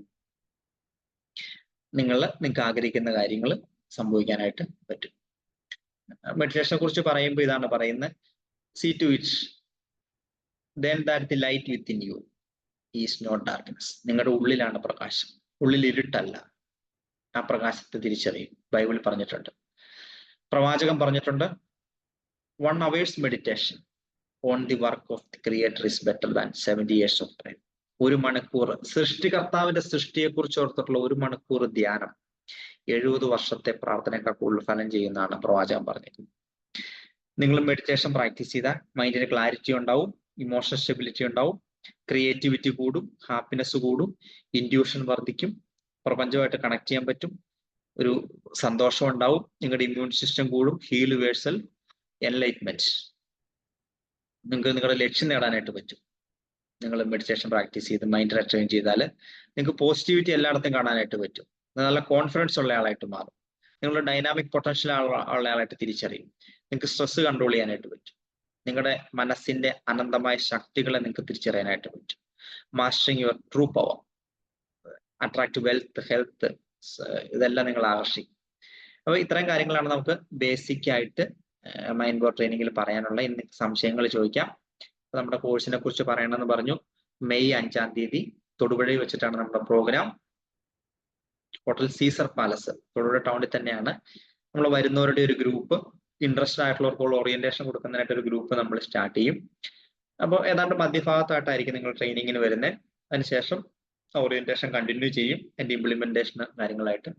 നിങ്ങൾക്ക് ആഗ്രഹിക്കുന്ന കാര്യങ്ങൾ സംഭവിക്കാനായിട്ട് പറ്റും. മെഡിറ്റേഷനെ കുറിച്ച് പറയുമ്പോൾ ഇതാണ് പറയുന്നത്. See to it then that the light within you is not darkness. നിങ്ങളുടെ ഉള്ളിലാണ് പ്രകാശം, ഉള്ളിൽ ഇരുട്ടല്ല. ആ പ്രകാശത്തെ തിരിച്ചറിയും. ബൈബിൾ പറഞ്ഞിട്ടുണ്ട്, പ്രവാചകൻ പറഞ്ഞിട്ടുണ്ട്, 1 hour's meditation on the work of the creator is better than 70 years of prayer. 1 മണിക്കൂർ സൃഷ്ടികർത്താവിന്റെ സൃഷ്ടിയെ കുറിച്ച് ഓർത്തിട്ടുള്ള 1 മണിക്കൂർ ധ്യാനം 70 വർഷത്തെ പ്രാർത്ഥനയേക്കാൾ കൂടുതൽ ഫലം ചെയ്യുന്നതാണ് പ്രവാചകൻ പറഞ്ഞത്. നിങ്ങൾ മെഡിറ്റേഷൻ പ്രാക്ടീസ് ചെയ്താൽ മൈൻഡിന് ക്ലാരിറ്റി ഉണ്ടാവും, ഇമോഷണൽ സ്റ്റെബിലിറ്റി ഉണ്ടാവും, ക്രിയേറ്റിവിറ്റി കൂടും, ഹാപ്പിനെസ് കൂടും, ഇൻഡ്യൂഷൻ വർദ്ധിക്കും, പ്രപഞ്ചമായിട്ട് കണക്ട് ചെയ്യാൻ പറ്റും, ഒരു സന്തോഷം ഉണ്ടാവും, നിങ്ങളുടെ ഇമ്മ്യൂൺ സിസ്റ്റം കൂടും, ഹീൽ വേഴ്സൽ, എൻലൈറ്റ്മെന്റ്. നിങ്ങൾക്ക് നിങ്ങളുടെ ലക്ഷ്യം നേടാനായിട്ട് പറ്റും. നിങ്ങൾ മെഡിറ്റേഷൻ പ്രാക്ടീസ് ചെയ്ത് മൈൻഡിനെ ട്രെയിൻ ചെയ്താൽ നിങ്ങൾക്ക് പോസിറ്റിവിറ്റി എല്ലായിടത്തും കാണാനായിട്ട് പറ്റും. നല്ല കോൺഫിഡൻസ് ഉള്ള ആളായിട്ട് മാറും. നിങ്ങളുടെ ഡൈനാമിക് പൊട്ടൻഷ്യൽ ഉള്ള ആളായിട്ട് തിരിച്ചറിയും. നിങ്ങൾക്ക് സ്ട്രെസ് കൺട്രോൾ ചെയ്യാനായിട്ട് പറ്റും. നിങ്ങളുടെ മനസ്സിന്റെ അനന്തമായ ശക്തികളെ നിങ്ങൾക്ക് തിരിച്ചറിയാനായിട്ട് പറ്റും. Mastering your true power, attract wealth, health, ഇതെല്ലാം നിങ്ങൾ ആകർഷിക്കും. അപ്പൊ ഇത്രയും കാര്യങ്ങളാണ് നമുക്ക് ബേസിക് ആയിട്ട് മൈൻഡ് പവർ ട്രെയിനിങ്ങിൽ പറയാനുള്ള. ഇന്ന് സംശയങ്ങൾ ചോദിക്കാം. നമ്മുടെ കോഴ്സിനെ കുറിച്ച് പറയണമെന്ന് പറഞ്ഞു. മെയ് 5-ാം തീയതി തൊടുപുഴയിൽ വെച്ചിട്ടാണ് നമ്മുടെ പ്രോഗ്രാം. ഹോട്ടൽ സീസർ പാലസ്, തൊടുപുഴ ടൗണിൽ തന്നെയാണ്. നമ്മൾ വരുന്നവരുടെ ഒരു ഗ്രൂപ്പ്, ഇൻട്രസ്റ്റഡ് ആയിട്ടുള്ളവർക്ക് ഓറിയന്റേഷൻ കൊടുക്കുന്നതിനായിട്ട് ഒരു ഗ്രൂപ്പ് നമ്മൾ സ്റ്റാർട്ട് ചെയ്യും. അപ്പോൾ ഏതാണ്ട് മധ്യഭാഗത്തായിട്ടായിരിക്കും നിങ്ങൾ ട്രെയിനിങ്ങിന് വരുന്നത്. അതിനുശേഷം ഓറിയന്റേഷൻ കണ്ടിന്യൂ ചെയ്യും. എൻ്റെ ഇംപ്ലിമെന്റേഷൻ കാര്യങ്ങളായിട്ട്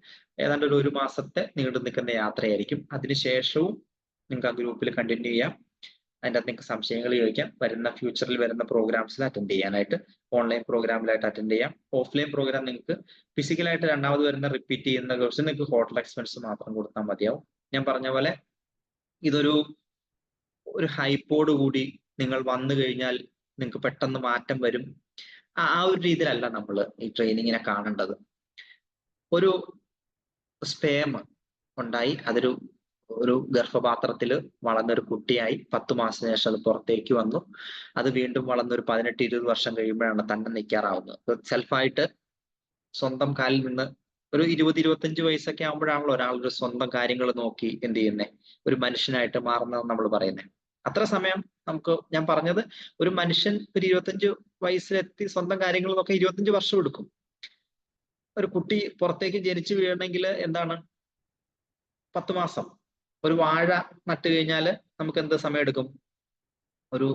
ഏതാണ്ട് ഒരു മാസത്തെ നീണ്ടു നിൽക്കുന്ന യാത്രയായിരിക്കും. അതിനുശേഷവും നിങ്ങൾക്ക് ആ ഗ്രൂപ്പിൽ കണ്ടിന്യൂ ചെയ്യാം. അതിൻ്റെ അകത്ത് നിങ്ങൾക്ക് സംശയങ്ങൾ ചോദിക്കാം. ഫ്യൂച്ചറിൽ വരുന്ന പ്രോഗ്രാംസിൽ അറ്റൻഡ് ചെയ്യാനായിട്ട്, ഓൺലൈൻ പ്രോഗ്രാമിലായിട്ട് അറ്റൻഡ് ചെയ്യാം. ഓഫ്ലൈൻ പ്രോഗ്രാം നിങ്ങൾക്ക് ഫിസിക്കലായിട്ട് രണ്ടാമത് വരുന്ന റിപ്പീറ്റ് ചെയ്യുന്ന കോഴ്സ് നിങ്ങൾക്ക് ഹോട്ടൽ എക്സ്പെൻസ് മാത്രം കൊടുത്താൽ മതിയാവും. ഞാൻ പറഞ്ഞ പോലെ ഇതൊരു ഒരു ഹൈപ്പോട് കൂടി നിങ്ങൾ വന്നു കഴിഞ്ഞാൽ നിങ്ങൾക്ക് പെട്ടെന്ന് മാറ്റം വരും. ആ ഒരു രീതിയിലല്ല നമ്മൾ ഈ ട്രെയിനിങ്ങിനെ കാണേണ്ടത്. ഒരു സ്പേം ഉണ്ടായി, ഒരു ഗർഭപാത്രത്തിൽ വളർന്നൊരു കുട്ടിയായി 10 മാസത്തിന് ശേഷം അത് പുറത്തേക്ക് വന്നു. അത് വീണ്ടും വളർന്നൊരു 18-20 വർഷം കഴിയുമ്പോഴാണ് തന്നെ നിൽക്കാറാവുന്നത്. സെൽഫായിട്ട് സ്വന്തം കാലിൽ നിന്ന് ഒരു 20-25 വയസ്സൊക്കെ ആകുമ്പോഴാണല്ലോ ഒരാളൊരു സ്വന്തം കാര്യങ്ങൾ നോക്കി എന്ത് ചെയ്യുന്നേ, ഒരു മനുഷ്യനായിട്ട് മാറുന്നത് നമ്മൾ പറയുന്നത്. അത്ര സമയം ഞാൻ പറഞ്ഞത്, ഒരു മനുഷ്യൻ ഒരു 25 വയസ്സിലെത്തി സ്വന്തം കാര്യങ്ങൾ നോക്കി 25 വർഷം എടുക്കും. ഒരു കുട്ടി പുറത്തേക്ക് ജനിച്ചു വീഴണമെങ്കിൽ എന്താണ് 10 മാസം. ഒരു വാഴ നട്ട് കഴിഞ്ഞാൽ നമുക്ക് എന്ത് സമയം എടുക്കും? ഒരു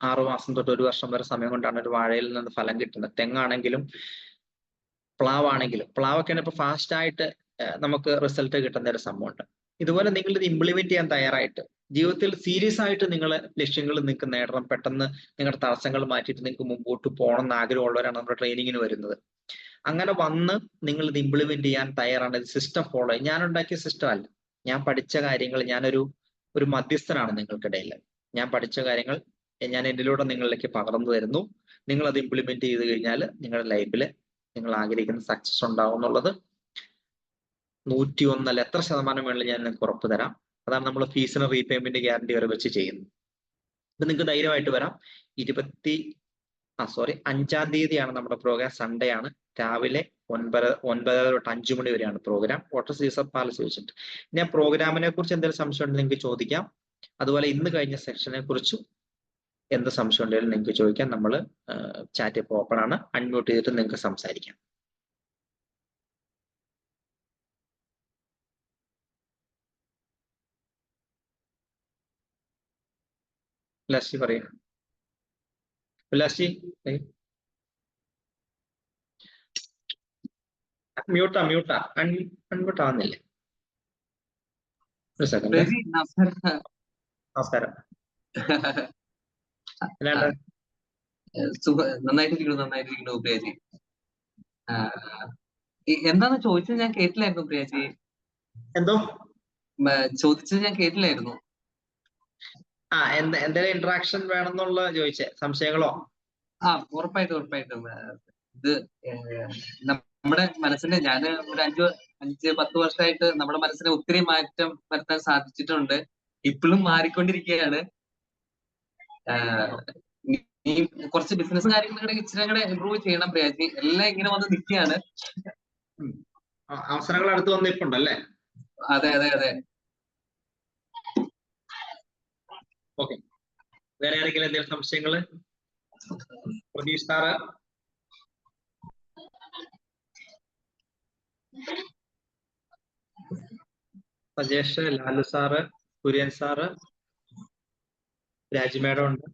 6 മാസം തൊട്ട് 1 വർഷം വരെ സമയം കൊണ്ടാണ് ഒരു വാഴയിൽ നിന്ന് ഫലം കിട്ടുന്നത്. തെങ്ങാണെങ്കിലും പ്ലാവൊക്കെയാണ് ഇപ്പൊ ഫാസ്റ്റ് ആയിട്ട് നമുക്ക് റിസൾട്ട് കിട്ടുന്ന ഒരു സംഭവമുണ്ട്. ഇതുപോലെ നിങ്ങൾ ഇത് ഇംപ്ലിമെന്റ് ചെയ്യാൻ തയ്യാറായിട്ട് ജീവിതത്തിൽ സീരിയസ് ആയിട്ട് നിങ്ങളെ ലക്ഷ്യങ്ങൾ നിങ്ങൾക്ക് നേടണം, പെട്ടെന്ന് നിങ്ങളുടെ തടസ്സങ്ങൾ മാറ്റിയിട്ട് നിങ്ങൾക്ക് മുമ്പോട്ട് പോകണം എന്ന് ആഗ്രഹമുള്ളവരാണ് നമ്മുടെ ട്രെയിനിങ്ങിന് വരുന്നത്. അങ്ങനെ വന്ന് നിങ്ങൾ ഇത് ഇംപ്ലിമെന്റ് ചെയ്യാൻ തയ്യാറാണ്. സിസ്റ്റം ഫോളോ ചെയ്യും. ഞാൻ ഉണ്ടാക്കിയ സിസ്റ്റം അല്ല, ഞാൻ പഠിച്ച കാര്യങ്ങൾ, ഒരു മധ്യസ്ഥനാണ് നിങ്ങൾക്കിടയിൽ. ഞാൻ പഠിച്ച കാര്യങ്ങൾ ഞാൻ എന്നിലൂടെ നിങ്ങളിലേക്ക് പകർന്നു തരുന്നു. നിങ്ങൾ അത് ഇംപ്ലിമെന്റ് ചെയ്ത് കഴിഞ്ഞാൽ നിങ്ങളുടെ ലൈഫിൽ നിങ്ങൾ ആഗ്രഹിക്കുന്ന സക്സസ് ഉണ്ടാവും എന്നുള്ളത് 101 എത്ര ശതമാനം വേണമെങ്കിലും ഞാൻ നിങ്ങൾക്ക് ഉറപ്പ് തരാം. അതാണ് നമ്മൾ ഫീസിന് റീപേയ്മെന്റ് ഗ്യാരണ്ടി വരെ വെച്ച് ചെയ്യുന്നത്. ഇത് നിങ്ങൾക്ക് ധൈര്യമായിട്ട് വരാം. 5-ാം തീയതിയാണ് നമ്മുടെ പ്രോഗ്രാം. സൺഡേ ആണ്. രാവിലെ 9 തൊട്ട് 5 മണി വരെയാണ് പ്രോഗ്രാം, വാട്ടർ സീസർ പാലസ് വെച്ചിട്ട്. ഇനി ആ പ്രോഗ്രാമിനെ കുറിച്ച് എന്തെങ്കിലും സംശയം ഉണ്ടെങ്കിൽ നിങ്ങൾക്ക് ചോദിക്കാം. അതുപോലെ ഇന്ന് കഴിഞ്ഞ സെക്ഷനെ കുറിച്ച് എന്ത് സംശയം ഉണ്ടെങ്കിലും നിങ്ങൾക്ക് ചോദിക്കാം. നമ്മൾ ചാറ്റ് ഇപ്പോൾ ഓപ്പൺ ആണ്. അൺമ്യൂട്ട് ചെയ്തിട്ട് നിങ്ങൾക്ക് സംസാരിക്കാം. ലാസ്റ്റ് പറയാം. ലാസ്റ്റ് മ്യൂട്ടാ അൺമ്യൂട്ട് ആവുന്നില്ലേ? ഒരു സെക്കൻഡ്. നമസ്കാരം. നന്നായിട്ടിരിക്കുന്നു പ്രിയാജി. എന്താന്ന് ചോദിച്ചത് ഞാൻ കേട്ടില്ലായിരുന്നു പ്രിയാജി. എന്തോ ചോദിച്ചത് ഞാൻ കേട്ടില്ലായിരുന്നു. എന്തെങ്കിലും ഇന്ററാക്ഷൻ വേണമെന്നുള്ള ചോദിച്ചേ, സംശയങ്ങളോ? ഉറപ്പായിട്ടും. ഇത് നമ്മുടെ മനസ്സിന്റെ, ഞാൻ ഒരു 5-10 വർഷമായിട്ട് നമ്മുടെ മനസ്സിനെ ഒത്തിരി മാറ്റം വരുത്താൻ സാധിച്ചിട്ടുണ്ട്. ഇപ്പോഴും മാറിക്കൊണ്ടിരിക്കുകയാണ്. ഈ കുറച്ച് ബിസിനസ് കാര്യങ്ങളുടെ ഇച്ചിരി കൂടെ ഇമ്പ്രൂവ് ചെയ്യണം പ്രിയാജി. എല്ലാം ഇങ്ങനെ വന്ന് നിൽക്കുകയാണ്. അവസരങ്ങൾ അടുത്ത് വന്നിട്ടുണ്ടല്ലേ? അതെ. ഓക്കെ, വേറെ ആരെങ്കിലും എന്തെങ്കിലും സംശയങ്ങള്? Pratheesh sir, Sajesh, Lalu sir, Kurian sir, Raji madam ഉണ്ട്.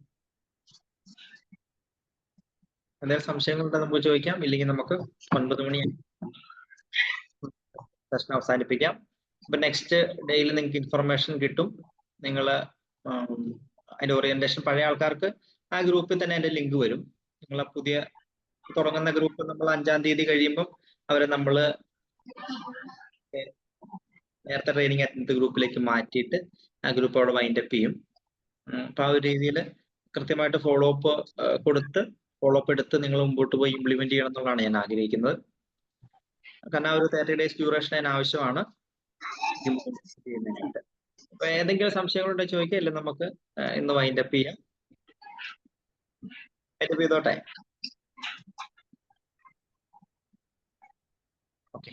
എന്തെങ്കിലും സംശയങ്ങളുണ്ടെങ്കിൽ നമുക്ക് ചോദിക്കാം. ഇല്ലെങ്കിൽ നമുക്ക് 9 മണിയായി സെഷൻ അവസാനിപ്പിക്കാം. അപ്പൊ നെക്സ്റ്റ് ഡേയിൽ നിങ്ങൾക്ക് ഇൻഫർമേഷൻ കിട്ടും. നിങ്ങൾ അതിന്റെ ഓറിയന്റേഷൻ, പഴയ ആൾക്കാർക്ക് ആ ഗ്രൂപ്പിൽ തന്നെ അതിന്റെ ലിങ്ക് വരും. നിങ്ങളെ പുതിയ തുടങ്ങുന്ന ഗ്രൂപ്പ് നമ്മൾ 5-ാം തീയതി കഴിയുമ്പോൾ അവരെ നമ്മൾ നേരത്തെ ട്രെയിനിങ് അറ്റൻഡ് ഗ്രൂപ്പിലേക്ക് മാറ്റിയിട്ട് ആ ഗ്രൂപ്പ് അവിടെ വൈൻഡപ്പ് ചെയ്യും. അപ്പൊ ആ ഒരു രീതിയിൽ കൃത്യമായിട്ട് ഫോളോ അപ്പ് എടുത്ത് നിങ്ങൾ മുമ്പോട്ട് പോയി ഇംപ്ലിമെന്റ് ചെയ്യണം എന്നുള്ളതാണ് ഞാൻ ആഗ്രഹിക്കുന്നത്. കാരണം ആ ഒരു 30 days ഡ്യൂറേഷൻ അതിന് ആവശ്യമാണ് ചെയ്യുന്നതിനായിട്ട്. അപ്പൊ ഏതെങ്കിലും സംശയങ്ങളുണ്ടെങ്കിൽ ചോദിക്കുക, ഇല്ല നമുക്ക് ഇന്ന് വൈൻഡപ്പ് ചെയ്യാം. വൈൻഡപ്പ് ചെയ്തോട്ടെ? ഓക്കെ.